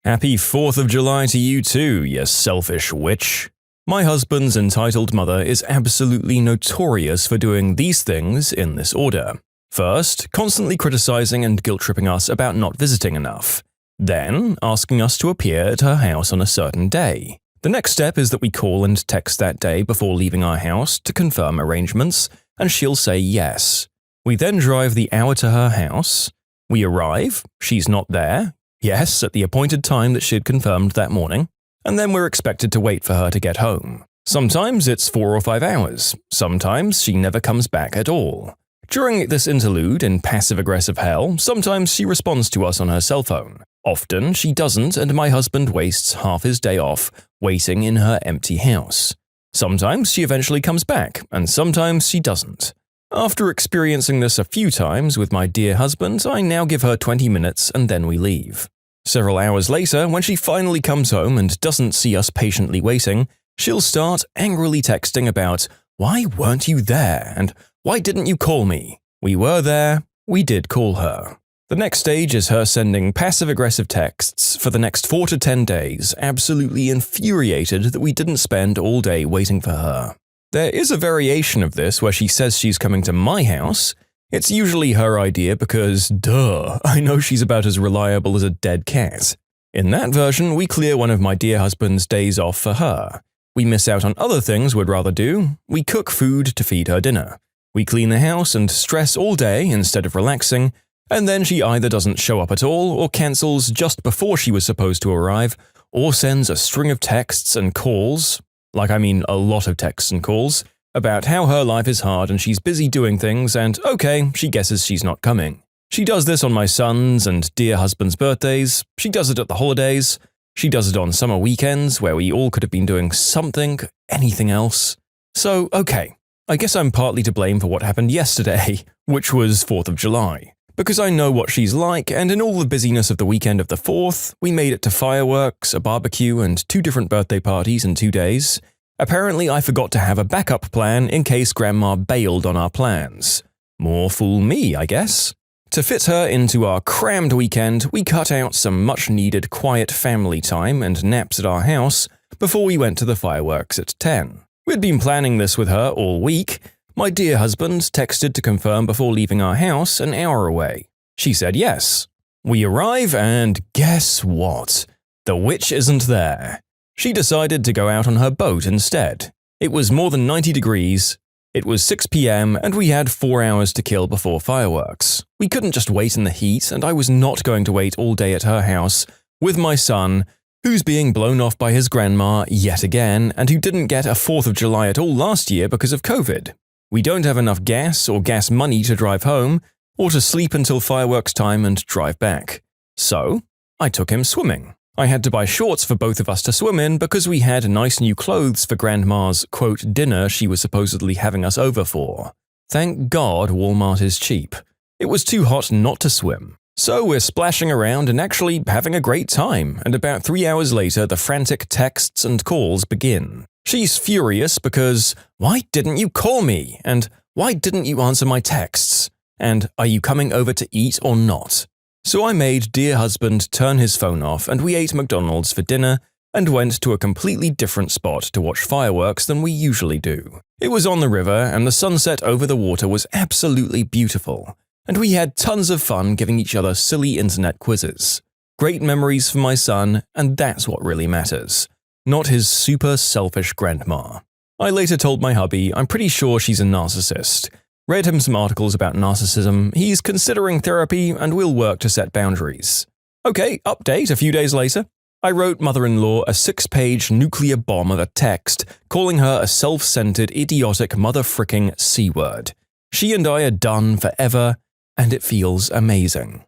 Happy 4th of July to you too, you selfish witch. My husband's entitled mother is absolutely notorious for doing these things in this order. First, constantly criticizing and guilt-tripping us about not visiting enough. Then, asking us to appear at her house on a certain day. The next step is that we call and text that day before leaving our house to confirm arrangements, and she'll say yes. We then drive the hour to her house. We arrive, she's not there, yes, at the appointed time that she'd confirmed that morning, and then we're expected to wait for her to get home. Sometimes it's 4 or 5 hours, sometimes she never comes back at all. During this interlude in passive-aggressive hell, sometimes she responds to us on her cell phone. Often she doesn't, and my husband wastes half his day off waiting in her empty house. Sometimes she eventually comes back, and sometimes she doesn't. After experiencing this a few times with my dear husband, I now give her 20 minutes and then we leave. Several hours later, when she finally comes home and doesn't see us patiently waiting, she'll start angrily texting about, "Why weren't you there?" and "Why didn't you call me?" We were there, we did call her. The next stage is her sending passive-aggressive texts for the next 4 to 10 days, absolutely infuriated that we didn't spend all day waiting for her. There is a variation of this where she says she's coming to my house. It's usually her idea because, duh, I know she's about as reliable as a dead cat. In that version, we clear one of my dear husband's days off for her. We miss out on other things we'd rather do. We cook food to feed her dinner. We clean the house and stress all day instead of relaxing, and then she either doesn't show up at all or cancels just before she was supposed to arrive, or sends a string of texts and calls, a lot of texts and calls, about how her life is hard and she's busy doing things and, okay, she guesses she's not coming. She does this on my son's and dear husband's birthdays, she does it at the holidays, she does it on summer weekends where we all could have been doing something, anything else. So, okay. I guess I'm partly to blame for what happened yesterday, which was 4th of July. Because I know what she's like, and in all the busyness of the weekend of the 4th, we made it to fireworks, a barbecue, and 2 different birthday parties in 2 days. Apparently, I forgot to have a backup plan in case Grandma bailed on our plans. More fool me, I guess. To fit her into our crammed weekend, we cut out some much-needed quiet family time and naps at our house before we went to the fireworks at 10. We'd been planning this with her all week. My dear husband texted to confirm before leaving our house an hour away. She said yes. We arrive and guess what? The witch isn't there. She decided to go out on her boat instead. It was more than 90 degrees. It was 6 p.m. and we had 4 hours to kill before fireworks. We couldn't just wait in the heat, and I was not going to wait all day at her house with my son, who's being blown off by his grandma yet again and who didn't get a 4th of July at all last year because of COVID. We don't have enough gas or gas money to drive home, or to sleep until fireworks time and drive back. So, I took him swimming. I had to buy shorts for both of us to swim in because we had nice new clothes for Grandma's, quote, dinner she was supposedly having us over for. Thank God Walmart is cheap. It was too hot not to swim. So we're splashing around and actually having a great time, and about 3 hours later the frantic texts and calls begin. She's furious because, "Why didn't you call me?" and "Why didn't you answer my texts?" and "Are you coming over to eat or not?" So I made dear husband turn his phone off and we ate McDonald's for dinner and went to a completely different spot to watch fireworks than we usually do. It was on the river and the sunset over the water was absolutely beautiful. And we had tons of fun giving each other silly internet quizzes. Great memories for my son, and that's what really matters. Not his super selfish grandma. I later told my hubby I'm pretty sure she's a narcissist. Read him some articles about narcissism, he's considering therapy, and we'll work to set boundaries. Okay, update a few days later. I wrote mother-in-law a 6-page nuclear bomb of a text, calling her a self-centered, idiotic mother-fricking C-word. She and I are done forever, and it feels amazing.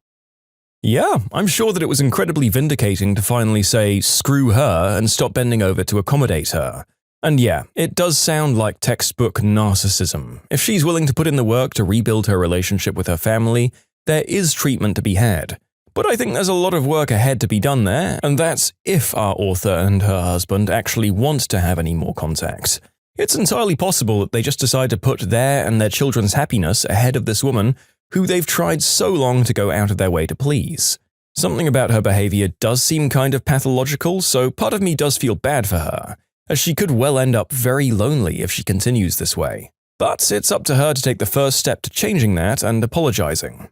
Yeah, I'm sure that it was incredibly vindicating to finally say screw her and stop bending over to accommodate her. And yeah, it does sound like textbook narcissism. If she's willing to put in the work to rebuild her relationship with her family, there is treatment to be had. But I think there's a lot of work ahead to be done there, and that's if our author and her husband actually want to have any more contact. It's entirely possible that they just decide to put their and their children's happiness ahead of this woman who they've tried so long to go out of their way to please. Something about her behavior does seem kind of pathological, so part of me does feel bad for her, as she could well end up very lonely if she continues this way. But it's up to her to take the first step to changing that and apologizing.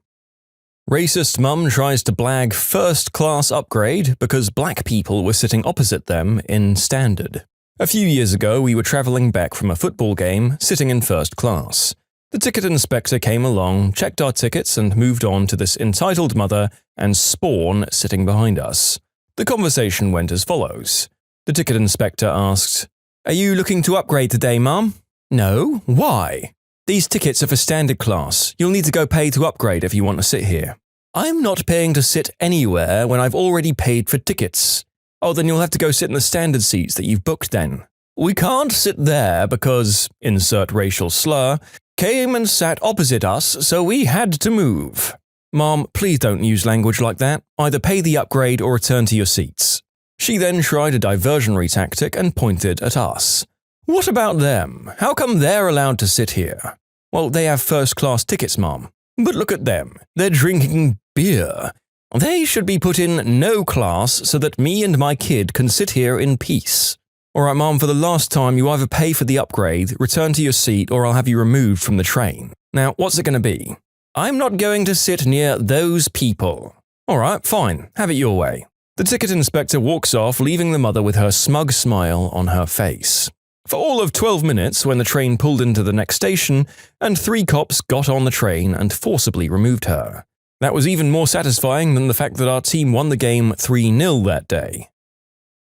Racist mum tries to blag first-class upgrade because black people were sitting opposite them in standard. A few years ago, we were traveling back from a football game, sitting in first class. The ticket inspector came along, checked our tickets, and moved on to this entitled mother and spawn sitting behind us. The conversation went as follows. The ticket inspector asked, "Are you looking to upgrade today, Mum?" "No. Why?" "These tickets are for standard class. You'll need to go pay to upgrade if you want to sit here." "I'm not paying to sit anywhere when I've already paid for tickets." "Oh, then you'll have to go sit in the standard seats that you've booked then." "We can't sit there because," insert racial slur, "came and sat opposite us, so we had to move." "Mom, please don't use language like that. Either pay the upgrade or return to your seats." She then tried a diversionary tactic and pointed at us. "What about them? How come they're allowed to sit here?" "Well, they have first-class tickets, Mom." "But look at them. They're drinking beer. They should be put in no class so that me and my kid can sit here in peace." "Alright, Mom, for the last time, you either pay for the upgrade, return to your seat, or I'll have you removed from the train. Now, what's it going to be?" "I'm not going to sit near those people." "Alright, fine. Have it your way." The ticket inspector walks off, leaving the mother with her smug smile on her face. For all of 12 minutes, when the train pulled into the next station, and 3 cops got on the train and forcibly removed her. That was even more satisfying than the fact that our team won the game 3-0 that day.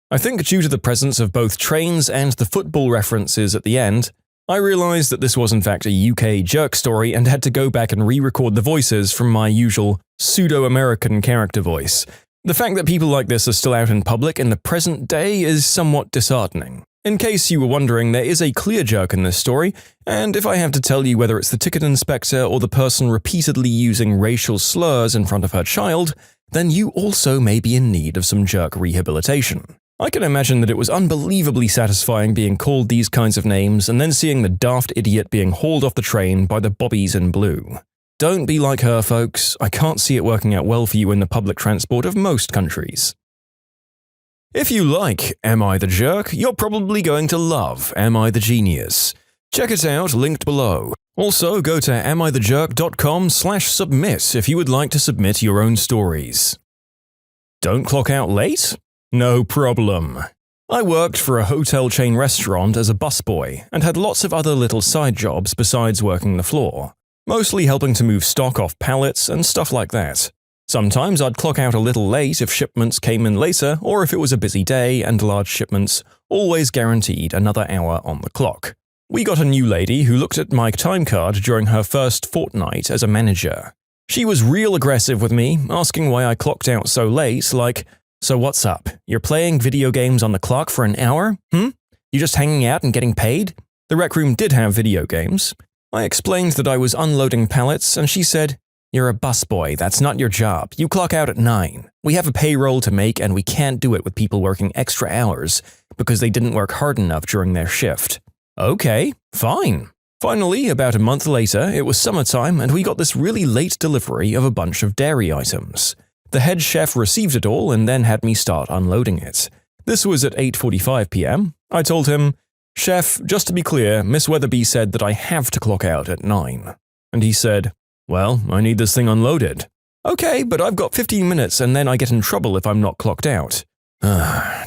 I think due to the presence of both trains and the football references at the end, I realized that this was in fact a UK jerk story and had to go back and re-record the voices from my usual pseudo-American character voice. The fact that people like this are still out in public in the present day is somewhat disheartening. In case you were wondering, there is a clear jerk in this story, and if I have to tell you whether it's the ticket inspector or the person repeatedly using racial slurs in front of her child, then you also may be in need of some jerk rehabilitation. I can imagine that it was unbelievably satisfying being called these kinds of names and then seeing the daft idiot being hauled off the train by the bobbies in blue. Don't be like her, folks. I can't see it working out well for you in the public transport of most countries. If you like Am I the Jerk, you're probably going to love Am I the Genius. Check it out, linked below. Also, go to amithejerk.com/submit if you would like to submit your own stories. Don't clock out late? No problem. I worked for a hotel chain restaurant as a busboy and had lots of other little side jobs besides working the floor, mostly helping to move stock off pallets and stuff like that. Sometimes I'd clock out a little late if shipments came in later or if it was a busy day and large shipments always guaranteed another hour on the clock. We got a new lady who looked at my time card during her first fortnight as a manager. She was real aggressive with me, asking why I clocked out so late, like, "So what's up? You're playing video games on the clock for an hour? You just hanging out and getting paid?" The rec room did have video games. I explained that I was unloading pallets, and she said, "You're a busboy, that's not your job. You clock out at 9. We have a payroll to make and we can't do it with people working extra hours because they didn't work hard enough during their shift." Okay, fine. Finally, about a month later, it was summertime and we got this really late delivery of a bunch of dairy items. The head chef received it all and then had me start unloading it. This was at 8:45 p.m. I told him, "Chef, just to be clear, Miss Weatherby said that I have to clock out at 9. And he said, "Well, I need this thing unloaded." "Okay, but I've got 15 minutes and then I get in trouble if I'm not clocked out."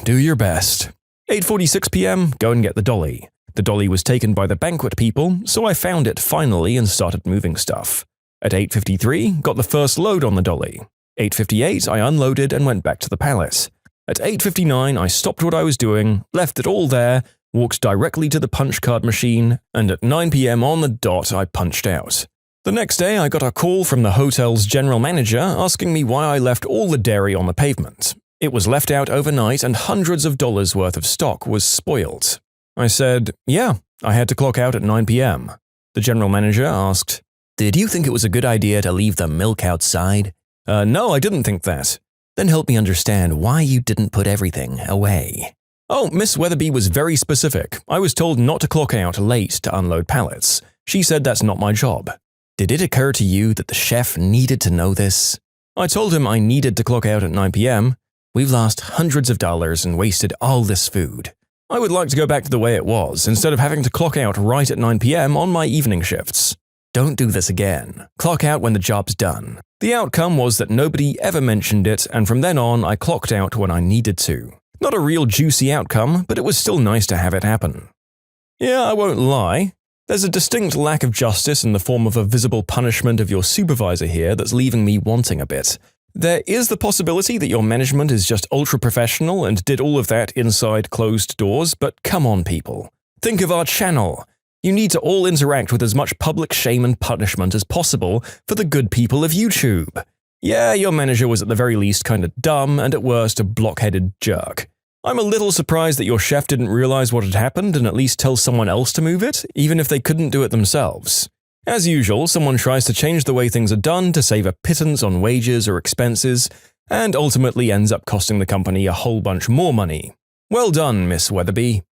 Do your best. 8:46 p.m., go and get the dolly. The dolly was taken by the banquet people, so I found it finally and started moving stuff. At 8:53, got the first load on the dolly. 8:58, I unloaded and went back to the pallet. At 8:59, I stopped what I was doing, left it all there, walked directly to the punch card machine, and at 9 p.m. on the dot, I punched out. The next day, I got a call from the hotel's general manager asking me why I left all the dairy on the pavement. It was left out overnight and hundreds of dollars worth of stock was spoiled. I said, "Yeah, I had to clock out at 9 p.m. The general manager asked, "Did you think it was a good idea to leave the milk outside?" No, I didn't think that." "Then help me understand why you didn't put everything away." "Oh, Miss Weatherby was very specific. I was told not to clock out late to unload pallets. She said that's not my job." "Did it occur to you that the chef needed to know this?" I told him I needed to clock out at 9 p.m. "We've lost hundreds of dollars and wasted all this food. I would like to go back to the way it was, instead of having to clock out right at 9 p.m. on my evening shifts." "Don't do this again. Clock out when the job's done." The outcome was that nobody ever mentioned it, and from then on I clocked out when I needed to. Not a real juicy outcome, but it was still nice to have it happen. Yeah, I won't lie. There's a distinct lack of justice in the form of a visible punishment of your supervisor here that's leaving me wanting a bit. There is the possibility that your management is just ultra-professional and did all of that inside closed doors, but come on, people. Think of our channel. You need to all interact with as much public shame and punishment as possible for the good people of YouTube. Yeah, your manager was at the very least kind of dumb and at worst a blockheaded jerk. I'm a little surprised that your chef didn't realize what had happened and at least tell someone else to move it, even if they couldn't do it themselves. As usual, someone tries to change the way things are done to save a pittance on wages or expenses, and ultimately ends up costing the company a whole bunch more money. Well done, Miss Weatherby.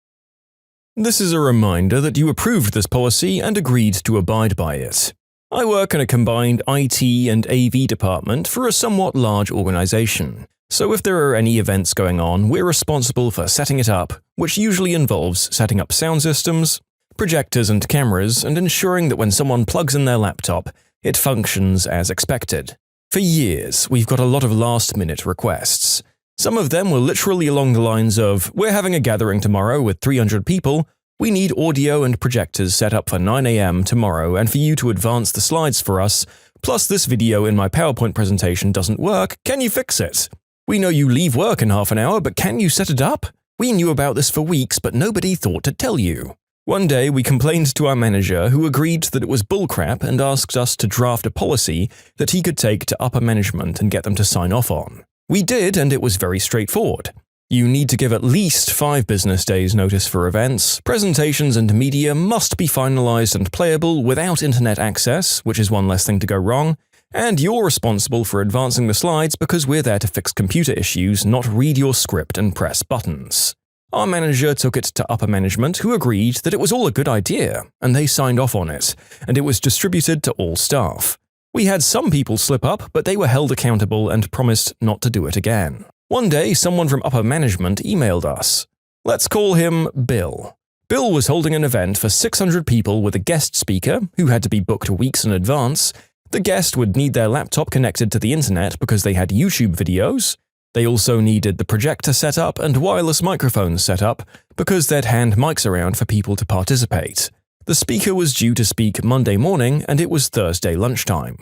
This is a reminder that you approved this policy and agreed to abide by it. I work in a combined IT and AV department for a somewhat large organization, so if there are any events going on, we're responsible for setting it up, which usually involves setting up sound systems, projectors and cameras, and ensuring that when someone plugs in their laptop, it functions as expected. For years, we've got a lot of last-minute requests. Some of them were literally along the lines of, "We're having a gathering tomorrow with 300 people. We need audio and projectors set up for 9 a.m. tomorrow and for you to advance the slides for us. Plus, this video in my PowerPoint presentation doesn't work. Can you fix it? We know you leave work in half an hour, but can you set it up? We knew about this for weeks, but nobody thought to tell you." One day, we complained to our manager, who agreed that it was bullcrap and asked us to draft a policy that he could take to upper management and get them to sign off on. We did, and it was very straightforward. You need to give at least 5 business days notice for events, presentations and media must be finalized and playable without internet access, which is one less thing to go wrong, and you're responsible for advancing the slides because we're there to fix computer issues, not read your script and press buttons. Our manager took it to upper management, who agreed that it was all a good idea, and they signed off on it, and it was distributed to all staff. We had some people slip up, but they were held accountable and promised not to do it again. One day, someone from upper management emailed us. Let's call him Bill. Bill was holding an event for 600 people with a guest speaker, who had to be booked weeks in advance. The guest would need their laptop connected to the internet because they had YouTube videos. They also needed the projector set up and wireless microphones set up because they'd hand mics around for people to participate. The speaker was due to speak Monday morning and it was Thursday lunchtime.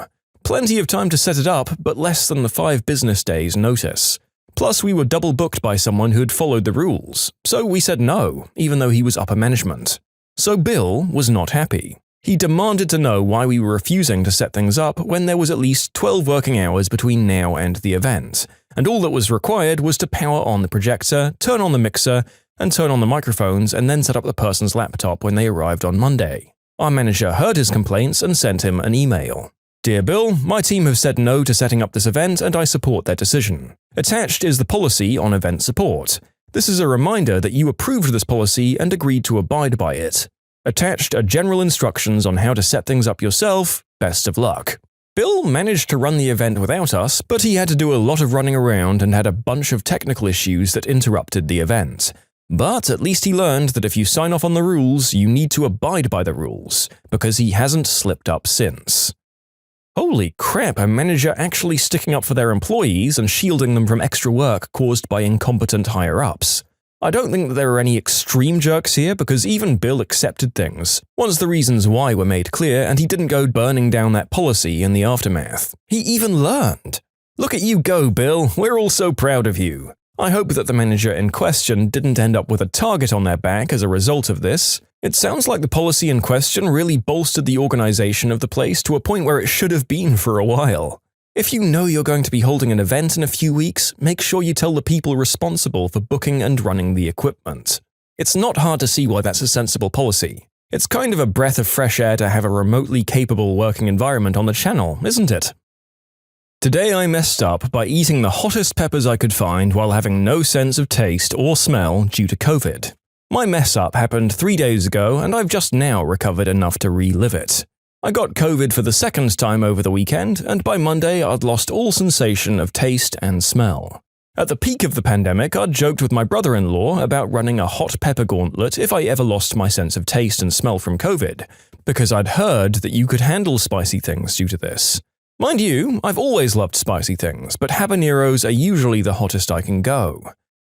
Plenty of time to set it up, but less than the 5 business days' notice. Plus, we were double booked by someone who had followed the rules, so we said no, even though he was upper management. So Bill was not happy. He demanded to know why we were refusing to set things up when there was at least 12 working hours between now and the event, and all that was required was to power on the projector, turn on the mixer, and turn on the microphones and then set up the person's laptop when they arrived on Monday. Our manager heard his complaints and sent him an email. Dear Bill, my team have said no to setting up this event and I support their decision. Attached is the policy on event support. This is a reminder that you approved this policy and agreed to abide by it. Attached are general instructions on how to set things up yourself. Best of luck. Bill managed to run the event without us, but he had to do a lot of running around and had a bunch of technical issues that interrupted the event. But at least he learned that if you sign off on the rules, you need to abide by the rules, because he hasn't slipped up since. Holy crap, a manager actually sticking up for their employees and shielding them from extra work caused by incompetent higher-ups. I don't think that there are any extreme jerks here because even Bill accepted things, once the reasons why were made clear and he didn't go burning down that policy in the aftermath. He even learned. Look at you go, Bill, we're all so proud of you. I hope that the manager in question didn't end up with a target on their back as a result of this. It sounds like the policy in question really bolstered the organization of the place to a point where it should have been for a while. If you know you're going to be holding an event in a few weeks, make sure you tell the people responsible for booking and running the equipment. It's not hard to see why that's a sensible policy. It's kind of a breath of fresh air to have a remotely capable working environment on the channel, isn't it? Today I messed up by eating the hottest peppers I could find while having no sense of taste or smell due to COVID. My mess up happened 3 days ago and I've just now recovered enough to relive it. I got COVID for the second time over the weekend, and by Monday I'd lost all sensation of taste and smell. At the peak of the pandemic, I'd joked with my brother-in-law about running a hot pepper gauntlet if I ever lost my sense of taste and smell from COVID, because I'd heard that you could handle spicy things due to this. Mind you, I've always loved spicy things, but habaneros are usually the hottest I can go.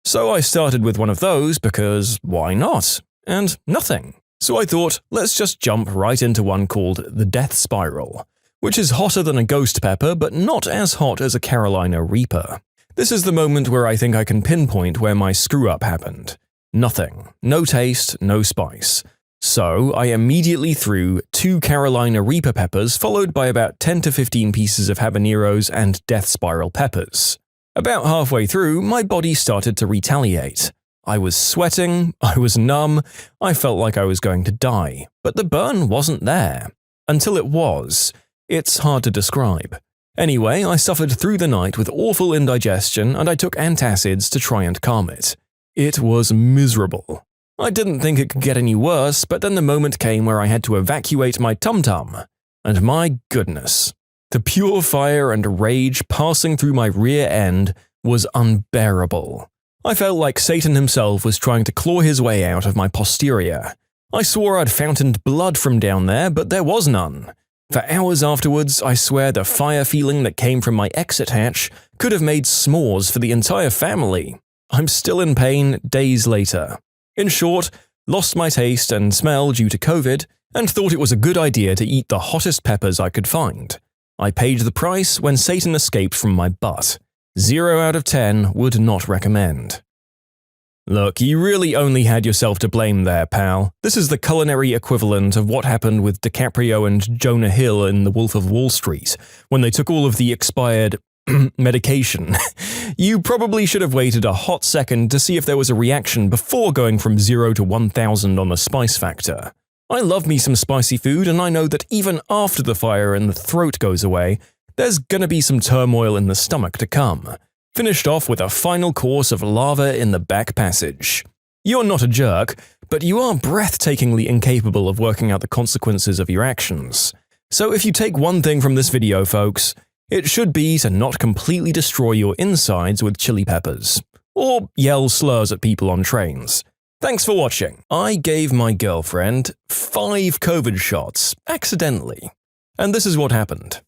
So I started with one of those because why not? And nothing. So I thought, let's just jump right into one called the Death Spiral, which is hotter than a ghost pepper but not as hot as a Carolina Reaper. This is the moment where I think I can pinpoint where my screw-up happened. Nothing. No taste, no spice. So I immediately threw 2 Carolina Reaper peppers followed by about 10 to 15 pieces of habaneros and Death Spiral peppers. About halfway through, my body started to retaliate. I was sweating, I was numb, I felt like I was going to die, but the burn wasn't there. Until it was. It's hard to describe. Anyway, I suffered through the night with awful indigestion and I took antacids to try and calm it. It was miserable. I didn't think it could get any worse, but then the moment came where I had to evacuate my tum-tum. And my goodness. The pure fire and rage passing through my rear end was unbearable. I felt like Satan himself was trying to claw his way out of my posterior. I swore I'd fountained blood from down there, but there was none. For hours afterwards, I swear the fire feeling that came from my exit hatch could have made s'mores for the entire family. I'm still in pain days later. In short, lost my taste and smell due to COVID, and thought it was a good idea to eat the hottest peppers I could find. I paid the price when Satan escaped from my butt. 0 out of 10 would not recommend. Look, you really only had yourself to blame there, pal. This is the culinary equivalent of what happened with DiCaprio and Jonah Hill in The Wolf of Wall Street, when they took all of the expired medication. You probably should have waited a hot second to see if there was a reaction before going from 0 to 1000 on the spice factor. I love me some spicy food, and I know that even after the fire and the throat goes away, there's gonna be some turmoil in the stomach to come. Finished off with a final course of lava in the back passage. You're not a jerk, but you are breathtakingly incapable of working out the consequences of your actions. So if you take one thing from this video, folks, it should be to not completely destroy your insides with chili peppers. Or yell slurs at people on trains. Thanks for watching. I gave my girlfriend 5 COVID shots, accidentally. And this is what happened.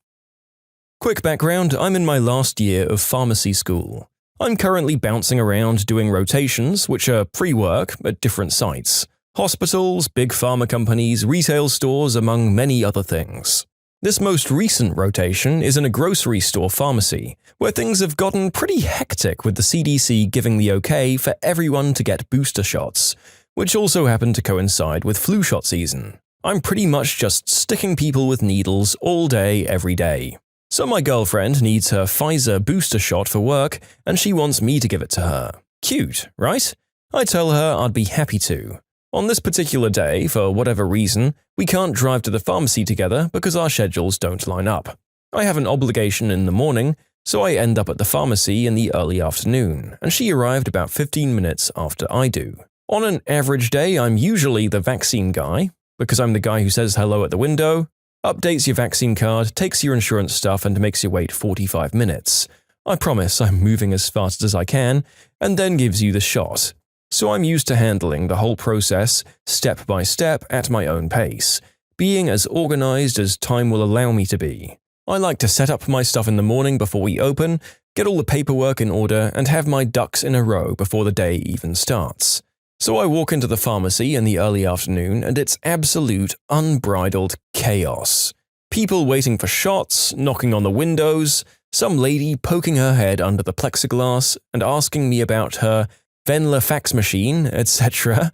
Quick background, I'm in my last year of pharmacy school. I'm currently bouncing around doing rotations, which are free work, at different sites. Hospitals, big pharma companies, retail stores, among many other things. This most recent rotation is in a grocery store pharmacy, where things have gotten pretty hectic with the CDC giving the okay for everyone to get booster shots, which also happened to coincide with flu shot season. I'm pretty much just sticking people with needles all day, every day. So my girlfriend needs her Pfizer booster shot for work, and she wants me to give it to her. Cute, right? I tell her I'd be happy to. On this particular day, for whatever reason, we can't drive to the pharmacy together because our schedules don't line up. I have an obligation in the morning, so I end up at the pharmacy in the early afternoon, and she arrived about 15 minutes after I do. On an average day, I'm usually the vaccine guy, because I'm the guy who says hello at the window, updates your vaccine card, takes your insurance stuff, and makes you wait 45 minutes. I promise I'm moving as fast as I can, and then gives you the shot. So I'm used to handling the whole process, step by step, at my own pace, being as organized as time will allow me to be. I like to set up my stuff in the morning before we open, get all the paperwork in order, and have my ducks in a row before the day even starts. So I walk into the pharmacy in the early afternoon, and it's absolute, unbridled chaos. People waiting for shots, knocking on the windows, some lady poking her head under the plexiglass and asking me about her Venla fax machine, etc.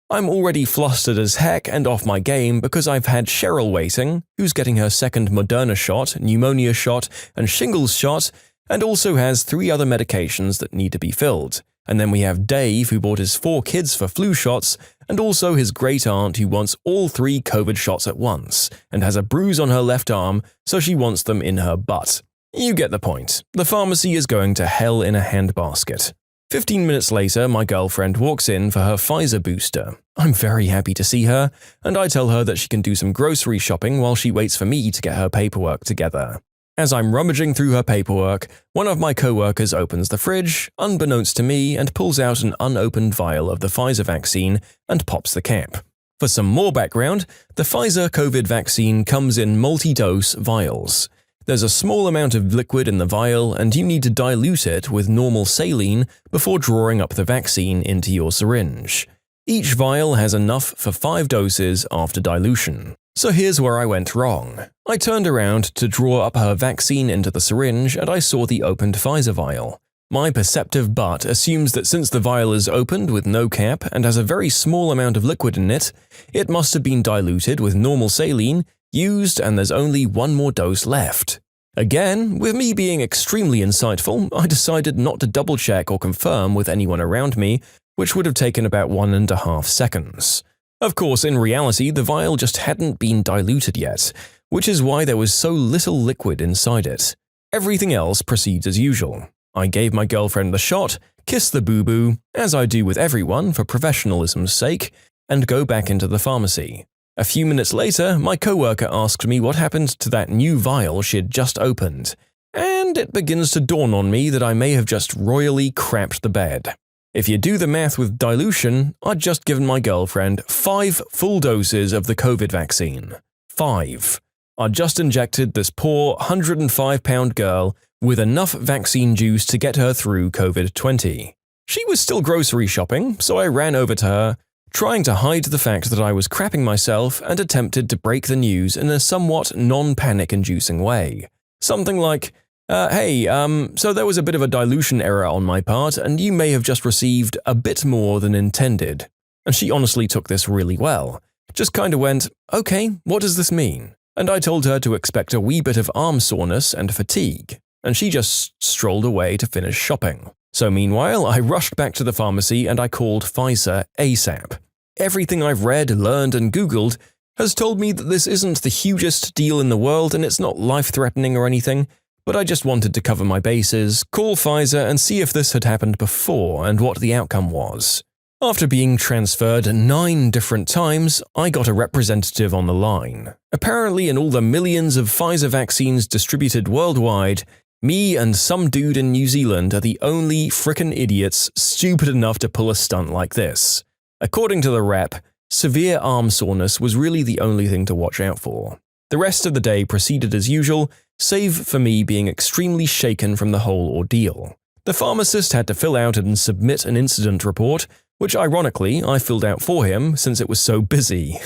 I'm already flustered as heck and off my game because I've had Cheryl waiting, who's getting her second Moderna shot, pneumonia shot, and shingles shot, and also has 3 other medications that need to be filled. And then we have Dave, who bought his 4 kids for flu shots, and also his great aunt who wants all 3 COVID shots at once, and has a bruise on her left arm, so she wants them in her butt. You get the point. The pharmacy is going to hell in a handbasket. 15 minutes later, my girlfriend walks in for her Pfizer booster. I'm very happy to see her, and I tell her that she can do some grocery shopping while she waits for me to get her paperwork together. As I'm rummaging through her paperwork, one of my co-workers opens the fridge, unbeknownst to me, and pulls out an unopened vial of the Pfizer vaccine and pops the cap. For some more background, the Pfizer COVID vaccine comes in multi-dose vials. There's a small amount of liquid in the vial, and you need to dilute it with normal saline before drawing up the vaccine into your syringe. Each vial has enough for 5 doses after dilution. So here's where I went wrong. I turned around to draw up her vaccine into the syringe, and I saw the opened Pfizer vial. My perceptive butt assumes that since the vial is opened with no cap and has a very small amount of liquid in it, it must have been diluted with normal saline, used, and there's only 1 more dose left. Again, with me being extremely insightful, I decided not to double-check or confirm with anyone around me, which would have taken about 1.5 seconds. Of course, in reality, the vial just hadn't been diluted yet, which is why there was so little liquid inside it. Everything else proceeds as usual. I gave my girlfriend the shot, kissed the boo-boo, as I do with everyone for professionalism's sake, and go back into the pharmacy. A few minutes later, my coworker asked me what happened to that new vial she'd just opened, and it begins to dawn on me that I may have just royally crapped the bed. If you do the math with dilution, I'd just given my girlfriend 5 full doses of the COVID vaccine. 5. I'd just injected this poor 105-pound girl with enough vaccine juice to get her through COVID-20. She was still grocery shopping, so I ran over to her, trying to hide the fact that I was crapping myself, and attempted to break the news in a somewhat non-panic-inducing way. Something like, so there was a bit of a dilution error on my part, and you may have just received a bit more than intended. And she honestly took this really well. Just kinda went, okay, what does this mean? And I told her to expect a wee bit of arm soreness and fatigue, and she just strolled away to finish shopping. So meanwhile, I rushed back to the pharmacy and I called Pfizer ASAP. Everything I've read, learned, and Googled has told me that this isn't the hugest deal in the world and it's not life-threatening or anything, but I just wanted to cover my bases, call Pfizer and see if this had happened before and what the outcome was. After being transferred 9 different times, I got a representative on the line. Apparently in all the millions of Pfizer vaccines distributed worldwide, me and some dude in New Zealand are the only frickin' idiots stupid enough to pull a stunt like this. According to the rep, severe arm soreness was really the only thing to watch out for. The rest of the day proceeded as usual, save for me being extremely shaken from the whole ordeal. The pharmacist had to fill out and submit an incident report, which ironically I filled out for him since it was so busy.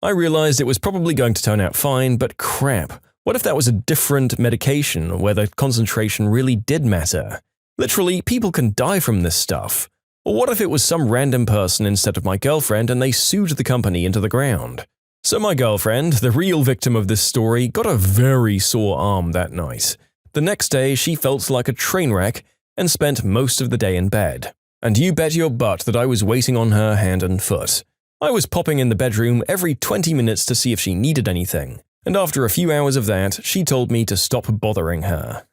I realized it was probably going to turn out fine, but crap, what if that was a different medication where the concentration really did matter? Literally, people can die from this stuff. Or what if it was some random person instead of my girlfriend and they sued the company into the ground? So my girlfriend, the real victim of this story, got a very sore arm that night. The next day, she felt like a train wreck and spent most of the day in bed. And you bet your butt that I was waiting on her hand and foot. I was popping in the bedroom every 20 minutes to see if she needed anything. And after a few hours of that, she told me to stop bothering her.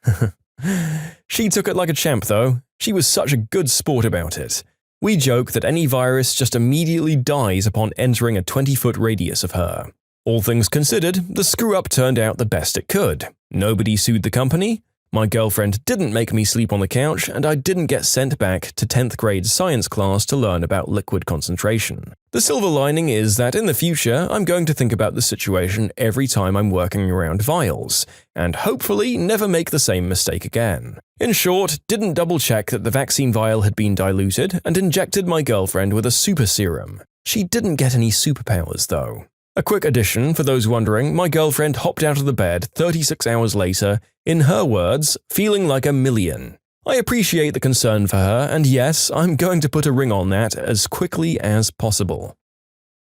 She took it like a champ though. She was such a good sport about it. We joke that any virus just immediately dies upon entering a 20-foot radius of her. All things considered, the screw-up turned out the best it could. Nobody sued the company, my girlfriend didn't make me sleep on the couch, and I didn't get sent back to 10th grade science class to learn about liquid concentration. The silver lining is that in the future, I'm going to think about the situation every time I'm working around vials, and hopefully never make the same mistake again. In short, didn't double-check that the vaccine vial had been diluted and injected my girlfriend with a super serum. She didn't get any superpowers, though. A quick addition, for those wondering, my girlfriend hopped out of the bed 36 hours later, in her words, feeling like a million. I appreciate the concern for her, and yes, I'm going to put a ring on that as quickly as possible.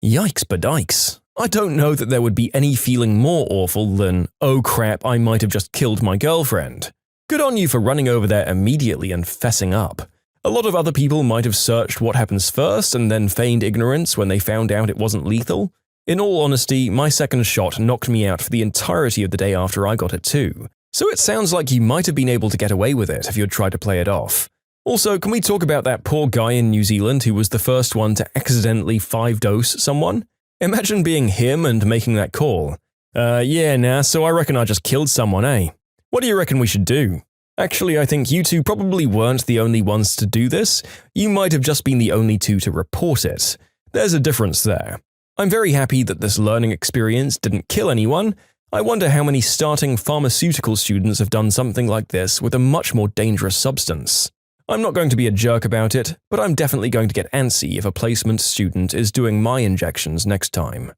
Yikes badikes. I don't know that there would be any feeling more awful than, oh crap, I might have just killed my girlfriend. Good on you for running over there immediately and fessing up. A lot of other people might have searched what happens first and then feigned ignorance when they found out it wasn't lethal. In all honesty, my second shot knocked me out for the entirety of the day after I got it too. So it sounds like you might have been able to get away with it if you'd tried to play it off. Also, can we talk about that poor guy in New Zealand who was the first one to accidentally 5-dose someone? Imagine being him and making that call. So I reckon I just killed someone, eh? What do you reckon we should do? Actually, I think you two probably weren't the only ones to do this. You might have just been the only two to report it. There's a difference there. I'm very happy that this learning experience didn't kill anyone. I wonder how many starting pharmaceutical students have done something like this with a much more dangerous substance. I'm not going to be a jerk about it, but I'm definitely going to get antsy if a placement student is doing my injections next time.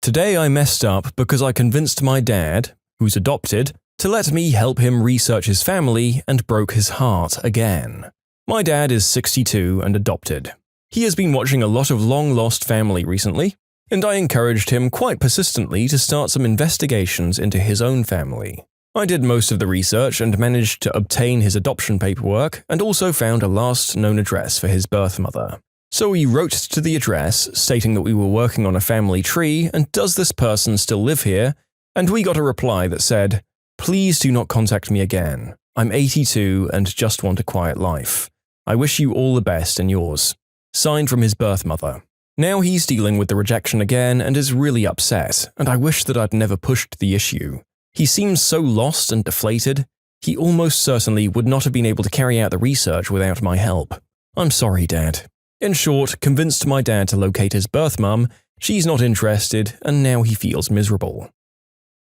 Today I messed up because I convinced my dad, who's adopted, to let me help him research his family and broke his heart again. My dad is 62 and adopted. He has been watching a lot of long-lost family recently, and I encouraged him quite persistently to start some investigations into his own family. I did most of the research and managed to obtain his adoption paperwork and also found a last known address for his birth mother. So we wrote to the address stating that we were working on a family tree and does this person still live here, and we got a reply that said, "Please do not contact me again. I'm 82 and just want a quiet life. I wish you all the best in yours." Signed from his birth mother. Now he's dealing with the rejection again and is really upset, and I wish that I'd never pushed the issue. He seems so lost and deflated. He almost certainly would not have been able to carry out the research without my help. I'm sorry, Dad. In short, convinced my dad to locate his birth mum, she's not interested, and now he feels miserable.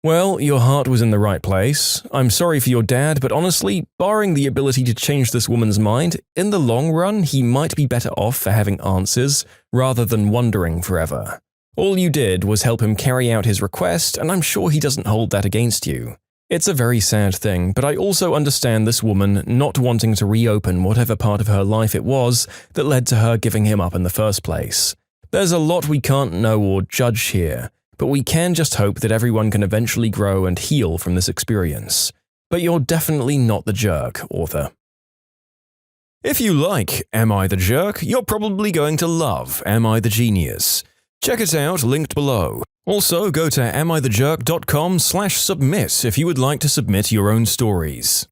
Well, your heart was in the right place. I'm sorry for your dad, but honestly, barring the ability to change this woman's mind, in the long run, he might be better off for having answers rather than wondering forever. All you did was help him carry out his request, and I'm sure he doesn't hold that against you. It's a very sad thing, but I also understand this woman not wanting to reopen whatever part of her life it was that led to her giving him up in the first place. There's a lot we can't know or judge here, but we can just hope that everyone can eventually grow and heal from this experience. But you're definitely not the jerk, author. If you like Am I the Jerk, you're probably going to love Am I the Genius. Check it out, linked below. Also, go to amithejerk.com/submit if you would like to submit your own stories.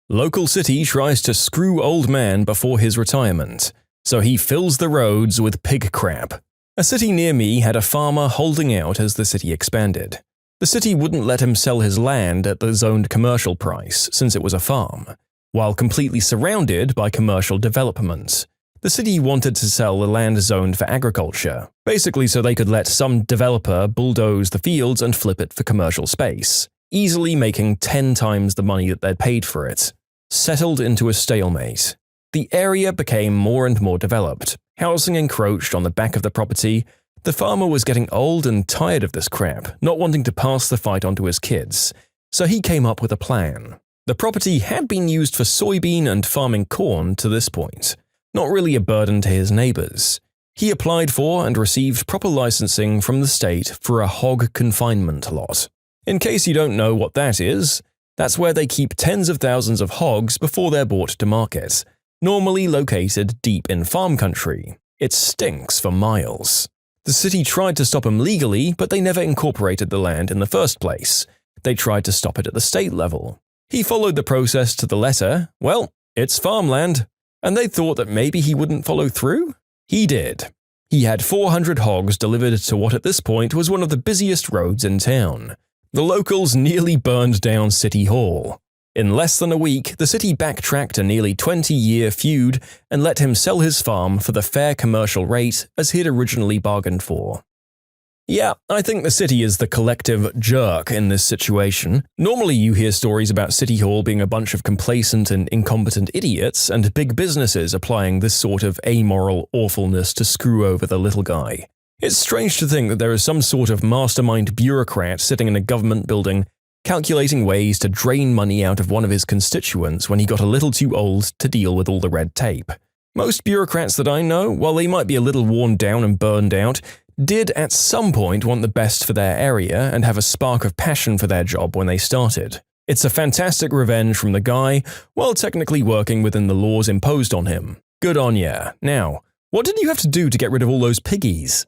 Local city tries to screw old man before his retirement, so he fills the roads with pig crap. A city near me had a farmer holding out as the city expanded. The city wouldn't let him sell his land at the zoned commercial price since it was a farm, while completely surrounded by commercial development. The city wanted to sell the land zoned for agriculture, basically so they could let some developer bulldoze the fields and flip it for commercial space, easily making 10 times the money that they'd paid for it. Settled into a stalemate. The area became more and more developed. Housing encroached on the back of the property, The farmer was getting old and tired of this crap, not wanting to pass the fight on to his kids, so he came up with a plan. The property had been used for soybean and farming corn to this point, not really a burden to his neighbors. He applied for and received proper licensing from the state for a hog confinement lot. In case you don't know what that is, that's where they keep tens of thousands of hogs before they're brought to market, normally located deep in farm country. It stinks for miles. The city tried to stop him legally, but they never incorporated the land in the first place. They tried to stop it at the state level. He followed the process to the letter. Well, it's farmland. And they thought that maybe he wouldn't follow through? He did. He had 400 hogs delivered to what at this point was one of the busiest roads in town. The locals nearly burned down City Hall. In less than a week, the city backtracked a nearly 20-year feud and let him sell his farm for the fair commercial rate as he'd originally bargained for. Yeah, I think the city is the collective jerk in this situation. Normally you hear stories about City Hall being a bunch of complacent and incompetent idiots and big businesses applying this sort of amoral awfulness to screw over the little guy. It's strange to think that there is some sort of mastermind bureaucrat sitting in a government building calculating ways to drain money out of one of his constituents when he got a little too old to deal with all the red tape. Most bureaucrats that I know, while they might be a little worn down and burned out, did at some point want the best for their area and have a spark of passion for their job when they started. It's a fantastic revenge from the guy, while technically working within the laws imposed on him. Good on ya. Now, what did you have to do to get rid of all those piggies?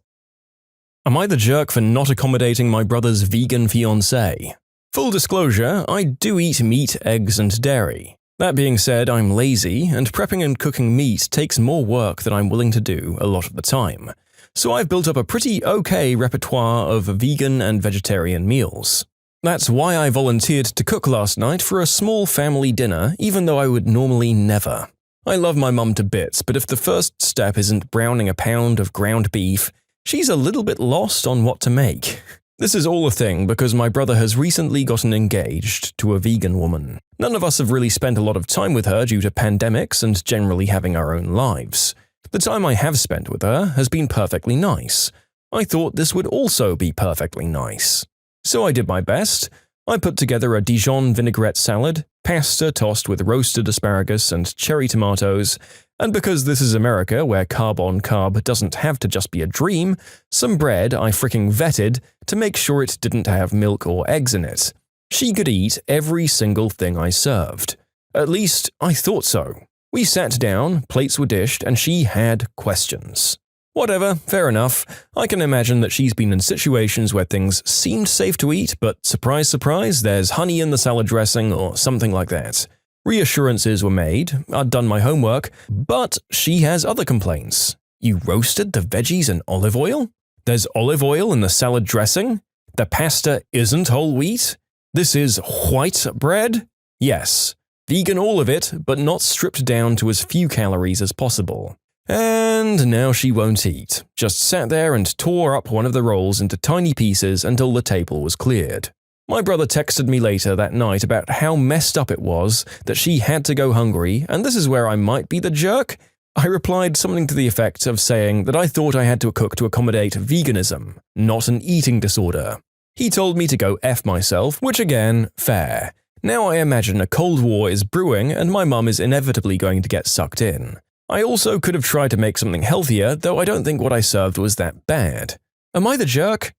Am I the jerk for not accommodating my brother's vegan fiancé? Full disclosure, I do eat meat, eggs, and dairy. That being said, I'm lazy, and prepping and cooking meat takes more work than I'm willing to do a lot of the time. So I've built up a pretty okay repertoire of vegan and vegetarian meals. That's why I volunteered to cook last night for a small family dinner, even though I would normally never. I love my mum to bits, but if the first step isn't browning a pound of ground beef, she's a little bit lost on what to make. This is all a thing because my brother has recently gotten engaged to a vegan woman. None of us have really spent a lot of time with her due to pandemics and generally having our own lives. The time I have spent with her has been perfectly nice. I thought this would also be perfectly nice. So I did my best. I put together a Dijon vinaigrette salad, pasta tossed with roasted asparagus and cherry tomatoes, and because this is America where carb on carb doesn't have to just be a dream, some bread I fricking vetted to make sure it didn't have milk or eggs in it. She could eat every single thing I served. At least, I thought so. We sat down, plates were dished, and she had questions. Whatever, fair enough. I can imagine that she's been in situations where things seemed safe to eat, but surprise, surprise, there's honey in the salad dressing or something like that. Reassurances were made, I'd done my homework, but she has other complaints. You roasted the veggies in olive oil? There's olive oil in the salad dressing? The pasta isn't whole wheat? This is white bread? Yes. Vegan all of it, but not stripped down to as few calories as possible. And now she won't eat, just sat there and tore up one of the rolls into tiny pieces until the table was cleared. My brother texted me later that night about how messed up it was that she had to go hungry, and this is where I might be the jerk. I replied something to the effect of saying that I thought I had to cook to accommodate veganism, not an eating disorder. He told me to go F myself, which again, fair. Now I imagine a Cold War is brewing and my mum is inevitably going to get sucked in. I also could have tried to make something healthier, though I don't think what I served was that bad. Am I the jerk?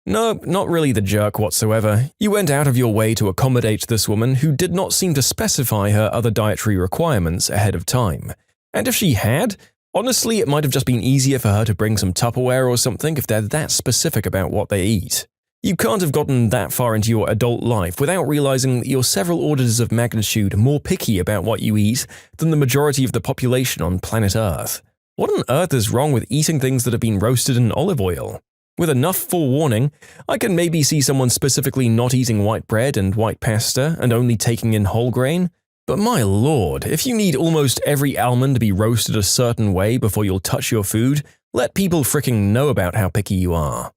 No, not really the jerk whatsoever. You went out of your way to accommodate this woman who did not seem to specify her other dietary requirements ahead of time. And if she had, honestly it might have just been easier for her to bring some Tupperware or something if they're that specific about what they eat. You can't have gotten that far into your adult life without realizing that you're several orders of magnitude more picky about what you eat than the majority of the population on planet Earth. What on earth is wrong with eating things that have been roasted in olive oil? With enough forewarning, I can maybe see someone specifically not eating white bread and white pasta and only taking in whole grain. But my lord, if you need almost every almond to be roasted a certain way before you'll touch your food, let people fricking know about how picky you are.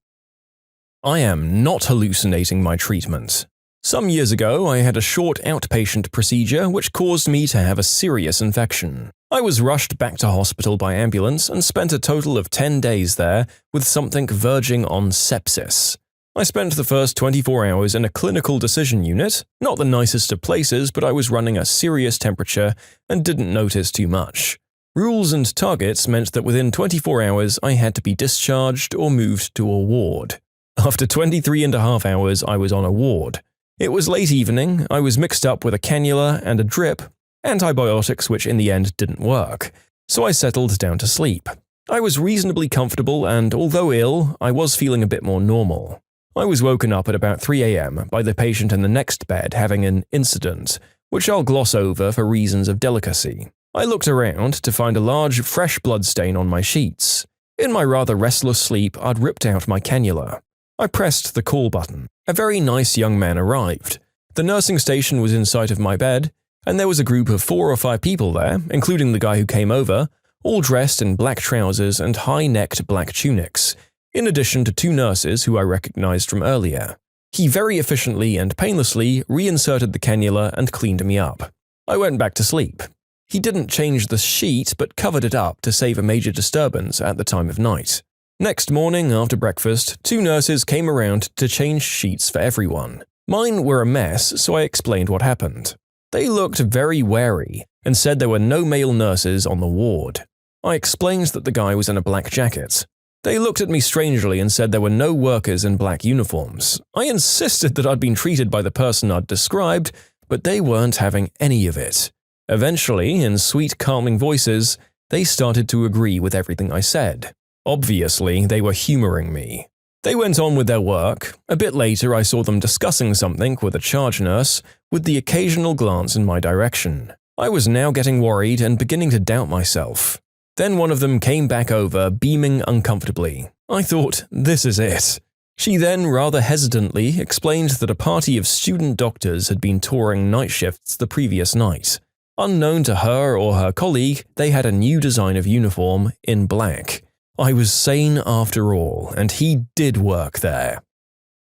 I am not hallucinating my treatment. Some years ago, I had a short outpatient procedure which caused me to have a serious infection. I was rushed back to hospital by ambulance and spent a total of 10 days there with something verging on sepsis. I spent the first 24 hours in a clinical decision unit, not the nicest of places, but I was running a serious temperature and didn't notice too much. Rules and targets meant that within 24 hours I had to be discharged or moved to a ward. After 23.5 hours, I was on a ward. It was late evening, I was mixed up with a cannula and a drip, antibiotics which in the end didn't work, so I settled down to sleep. I was reasonably comfortable and, although ill, I was feeling a bit more normal. I was woken up at about 3 a.m. by the patient in the next bed having an incident, which I'll gloss over for reasons of delicacy. I looked around to find a large, fresh blood stain on my sheets. In my rather restless sleep, I'd ripped out my cannula. I pressed the call button. A very nice young man arrived. The nursing station was in sight of my bed, and there was a group of 4 or 5 people there, including the guy who came over, all dressed in black trousers and high-necked black tunics, in addition to 2 nurses who I recognized from earlier. He very efficiently and painlessly reinserted the cannula and cleaned me up. I went back to sleep. He didn't change the sheet but covered it up to save a major disturbance at the time of night. Next morning, after breakfast, 2 nurses came around to change sheets for everyone. Mine were a mess, so I explained what happened. They looked very wary and said there were no male nurses on the ward. I explained that the guy was in a black jacket. They looked at me strangely and said there were no workers in black uniforms. I insisted that I'd been treated by the person I'd described, but they weren't having any of it. Eventually, in sweet, calming voices, they started to agree with everything I said. Obviously, they were humoring me. They went on with their work. A bit later, I saw them discussing something with a charge nurse, with the occasional glance in my direction. I was now getting worried and beginning to doubt myself. Then one of them came back over, beaming uncomfortably. I thought, this is it. She then, rather hesitantly, explained that a party of student doctors had been touring night shifts the previous night. Unknown to her or her colleague, they had a new design of uniform in black. I was sane after all, and he did work there.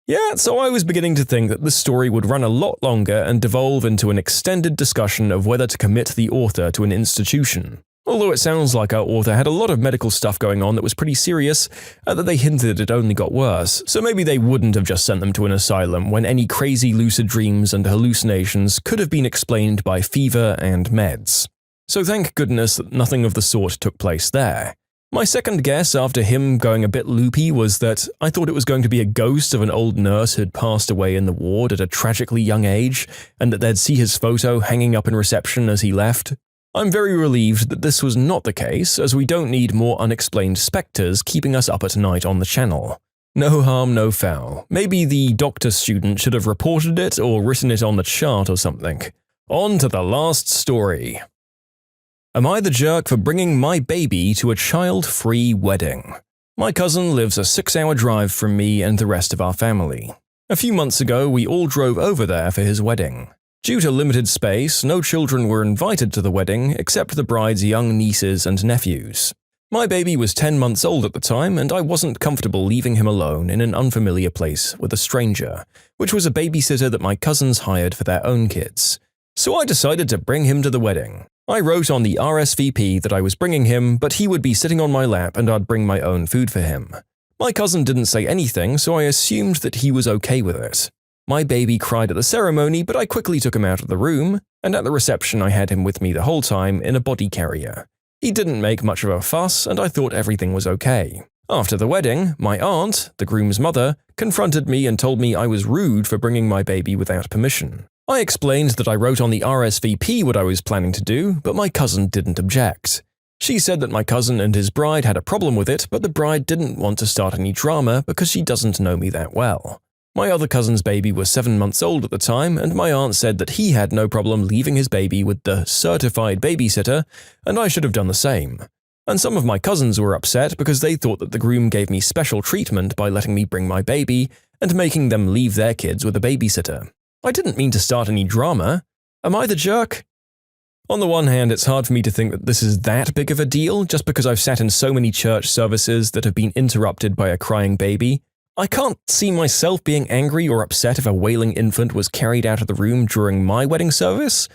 Yeah, so I was beginning to think that this story would run a lot longer and devolve into an extended discussion of whether to commit the author to an institution. Although it sounds like our author had a lot of medical stuff going on that was pretty serious, that they hinted it only got worse, so maybe they wouldn't have just sent them to an asylum when any crazy lucid dreams and hallucinations could have been explained by fever and meds. So thank goodness that nothing of the sort took place there. My second guess after him going a bit loopy was that I thought it was going to be a ghost of an old nurse who'd passed away in the ward at a tragically young age, and that they'd see his photo hanging up in reception as he left. I'm very relieved that this was not the case, as we don't need more unexplained spectres keeping us up at night on the channel. No harm, no foul. Maybe the doctor student should have reported it or written it on the chart or something. On to the last story. Am I the jerk for bringing my baby to a child-free wedding? My cousin lives a 6-hour drive from me and the rest of our family. A few months ago, we all drove over there for his wedding. Due to limited space, no children were invited to the wedding except the bride's young nieces and nephews. My baby was 10 months old at the time, and I wasn't comfortable leaving him alone in an unfamiliar place with a stranger, which was a babysitter that my cousins hired for their own kids. So I decided to bring him to the wedding. I wrote on the RSVP that I was bringing him, but he would be sitting on my lap and I'd bring my own food for him. My cousin didn't say anything, so I assumed that he was okay with it. My baby cried at the ceremony, but I quickly took him out of the room, and at the reception I had him with me the whole time in a body carrier. He didn't make much of a fuss, and I thought everything was okay. After the wedding, my aunt, the groom's mother, confronted me and told me I was rude for bringing my baby without permission. I explained that I wrote on the RSVP what I was planning to do, but my cousin didn't object. She said that my cousin and his bride had a problem with it, but the bride didn't want to start any drama because she doesn't know me that well. My other cousin's baby was 7 months old at the time, and my aunt said that he had no problem leaving his baby with the certified babysitter, and I should have done the same. And some of my cousins were upset because they thought that the groom gave me special treatment by letting me bring my baby and making them leave their kids with a babysitter. I didn't mean to start any drama. Am I the jerk? On the one hand, it's hard for me to think that this is that big of a deal just because I've sat in so many church services that have been interrupted by a crying baby. I can't see myself being angry or upset if a wailing infant was carried out of the room during my wedding service,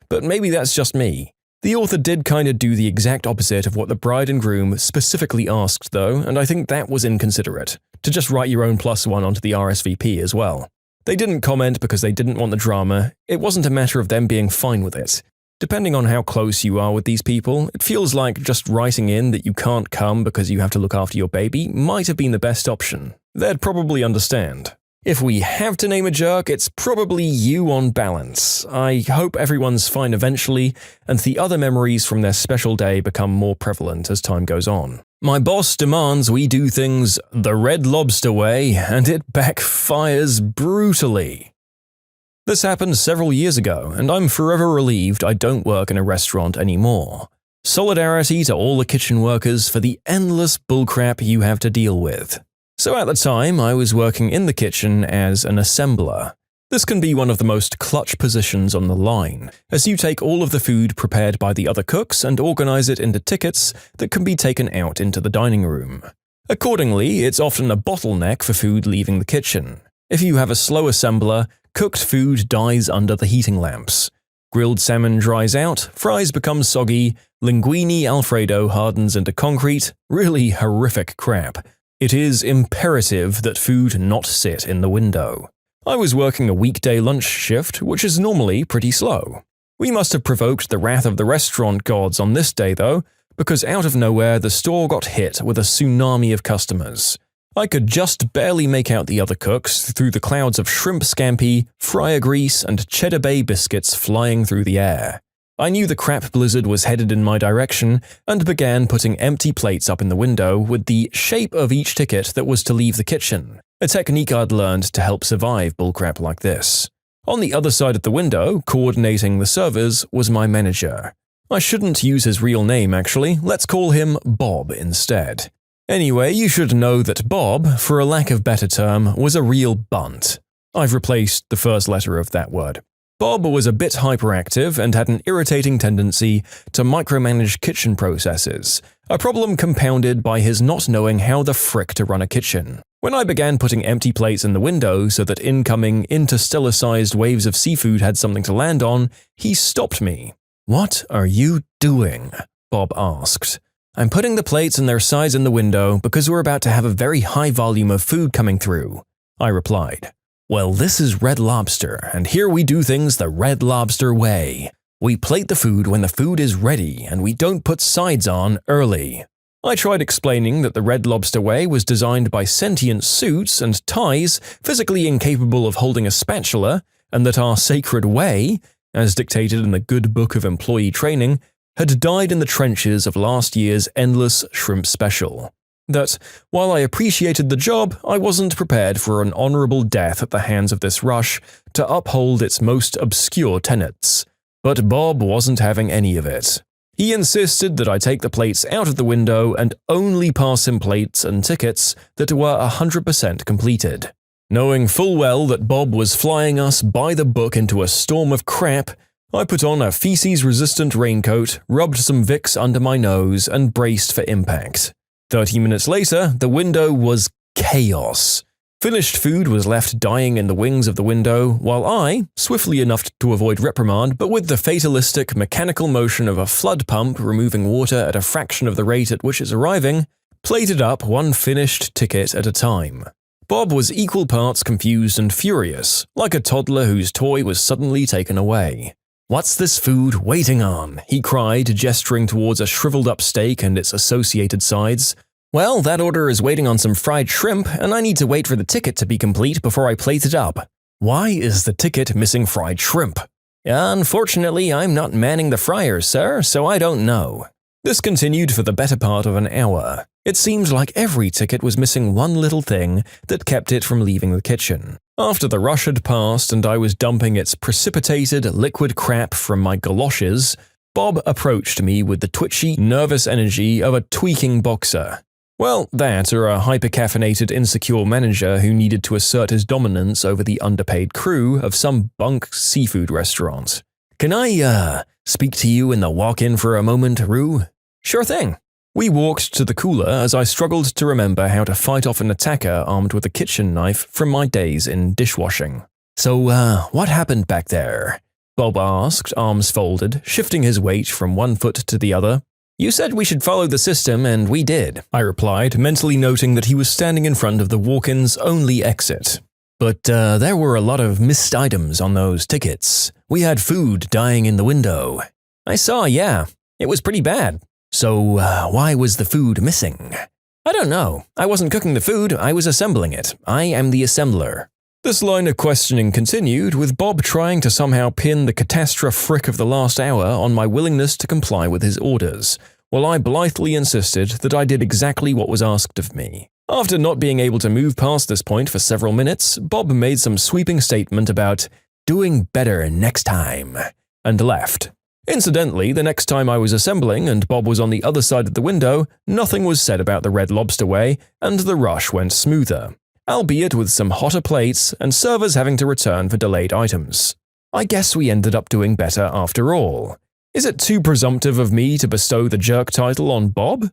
but maybe that's just me. The author did kinda do the exact opposite of what the bride and groom specifically asked though, and I think that was inconsiderate, to just write your own +1 onto the RSVP as well. They didn't comment because they didn't want the drama, it wasn't a matter of them being fine with it. Depending on how close you are with these people, it feels like just writing in that you can't come because you have to look after your baby might have been the best option. They'd probably understand. If we have to name a jerk, it's probably you on balance. I hope everyone's fine eventually, and the other memories from their special day become more prevalent as time goes on. My boss demands we do things the Red Lobster way, and it backfires brutally. This happened several years ago, and I'm forever relieved I don't work in a restaurant anymore. Solidarity to all the kitchen workers for the endless bullcrap you have to deal with. So at the time, I was working in the kitchen as an assembler. This can be one of the most clutch positions on the line, as you take all of the food prepared by the other cooks and organize it into tickets that can be taken out into the dining room. Accordingly, it's often a bottleneck for food leaving the kitchen. If you have a slow assembler, cooked food dies under the heating lamps. Grilled salmon dries out, fries become soggy, linguine Alfredo hardens into concrete, really horrific crap. It is imperative that food not sit in the window. I was working a weekday lunch shift, which is normally pretty slow. We must have provoked the wrath of the restaurant gods on this day though, because out of nowhere the store got hit with a tsunami of customers. I could just barely make out the other cooks through the clouds of shrimp scampi, fryer grease, and cheddar bay biscuits flying through the air. I knew the crap blizzard was headed in my direction and began putting empty plates up in the window with the shape of each ticket that was to leave the kitchen, a technique I'd learned to help survive bullcrap like this. On the other side of the window, coordinating the servers, was my manager. I shouldn't use his real name actually, let's call him Bob instead. Anyway, you should know that Bob, for a lack of better term, was a real bunt. I've replaced the first letter of that word. Bob was a bit hyperactive and had an irritating tendency to micromanage kitchen processes, a problem compounded by his not knowing how the frick to run a kitchen. When I began putting empty plates in the window so that incoming interstellar-sized waves of seafood had something to land on, he stopped me. "What are you doing?" Bob asked. "I'm putting the plates and their size in the window because we're about to have a very high volume of food coming through," I replied. "Well, this is Red Lobster, and here we do things the Red Lobster way. We plate the food when the food is ready, and we don't put sides on early." I tried explaining that the Red Lobster way was designed by sentient suits and ties physically incapable of holding a spatula, and that our sacred way, as dictated in the Good Book of Employee Training, had died in the trenches of last year's endless shrimp special. That, while I appreciated the job, I wasn't prepared for an honorable death at the hands of this rush to uphold its most obscure tenets. But Bob wasn't having any of it. He insisted that I take the plates out of the window and only pass him plates and tickets that were 100% completed. Knowing full well that Bob was flying us by the book into a storm of crap, I put on a feces-resistant raincoat, rubbed some Vicks under my nose, and braced for impact. 30 minutes later, the window was chaos. Finished food was left dying in the wings of the window, while I, swiftly enough to avoid reprimand but with the fatalistic mechanical motion of a flood pump removing water at a fraction of the rate at which it's arriving, plated up one finished ticket at a time. Bob was equal parts confused and furious, like a toddler whose toy was suddenly taken away. "What's this food waiting on?" he cried, gesturing towards a shriveled-up steak and its associated sides. "Well, that order is waiting on some fried shrimp, and I need to wait for the ticket to be complete before I plate it up." "Why is the ticket missing fried shrimp?" "Unfortunately, I'm not manning the fryers, sir, so I don't know." This continued for the better part of an hour. It seemed like every ticket was missing one little thing that kept it from leaving the kitchen. After the rush had passed and I was dumping its precipitated liquid crap from my galoshes, Bob approached me with the twitchy, nervous energy of a tweaking boxer. Well, that or a hypercaffeinated, insecure manager who needed to assert his dominance over the underpaid crew of some bunk seafood restaurant. "Can I, speak to you in the walk-in for a moment, Rue?" "Sure thing." We walked to the cooler as I struggled to remember how to fight off an attacker armed with a kitchen knife from my days in dishwashing. "So, what happened back there?" Bob asked, arms folded, shifting his weight from one foot to the other. "You said we should follow the system, and we did," I replied, mentally noting that he was standing in front of the walk-in's only exit. "But there were a lot of missed items on those tickets. We had food dying in the window." "I saw, yeah. It was pretty bad." "So, why was the food missing?" "I don't know. I wasn't cooking the food, I was assembling it. I am the assembler." This line of questioning continued, with Bob trying to somehow pin the catastrophe frick of the last hour on my willingness to comply with his orders, while I blithely insisted that I did exactly what was asked of me. After not being able to move past this point for several minutes, Bob made some sweeping statement about "doing better next time," and left. Incidentally, the next time I was assembling and Bob was on the other side of the window, nothing was said about the Red Lobster way, and the rush went smoother, albeit with some hotter plates and servers having to return for delayed items. I guess we ended up doing better after all. Is it too presumptive of me to bestow the jerk title on Bob?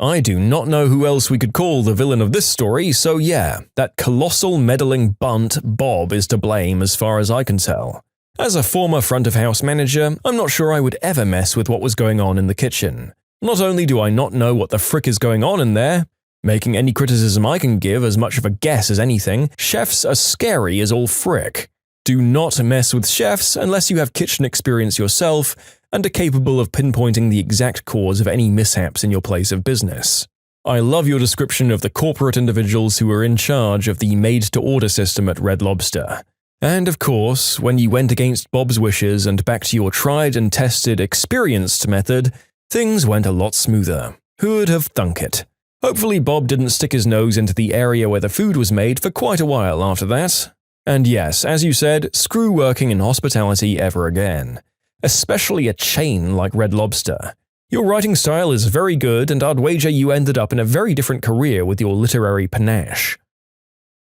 I do not know who else we could call the villain of this story, so yeah, that colossal meddling bunt Bob is to blame as far as I can tell. As a former front-of-house manager, I'm not sure I would ever mess with what was going on in the kitchen. Not only do I not know what the frick is going on in there, making any criticism I can give as much of a guess as anything, chefs are scary as all frick. Do not mess with chefs unless you have kitchen experience yourself and are capable of pinpointing the exact cause of any mishaps in your place of business. I love your description of the corporate individuals who were in charge of the made-to-order system at Red Lobster. And of course, when you went against Bob's wishes and back to your tried and tested, experienced method, things went a lot smoother. Who'd have thunk it? Hopefully Bob didn't stick his nose into the area where the food was made for quite a while after that. And yes, as you said, screw working in hospitality ever again. Especially a chain like Red Lobster. Your writing style is very good, and I'd wager you ended up in a very different career with your literary panache.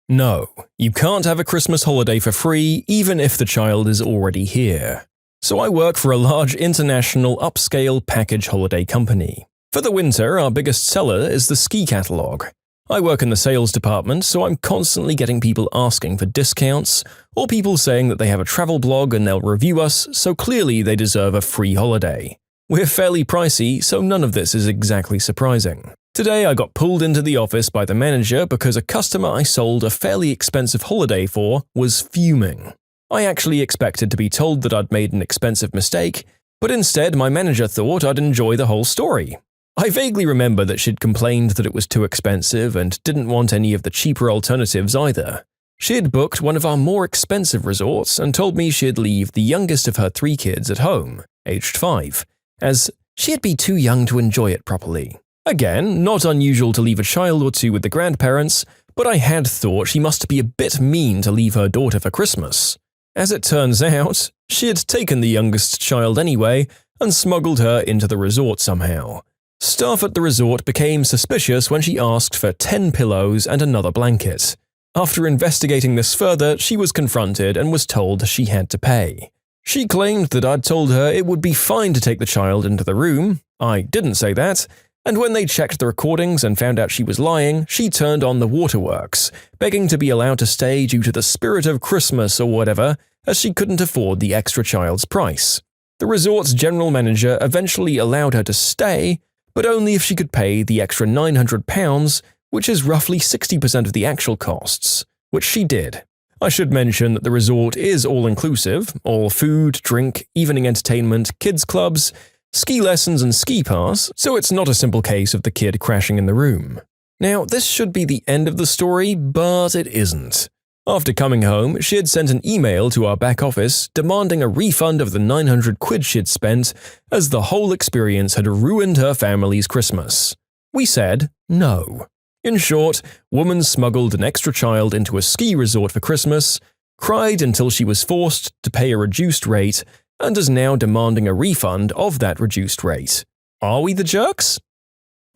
No, you can't have a Christmas holiday for free even if the child is already here. So I work for a large international upscale package holiday company. For the winter, our biggest seller is the ski catalog. I work in the sales department, so I'm constantly getting people asking for discounts, or people saying that they have a travel blog and they'll review us, so clearly they deserve a free holiday. We're fairly pricey, so none of this is exactly surprising. Today I got pulled into the office by the manager because a customer I sold a fairly expensive holiday for was fuming. I actually expected to be told that I'd made an expensive mistake, but instead my manager thought I'd enjoy the whole story. I vaguely remember that she'd complained that it was too expensive and didn't want any of the cheaper alternatives either. She had booked one of our more expensive resorts and told me she'd leave the youngest of her 3 kids at home, aged 5, as she'd be too young to enjoy it properly. Again, not unusual to leave a child or 2 with the grandparents, but I had thought she must be a bit mean to leave her daughter for Christmas. As it turns out, she had taken the youngest child anyway and smuggled her into the resort somehow. Staff at the resort became suspicious when she asked for 10 pillows and another blanket. After investigating this further, she was confronted and was told she had to pay. She claimed that I'd told her it would be fine to take the child into the room. I didn't say that. And when they checked the recordings and found out she was lying, she turned on the waterworks, begging to be allowed to stay due to the spirit of Christmas or whatever, as she couldn't afford the extra child's price. The resort's general manager eventually allowed her to stay, but only if she could pay the extra £900, which is roughly 60% of the actual costs, which she did. I should mention that the resort is all-inclusive, all food, drink, evening entertainment, kids' clubs, ski lessons and ski pass, so it's not a simple case of the kid crashing in the room. Now, this should be the end of the story, but it isn't. After coming home, she had sent an email to our back office demanding a refund of the £900 she'd spent, as the whole experience had ruined her family's Christmas. We said no. In short, woman smuggled an extra child into a ski resort for Christmas, cried until she was forced to pay a reduced rate, and is now demanding a refund of that reduced rate. Are we the jerks?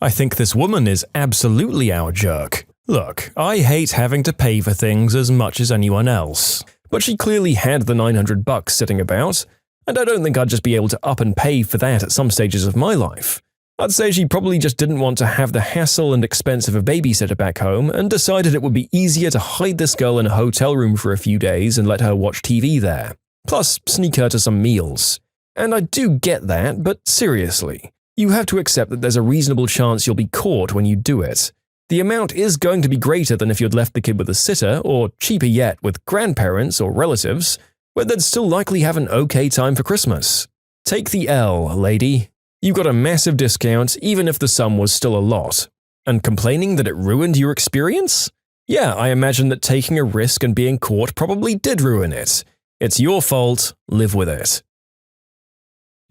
I think this woman is absolutely our jerk. Look, I hate having to pay for things as much as anyone else, but she clearly had the $900 sitting about, and I don't think I'd just be able to up and pay for that at some stages of my life. I'd say she probably just didn't want to have the hassle and expense of a babysitter back home and decided it would be easier to hide this girl in a hotel room for a few days and let her watch TV there. Plus, sneak her to some meals. And I do get that, but seriously, you have to accept that there's a reasonable chance you'll be caught when you do it. The amount is going to be greater than if you'd left the kid with a sitter, or cheaper yet, with grandparents or relatives, where they'd still likely have an okay time for Christmas. Take the L, lady. You got a massive discount even if the sum was still a lot. And complaining that it ruined your experience? Yeah, I imagine that taking a risk and being caught probably did ruin it. It's your fault, live with it.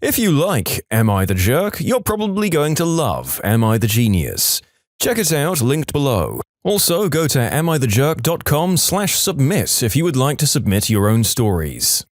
If you like Am I the Jerk, you're probably going to love Am I the Genius. Check it out, linked below. Also, go to amithejerk.com/submit if you would like to submit your own stories.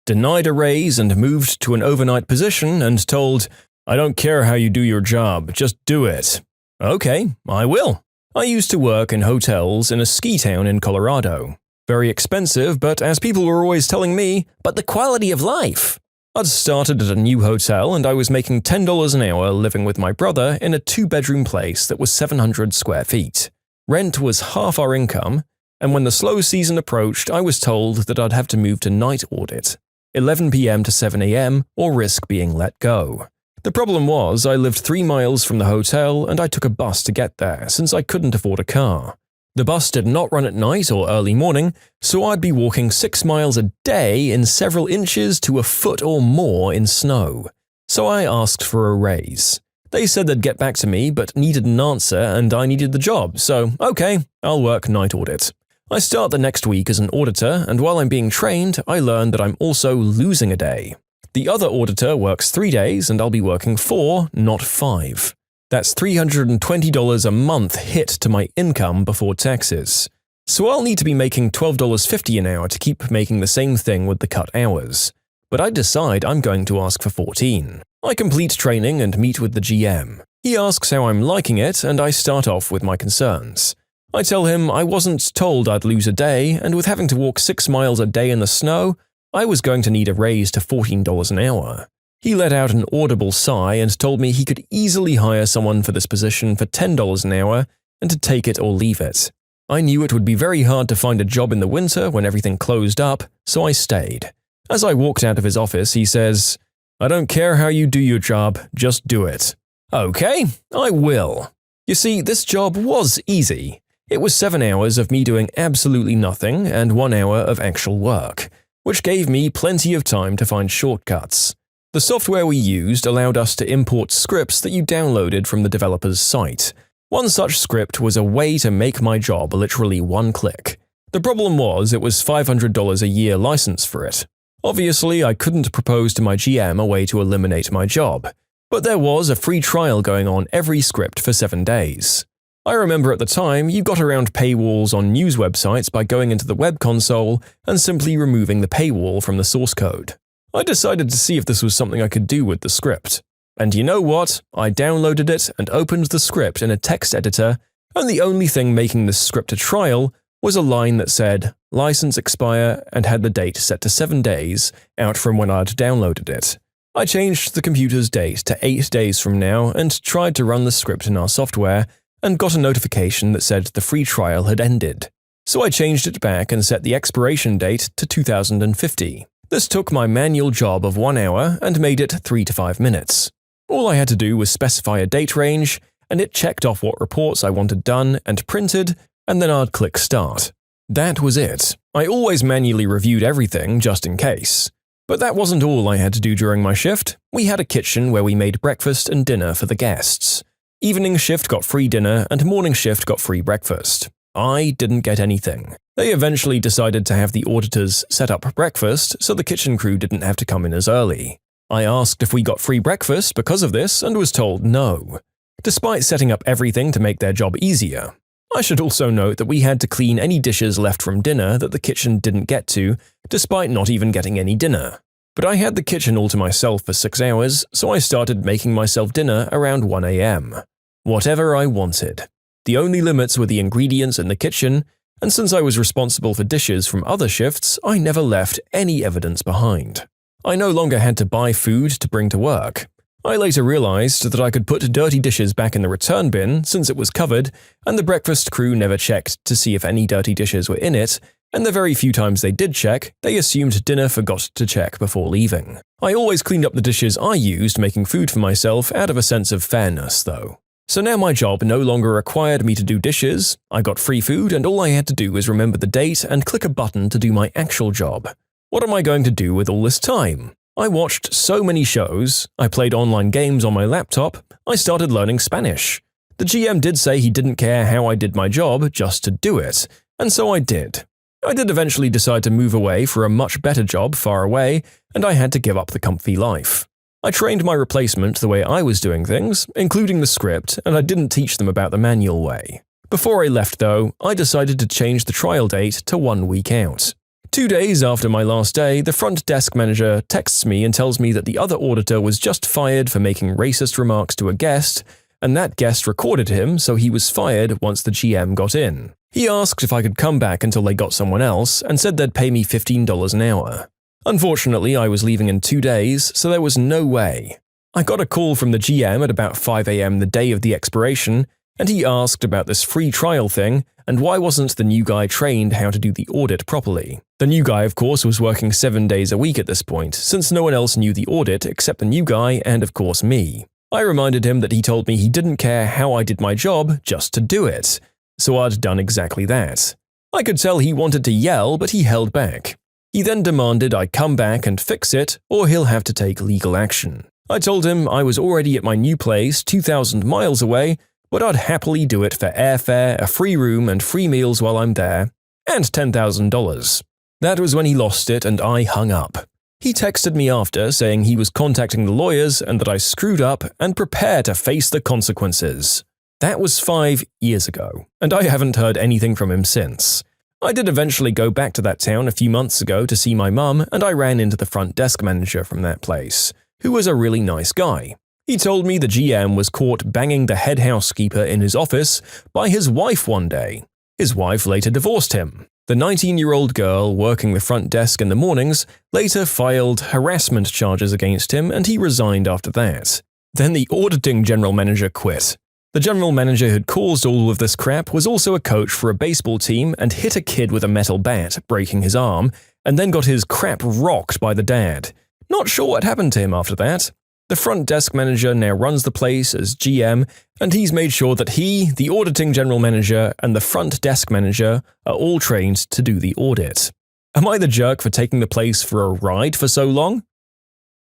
Denied a raise and moved to an overnight position and told, "I don't care how you do your job, just do it." Okay, I will. I used to work in hotels in a ski town in Colorado. Very expensive, but as people were always telling me, but the quality of life. I'd started at a new hotel and I was making $10 an hour living with my brother in a 2-bedroom place that was 700 square feet. Rent was half our income, and when the slow season approached, I was told that I'd have to move to night audit, 11 p.m. to 7 a.m., or risk being let go. The problem was I lived 3 miles from the hotel and I took a bus to get there since I couldn't afford a car. The bus did not run at night or early morning, so I'd be walking 6 miles a day in several inches to a foot or more in snow. So I asked for a raise. They said they'd get back to me but needed an answer and I needed the job, so okay, I'll work night audit. I start the next week as an auditor, and while I'm being trained, I learn that I'm also losing a day. The other auditor works 3 days and I'll be working 4, not 5. That's $320 a month hit to my income before taxes. So I'll need to be making $12.50 an hour to keep making the same thing with the cut hours. But I decide I'm going to ask for 14. I complete training and meet with the GM. He asks how I'm liking it and I start off with my concerns. I tell him I wasn't told I'd lose a day, and with having to walk 6 miles a day in the snow, I was going to need a raise to $14 an hour. He let out an audible sigh and told me he could easily hire someone for this position for $10 an hour and to take it or leave it. I knew it would be very hard to find a job in the winter when everything closed up, so I stayed. As I walked out of his office, he says, "I don't care how you do your job, just do it." Okay, I will. You see, this job was easy. It was 7 hours of me doing absolutely nothing and 1 hour of actual work, which gave me plenty of time to find shortcuts. The software we used allowed us to import scripts that you downloaded from the developer's site. One such script was a way to make my job literally 1 click. The problem was it was $500 a year license for it. Obviously, I couldn't propose to my GM a way to eliminate my job, but there was a free trial going on every script for 7 days. I remember at the time you got around paywalls on news websites by going into the web console and simply removing the paywall from the source code. I decided to see if this was something I could do with the script. And you know what? I downloaded it and opened the script in a text editor, and the only thing making this script a trial was a line that said, "License expire," and had the date set to 7 days, out from when I'd downloaded it. I changed the computer's date to 8 days from now and tried to run the script in our software, and got a notification that said the free trial had ended. So I changed it back and set the expiration date to 2050. This took my manual job of 1 hour and made it 3 to 5 minutes. All I had to do was specify a date range, and it checked off what reports I wanted done and printed, and then I'd click Start. That was it. I always manually reviewed everything just in case. But that wasn't all I had to do during my shift. We had a kitchen where we made breakfast and dinner for the guests. Evening shift got free dinner and morning shift got free breakfast. I didn't get anything. They eventually decided to have the auditors set up breakfast so the kitchen crew didn't have to come in as early. I asked if we got free breakfast because of this and was told no, despite setting up everything to make their job easier. I should also note that we had to clean any dishes left from dinner that the kitchen didn't get to, despite not even getting any dinner. But I had the kitchen all to myself for 6 hours, so I started making myself dinner around 1 a.m. Whatever I wanted. The only limits were the ingredients in the kitchen, and since I was responsible for dishes from other shifts, I never left any evidence behind. I no longer had to buy food to bring to work. I later realized that I could put dirty dishes back in the return bin since it was covered, and the breakfast crew never checked to see if any dirty dishes were in it, and the very few times they did check, they assumed dinner forgot to check before leaving. I always cleaned up the dishes I used making food for myself out of a sense of fairness, though. So now my job no longer required me to do dishes, I got free food, and all I had to do was remember the date and click a button to do my actual job. What am I going to do with all this time? I watched so many shows, I played online games on my laptop, I started learning Spanish. The GM did say he didn't care how I did my job, just to do it, and so I did. I did eventually decide to move away for a much better job far away, and I had to give up the comfy life. I trained my replacement the way I was doing things, including the script, and I didn't teach them about the manual way. Before I left though, I decided to change the trial date to 1 week out. 2 days after my last day, the front desk manager texts me and tells me that the other auditor was just fired for making racist remarks to a guest, and that guest recorded him, so he was fired once the GM got in. He asked if I could come back until they got someone else, and said they'd pay me $15 an hour. Unfortunately, I was leaving in 2 days, so there was no way. I got a call from the GM at about 5 AM the day of the expiration, and he asked about this free trial thing, and why wasn't the new guy trained how to do the audit properly. The new guy, of course, was working 7 days a week at this point, since no one else knew the audit except the new guy and, of course, me. I reminded him that he told me he didn't care how I did my job, just to do it. So I'd done exactly that. I could tell he wanted to yell, but he held back. He then demanded I come back and fix it, or he'll have to take legal action. I told him I was already at my new place 2,000 miles away, but I'd happily do it for airfare, a free room, and free meals while I'm there, and $10,000. That was when he lost it and I hung up. He texted me after saying he was contacting the lawyers and that I screwed up and prepare to face the consequences. That was 5 years ago, and I haven't heard anything from him since. I did eventually go back to that town a few months ago to see my mum, and I ran into the front desk manager from that place, who was a really nice guy. He told me the GM was caught banging the head housekeeper in his office by his wife one day. His wife later divorced him. The 19-year-old girl working the front desk in the mornings later filed harassment charges against him, and he resigned after that. Then the auditing general manager quit. The general manager who'd caused all of this crap was also a coach for a baseball team and hit a kid with a metal bat, breaking his arm, and then got his crap rocked by the dad. Not sure what happened to him after that. The front desk manager now runs the place as GM, and he's made sure that he, the auditing general manager, and the front desk manager are all trained to do the audit. Am I the jerk for taking the place for a ride for so long?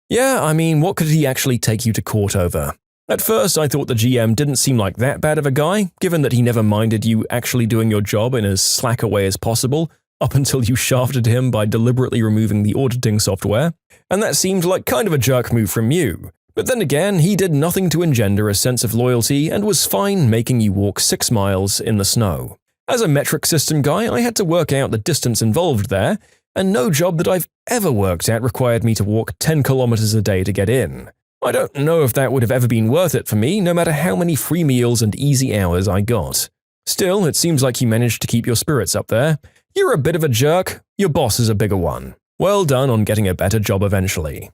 Yeah, I mean, what could he actually take you to court over? At first, I thought the GM didn't seem like that bad of a guy, given that he never minded you actually doing your job in as slack a way as possible, up until you shafted him by deliberately removing the auditing software, and that seemed like kind of a jerk move from you. But then again, he did nothing to engender a sense of loyalty and was fine making you walk 6 miles in the snow. As a metric system guy, I had to work out the distance involved there, and no job that I've ever worked at required me to walk 10 kilometers a day to get in. I don't know if that would have ever been worth it for me, no matter how many free meals and easy hours I got. Still, it seems like you managed to keep your spirits up there. You're a bit of a jerk, your boss is a bigger one. Well done on getting a better job eventually.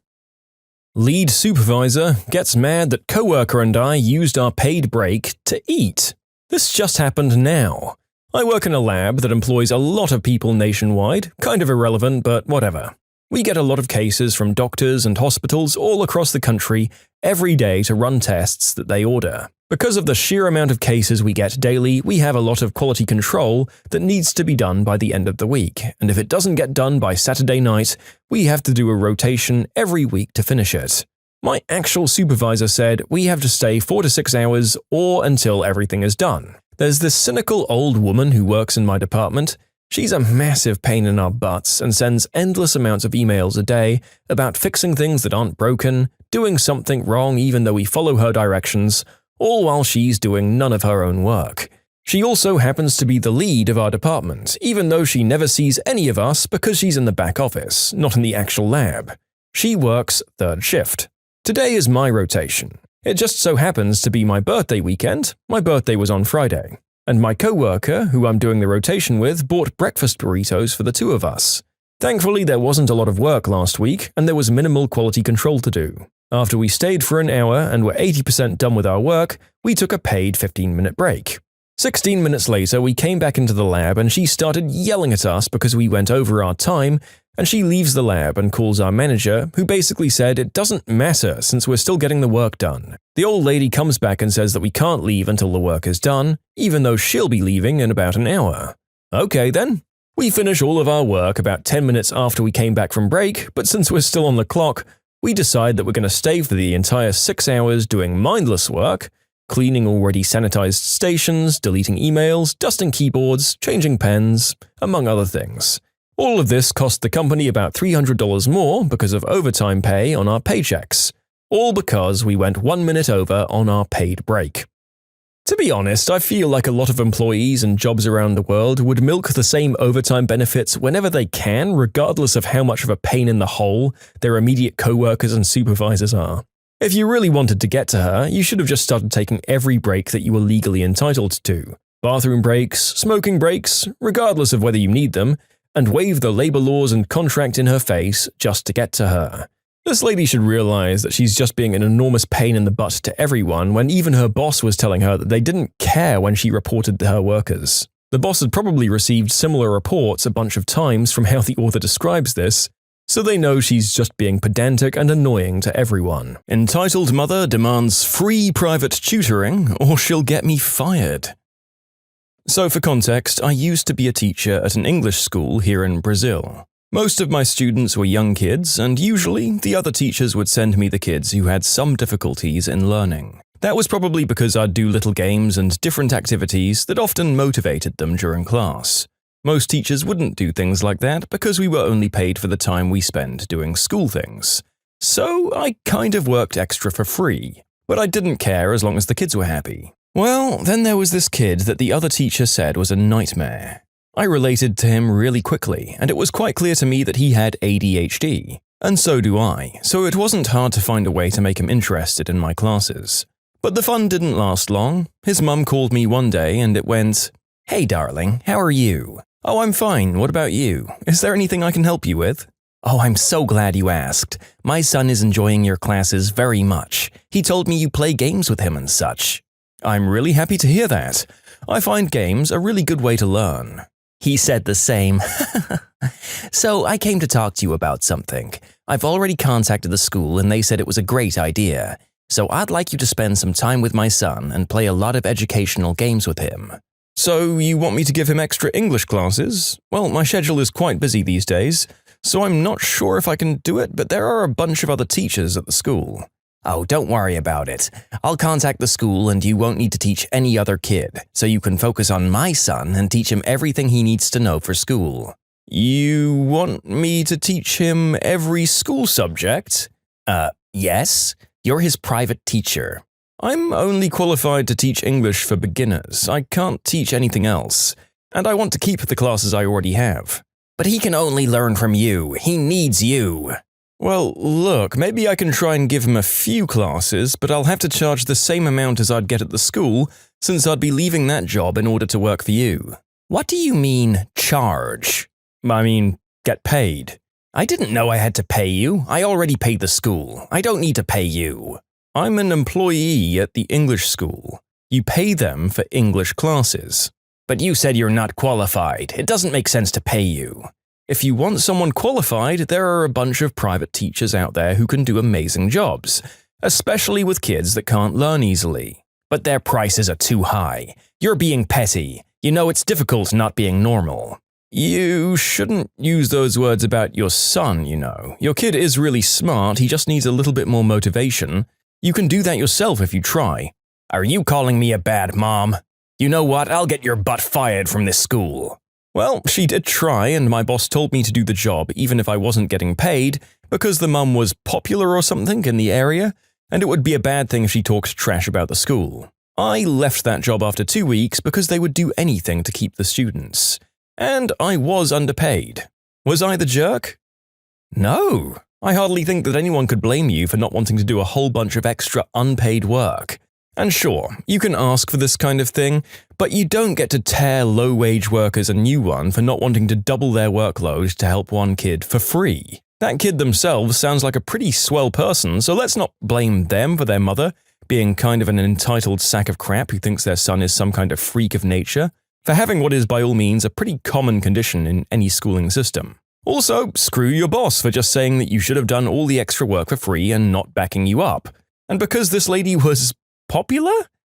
Lead supervisor gets mad that coworker and I used our paid break to eat. This just happened now. I work in a lab that employs a lot of people nationwide, kind of irrelevant, but whatever. We get a lot of cases from doctors and hospitals all across the country every day to run tests that they order. Because of the sheer amount of cases we get daily, we have a lot of quality control that needs to be done by the end of the week, and if it doesn't get done by Saturday night, we have to do a rotation every week to finish it. My actual supervisor said we have to stay 4 to 6 hours or until everything is done. There's this cynical old woman who works in my department. She's a massive pain in our butts and sends endless amounts of emails a day about fixing things that aren't broken, doing something wrong even though we follow her directions, all while she's doing none of her own work. She also happens to be the lead of our department, even though she never sees any of us because she's in the back office, not in the actual lab. She works third shift. Today is my rotation. It just so happens to be my birthday weekend. My birthday was on Friday. And my coworker, who I'm doing the rotation with, bought breakfast burritos for the two of us. Thankfully, there wasn't a lot of work last week, and there was minimal quality control to do. After we stayed for an hour and were 80% done with our work, we took a paid 15-minute break. 16 minutes later, we came back into the lab and she started yelling at us because we went over our time, and she leaves the lab and calls our manager, who basically said it doesn't matter since we're still getting the work done. The old lady comes back and says that we can't leave until the work is done, even though she'll be leaving in about an hour. Okay then. We finish all of our work about 10 minutes after we came back from break, but since we're still on the clock, we decide that we're going to stay for the entire 6 hours doing mindless work, cleaning already sanitized stations, deleting emails, dusting keyboards, changing pens, among other things. All of this cost the company about $300 more because of overtime pay on our paychecks, all because we went 1 minute over on our paid break. To be honest, I feel like a lot of employees and jobs around the world would milk the same overtime benefits whenever they can, regardless of how much of a pain in the hole their immediate co-workers and supervisors are. If you really wanted to get to her, you should have just started taking every break that you were legally entitled to. Bathroom breaks, smoking breaks, regardless of whether you need them, and wave the labor laws and contract in her face just to get to her. This lady should realize that she's just being an enormous pain in the butt to everyone when even her boss was telling her that they didn't care when she reported her workers. The boss had probably received similar reports a bunch of times from how the author describes this, so they know she's just being pedantic and annoying to everyone. Entitled mother demands free private tutoring or she'll get me fired. So for context, I used to be a teacher at an English school here in Brazil. Most of my students were young kids, and usually the other teachers would send me the kids who had some difficulties in learning. That was probably because I'd do little games and different activities that often motivated them during class. Most teachers wouldn't do things like that because we were only paid for the time we spend doing school things. So I kind of worked extra for free, but I didn't care as long as the kids were happy. Well, then there was this kid that the other teacher said was a nightmare. I related to him really quickly, and it was quite clear to me that he had ADHD. And so do I, so it wasn't hard to find a way to make him interested in my classes. But the fun didn't last long. His mum called me one day and it went, "Hey darling, how are you?" "Oh, I'm fine, what about you? Is there anything I can help you with?" "Oh, I'm so glad you asked. My son is enjoying your classes very much. He told me you play games with him and such." "I'm really happy to hear that. I find games a really good way to learn." He said the same. "So I came to talk to you about something. I've already contacted the school and they said it was a great idea. So I'd like you to spend some time with my son and play a lot of educational games with him." "So you want me to give him extra English classes? Well, my schedule is quite busy these days, so I'm not sure if I can do it, but there are a bunch of other teachers at the school." "Oh, don't worry about it. I'll contact the school and you won't need to teach any other kid, so you can focus on my son and teach him everything he needs to know for school." "You want me to teach him every school subject?" Yes. You're his private teacher." "I'm only qualified to teach English for beginners. I can't teach anything else. And I want to keep the classes I already have." "But he can only learn from you. He needs you." "Well, look, maybe I can try and give him a few classes, but I'll have to charge the same amount as I'd get at the school, since I'd be leaving that job in order to work for you." "What do you mean, charge?" "I mean, get paid." "I didn't know I had to pay you. I already paid the school. I don't need to pay you." "I'm an employee at the English school. You pay them for English classes." "But you said you're not qualified. It doesn't make sense to pay you." "If you want someone qualified, there are a bunch of private teachers out there who can do amazing jobs, especially with kids that can't learn easily." "But their prices are too high. You're being petty. You know it's difficult not being normal." "You shouldn't use those words about your son, you know. Your kid is really smart, he just needs a little bit more motivation. You can do that yourself if you try." "Are you calling me a bad mom? You know what, I'll get your butt fired from this school." "Well, she did try, and my boss told me to do the job even if I wasn't getting paid, because the mum was popular or something in the area, and it would be a bad thing if she talked trash about the school. I left that job after 2 weeks because they would do anything to keep the students. And I was underpaid. Was I the jerk? No. I hardly think that anyone could blame you for not wanting to do a whole bunch of extra unpaid work. And sure, you can ask for this kind of thing, but you don't get to tear low-wage workers a new one for not wanting to double their workload to help one kid for free. That kid themselves sounds like a pretty swell person, so let's not blame them for their mother being kind of an entitled sack of crap who thinks their son is some kind of freak of nature, for having what is by all means a pretty common condition in any schooling system. Also, screw your boss for just saying that you should have done all the extra work for free and not backing you up. And because this lady was popular?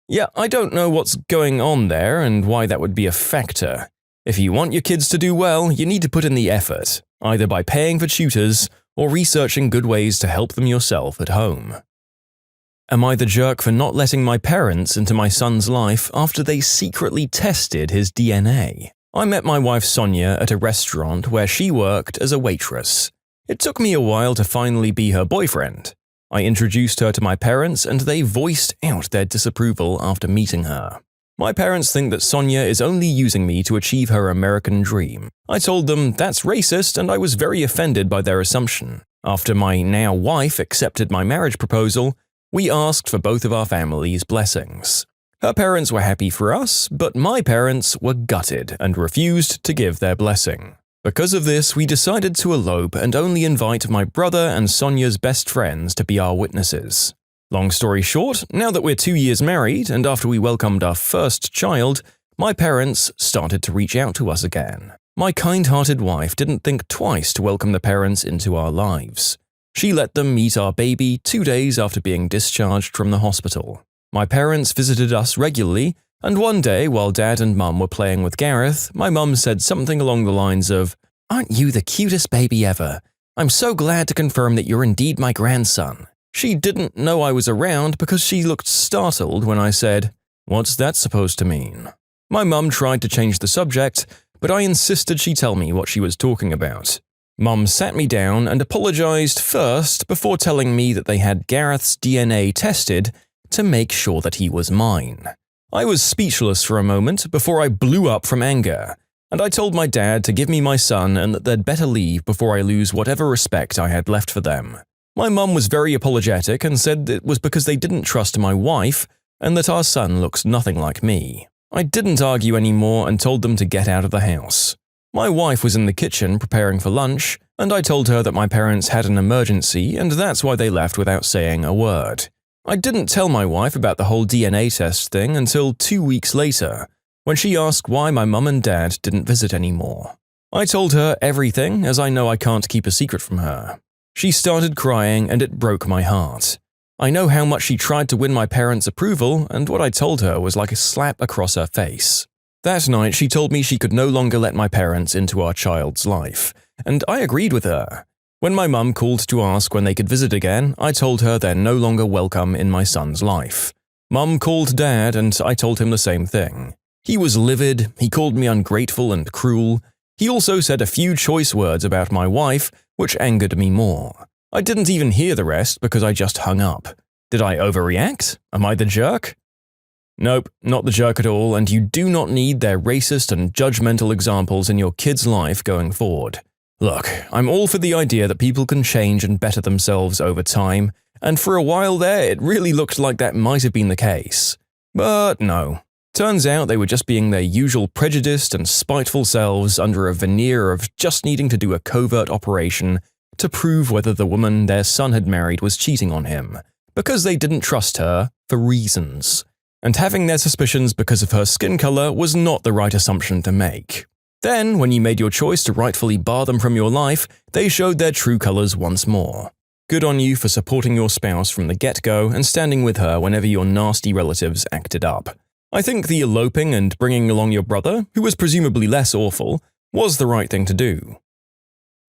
Yeah, I don't know what's going on there and why that would be a factor. If you want your kids to do well, you need to put in the effort, either by paying for tutors or researching good ways to help them yourself at home. Am I the jerk for not letting my parents into my son's life after they secretly tested his DNA? I met my wife Sonia at a restaurant where she worked as a waitress. It took me a while to finally be her boyfriend. I introduced her to my parents and they voiced out their disapproval after meeting her. My parents think that Sonia is only using me to achieve her American dream. I told them that's racist and I was very offended by their assumption. After my now wife accepted my marriage proposal, we asked for both of our families' blessings. Her parents were happy for us, but my parents were gutted and refused to give their blessing. Because of this, we decided to elope and only invite my brother and Sonia's best friends to be our witnesses. Long story short, now that we're 2 years married and after we welcomed our first child, my parents started to reach out to us again. My kind-hearted wife didn't think twice to welcome the parents into our lives. She let them meet our baby 2 days after being discharged from the hospital. My parents visited us regularly, and one day while Dad and Mum were playing with Gareth, my mum said something along the lines of, "Aren't you the cutest baby ever? I'm so glad to confirm that you're indeed my grandson." She didn't know I was around because she looked startled when I said, "What's that supposed to mean?" My mum tried to change the subject, but I insisted she tell me what she was talking about. Mum sat me down and apologized first before telling me that they had Gareth's DNA tested to make sure that he was mine. I was speechless for a moment before I blew up from anger, and I told my dad to give me my son and that they'd better leave before I lose whatever respect I had left for them. My mum was very apologetic and said it was because they didn't trust my wife and that our son looks nothing like me. I didn't argue anymore and told them to get out of the house. My wife was in the kitchen preparing for lunch, and I told her that my parents had an emergency and that's why they left without saying a word. I didn't tell my wife about the whole DNA test thing until 2 weeks later, when she asked why my mum and dad didn't visit anymore. I told her everything, as I know I can't keep a secret from her. She started crying and it broke my heart. I know how much she tried to win my parents' approval, and what I told her was like a slap across her face. That night she told me she could no longer let my parents into our child's life, and I agreed with her. When my mum called to ask when they could visit again, I told her they're no longer welcome in my son's life. Mum called Dad and I told him the same thing. He was livid, he called me ungrateful and cruel. He also said a few choice words about my wife, which angered me more. I didn't even hear the rest because I just hung up. Did I overreact? Am I the jerk? Nope, not the jerk at all, and you do not need their racist and judgmental examples in your kid's life going forward. Look, I'm all for the idea that people can change and better themselves over time, and for a while there it really looked like that might have been the case. But no. Turns out they were just being their usual prejudiced and spiteful selves under a veneer of just needing to do a covert operation to prove whether the woman their son had married was cheating on him, because they didn't trust her for reasons. And having their suspicions because of her skin color was not the right assumption to make. Then, when you made your choice to rightfully bar them from your life, they showed their true colors once more. Good on you for supporting your spouse from the get-go and standing with her whenever your nasty relatives acted up. I think the eloping and bringing along your brother, who was presumably less awful, was the right thing to do.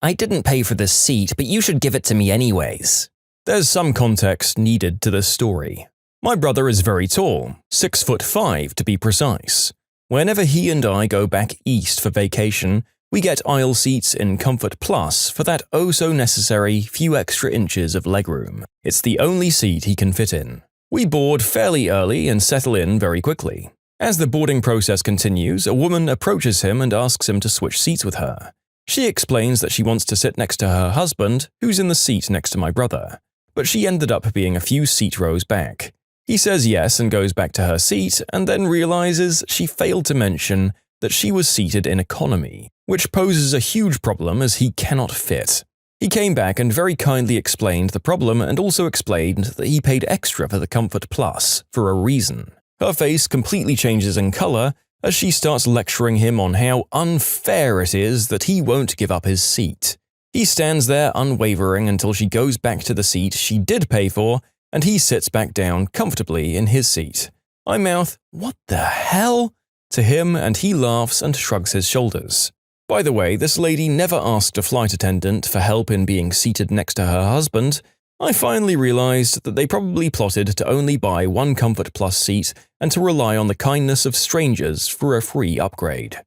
I didn't pay for this seat, but you should give it to me anyways. There's some context needed to this story. My brother is very tall, 6'5" to be precise. Whenever he and I go back east for vacation, we get aisle seats in Comfort Plus for that oh-so-necessary few extra inches of legroom. It's the only seat he can fit in. We board fairly early and settle in very quickly. As the boarding process continues, a woman approaches him and asks him to switch seats with her. She explains that she wants to sit next to her husband, who's in the seat next to my brother, but she ended up being a few seat rows back. He says yes and goes back to her seat, and then realizes she failed to mention that she was seated in economy, which poses a huge problem as he cannot fit. He came back and very kindly explained the problem and also explained that he paid extra for the Comfort Plus for a reason. Her face completely changes in color as she starts lecturing him on how unfair it is that he won't give up his seat. He stands there unwavering until she goes back to the seat she did pay for, and he sits back down comfortably in his seat. I mouth, "What the hell?" to him, and he laughs and shrugs his shoulders. By the way, this lady never asked a flight attendant for help in being seated next to her husband. I finally realized that they probably plotted to only buy one Comfort Plus seat and to rely on the kindness of strangers for a free upgrade.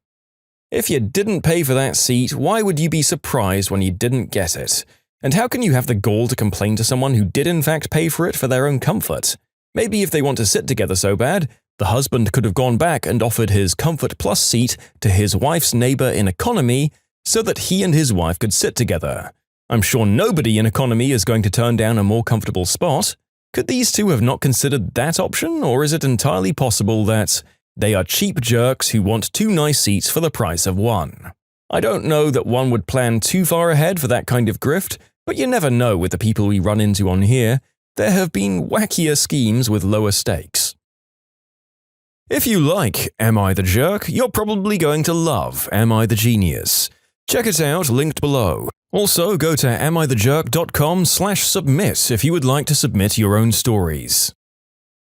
If you didn't pay for that seat, why would you be surprised when you didn't get it? And how can you have the gall to complain to someone who did in fact pay for it for their own comfort? Maybe if they want to sit together so bad, the husband could have gone back and offered his Comfort Plus seat to his wife's neighbor in economy so that he and his wife could sit together. I'm sure nobody in economy is going to turn down a more comfortable spot. Could these two have not considered that option, or is it entirely possible that they are cheap jerks who want two nice seats for the price of one? I don't know that one would plan too far ahead for that kind of grift, but you never know with the people we run into on here. There have been wackier schemes with lower stakes. If you like Am I the Jerk, you're probably going to love Am I the Genius. Check it out, linked below. Also, go to amithejerk.com/submit if you would like to submit your own stories.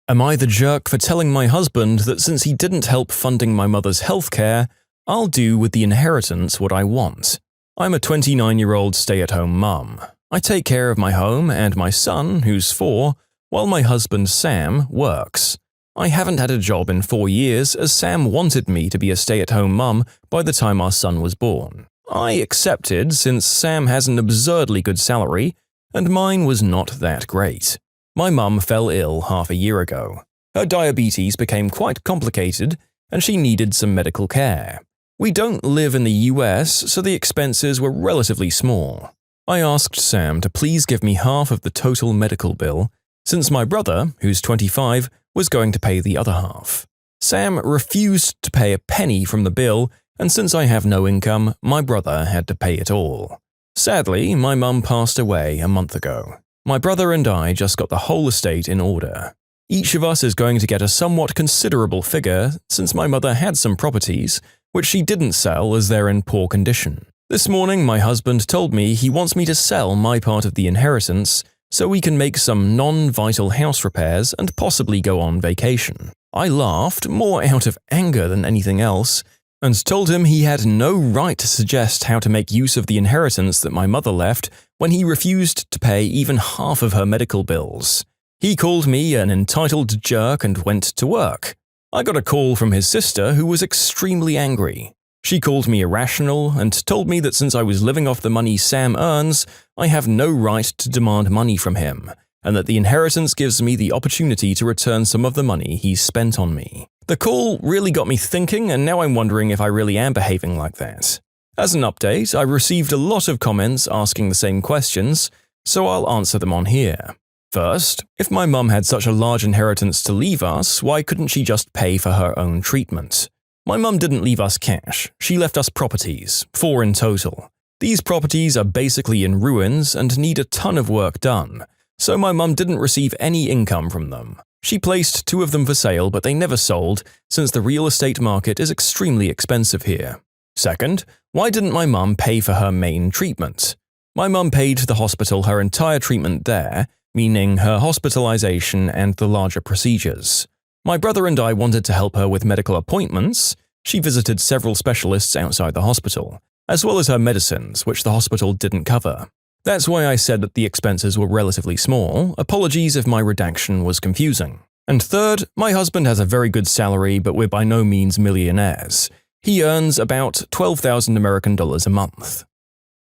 Am I the jerk for telling my husband that since he didn't help funding my mother's healthcare, I'll do with the inheritance what I want? I'm a 29-year-old stay-at-home mum. I take care of my home and my son, who's 4, while my husband Sam works. I haven't had a job in 4 years as Sam wanted me to be a stay-at-home mum by the time our son was born. I accepted since Sam has an absurdly good salary, and mine was not that great. My mum fell ill half a year ago. Her diabetes became quite complicated, and she needed some medical care. We don't live in the US, so the expenses were relatively small. I asked Sam to please give me half of the total medical bill, since my brother, who's 25, was going to pay the other half. Sam refused to pay a penny from the bill, and since I have no income, my brother had to pay it all. Sadly, my mum passed away a month ago. My brother and I just got the whole estate in order. Each of us is going to get a somewhat considerable figure since my mother had some properties, which she didn't sell as they're in poor condition. This morning, my husband told me he wants me to sell my part of the inheritance so we can make some non-vital house repairs and possibly go on vacation. I laughed, more out of anger than anything else, and told him he had no right to suggest how to make use of the inheritance that my mother left when he refused to pay even half of her medical bills. He called me an entitled jerk and went to work. I got a call from his sister who was extremely angry. She called me irrational and told me that since I was living off the money Sam earns, I have no right to demand money from him, and that the inheritance gives me the opportunity to return some of the money he's spent on me. The call really got me thinking, and now I'm wondering if I really am behaving like that. As an update, I received a lot of comments asking the same questions, so I'll answer them on here. First, if my mum had such a large inheritance to leave us, why couldn't she just pay for her own treatment? My mum didn't leave us cash, she left us properties, 4 in total. These properties are basically in ruins and need a ton of work done, so my mum didn't receive any income from them. She placed 2 of them for sale, but they never sold, since the real estate market is extremely expensive here. Second, why didn't my mum pay for her main treatment? My mum paid the hospital her entire treatment there, meaning her hospitalization and the larger procedures. My brother and I wanted to help her with medical appointments. She visited several specialists outside the hospital, as well as her medicines, which the hospital didn't cover. That's why I said that the expenses were relatively small. Apologies if my redaction was confusing. And third, my husband has a very good salary, but we're by no means millionaires. He earns about 12,000 American dollars a month.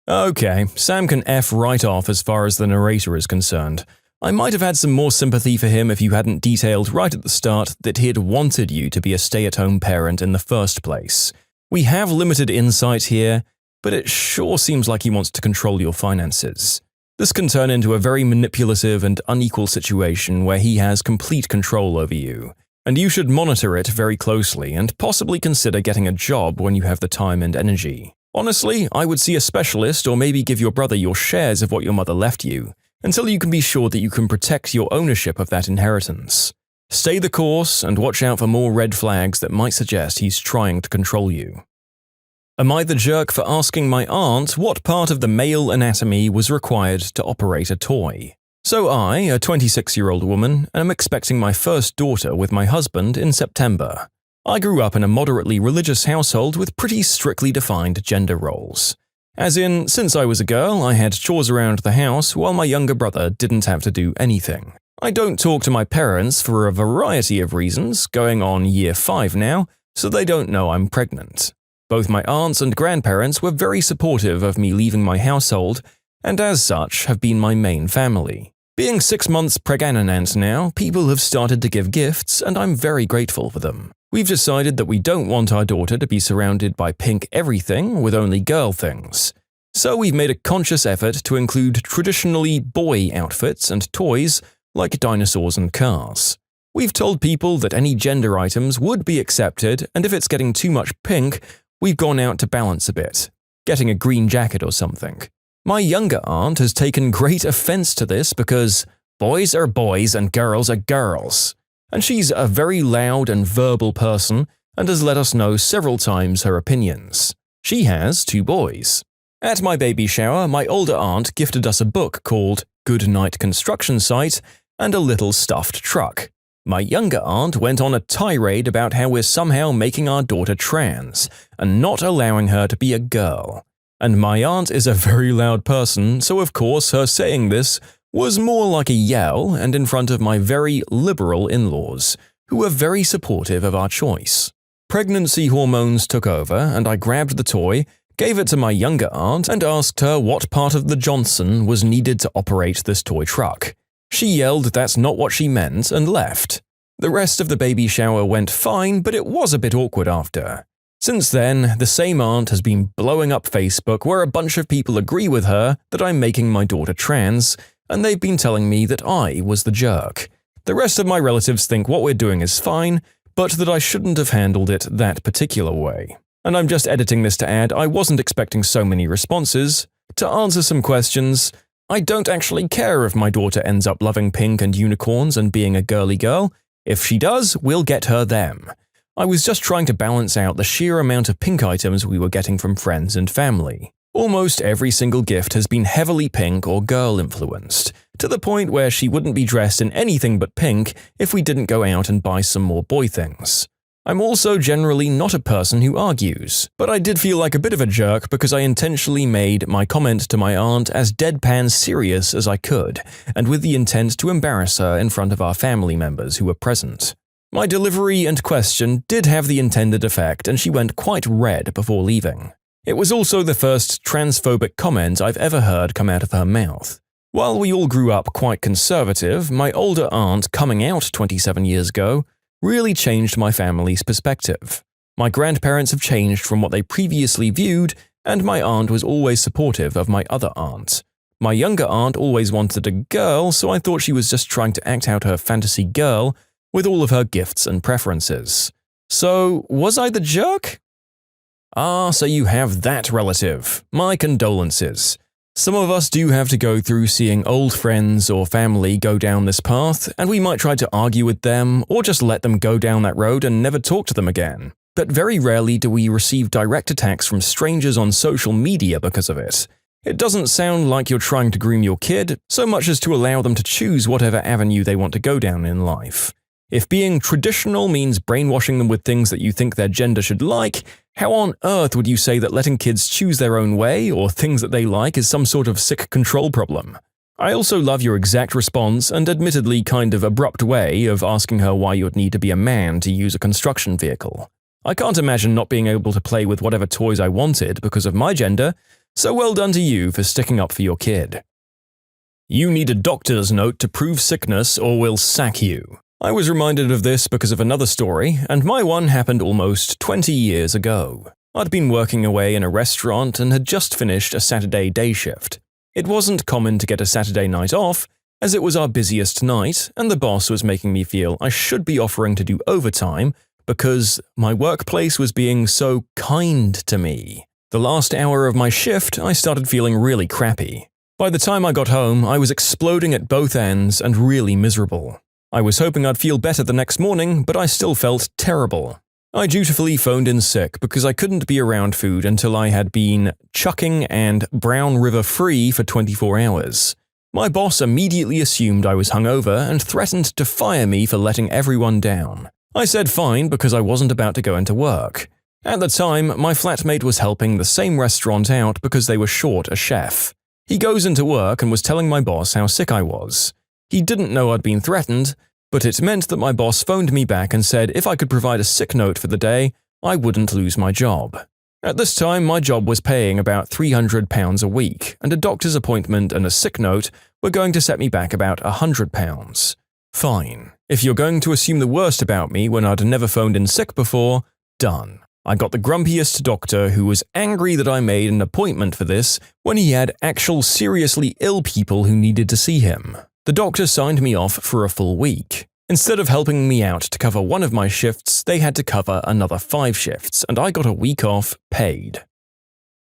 Okay, Sam can F right off as far as the narrator is concerned. I might have had some more sympathy for him if you hadn't detailed right at the start that he'd wanted you to be a stay-at-home parent in the first place. We have limited insight here, but it sure seems like he wants to control your finances. This can turn into a very manipulative and unequal situation where he has complete control over you, and you should monitor it very closely and possibly consider getting a job when you have the time and energy. Honestly, I would see a specialist or maybe give your brother your shares of what your mother left you, until you can be sure that you can protect your ownership of that inheritance. Stay the course and watch out for more red flags that might suggest he's trying to control you. Am I the jerk for asking my aunt what part of the male anatomy was required to operate a toy? So I, a 26-year-old woman, am expecting my first daughter with my husband in September. I grew up in a moderately religious household with pretty strictly defined gender roles. As in, since I was a girl, I had chores around the house while my younger brother didn't have to do anything. I don't talk to my parents for a variety of reasons, going on year 5 now, so they don't know I'm pregnant. Both my aunts and grandparents were very supportive of me leaving my household, and as such have been my main family. Being 6 months pregnant now, people have started to give gifts, and I'm very grateful for them. We've decided that we don't want our daughter to be surrounded by pink everything with only girl things. So we've made a conscious effort to include traditionally boy outfits and toys like dinosaurs and cars. We've told people that any gender items would be accepted, and if it's getting too much pink, we've gone out to balance a bit, getting a green jacket or something. My younger aunt has taken great offense to this because boys are boys and girls are girls. And she's a very loud and verbal person and has let us know several times her opinions. She has 2 boys. At my baby shower, my older aunt gifted us a book called Good Night Construction Site and a little stuffed truck. My younger aunt went on a tirade about how we're somehow making our daughter trans and not allowing her to be a girl. And my aunt is a very loud person, so of course her saying this was more like a yell and in front of my very liberal in-laws, who were very supportive of our choice. Pregnancy hormones took over and I grabbed the toy, gave it to my younger aunt and asked her what part of the Johnson was needed to operate this toy truck. She yelled that's not what she meant and left. The rest of the baby shower went fine, but it was a bit awkward after. Since then, the same aunt has been blowing up Facebook where a bunch of people agree with her that I'm making my daughter trans, and they've been telling me that I was the jerk. The rest of my relatives think what we're doing is fine, but that I shouldn't have handled it that particular way. And I'm just editing this to add I wasn't expecting so many responses. To answer some questions, I don't actually care if my daughter ends up loving pink and unicorns and being a girly girl. If she does, we'll get her them. I was just trying to balance out the sheer amount of pink items we were getting from friends and family. Almost every single gift has been heavily pink or girl-influenced, to the point where she wouldn't be dressed in anything but pink if we didn't go out and buy some more boy things. I'm also generally not a person who argues, but I did feel like a bit of a jerk because I intentionally made my comment to my aunt as deadpan serious as I could, and with the intent to embarrass her in front of our family members who were present. My delivery and question did have the intended effect, and she went quite red before leaving. It was also the first transphobic comment I've ever heard come out of her mouth. While we all grew up quite conservative, my older aunt coming out 27 years ago really changed my family's perspective. My grandparents have changed from what they previously viewed, and my aunt was always supportive of my other aunt. My younger aunt always wanted a girl, so I thought she was just trying to act out her fantasy girl with all of her gifts and preferences. So, was I the jerk? Ah, so you have that relative. My condolences. Some of us do have to go through seeing old friends or family go down this path, and we might try to argue with them or just let them go down that road and never talk to them again. But very rarely do we receive direct attacks from strangers on social media because of it. It doesn't sound like you're trying to groom your kid, so much as to allow them to choose whatever avenue they want to go down in life. If being traditional means brainwashing them with things that you think their gender should like, how on earth would you say that letting kids choose their own way or things that they like is some sort of sick control problem? I also love your exact response and admittedly kind of abrupt way of asking her why you'd need to be a man to use a construction vehicle. I can't imagine not being able to play with whatever toys I wanted because of my gender, so well done to you for sticking up for your kid. You need a doctor's note to prove sickness or we'll sack you. I was reminded of this because of another story, and my one happened almost 20 years ago. I'd been working away in a restaurant and had just finished a Saturday day shift. It wasn't common to get a Saturday night off, as it was our busiest night, and the boss was making me feel I should be offering to do overtime because my workplace was being so kind to me. The last hour of my shift, I started feeling really crappy. By the time I got home, I was exploding at both ends and really miserable. I was hoping I'd feel better the next morning, but I still felt terrible. I dutifully phoned in sick because I couldn't be around food until I had been chucking and Brown River free for 24 hours. My boss immediately assumed I was hungover and threatened to fire me for letting everyone down. I said fine because I wasn't about to go into work. At the time, my flatmate was helping the same restaurant out because they were short a chef. He goes into work and was telling my boss how sick I was. He didn't know I'd been threatened, but it meant that my boss phoned me back and said if I could provide a sick note for the day, I wouldn't lose my job. At this time, my job was paying about £300 a week, and a doctor's appointment and a sick note were going to set me back about £100. Fine. If you're going to assume the worst about me when I'd never phoned in sick before, done. I got the grumpiest doctor who was angry that I made an appointment for this when he had actual seriously ill people who needed to see him. The doctor signed me off for a full week. Instead of helping me out to cover one of my shifts, they had to cover another 5 shifts, and I got a week off paid.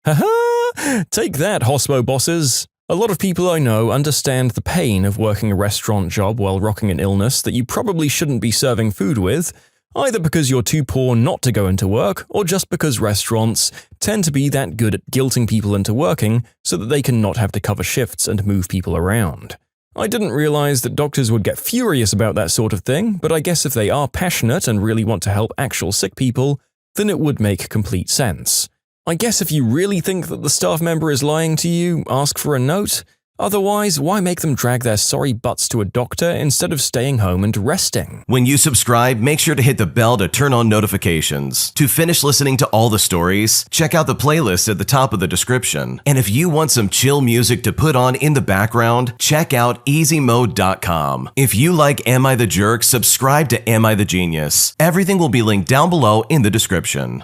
Haha! Take that, hospo bosses! A lot of people I know understand the pain of working a restaurant job while rocking an illness that you probably shouldn't be serving food with, either because you're too poor not to go into work, or just because restaurants tend to be that good at guilting people into working so that they can not have to cover shifts and move people around. I didn't realize that doctors would get furious about that sort of thing, but I guess if they are passionate and really want to help actual sick people, then it would make complete sense. I guess if you really think that the staff member is lying to you, ask for a note. Otherwise, why make them drag their sorry butts to a doctor instead of staying home and resting? When you subscribe, make sure to hit the bell to turn on notifications. To finish listening to all the stories, check out the playlist at the top of the description. And if you want some chill music to put on in the background, check out easymode.com. If you like Am I the Jerk, subscribe to Am I the Genius. Everything will be linked down below in the description.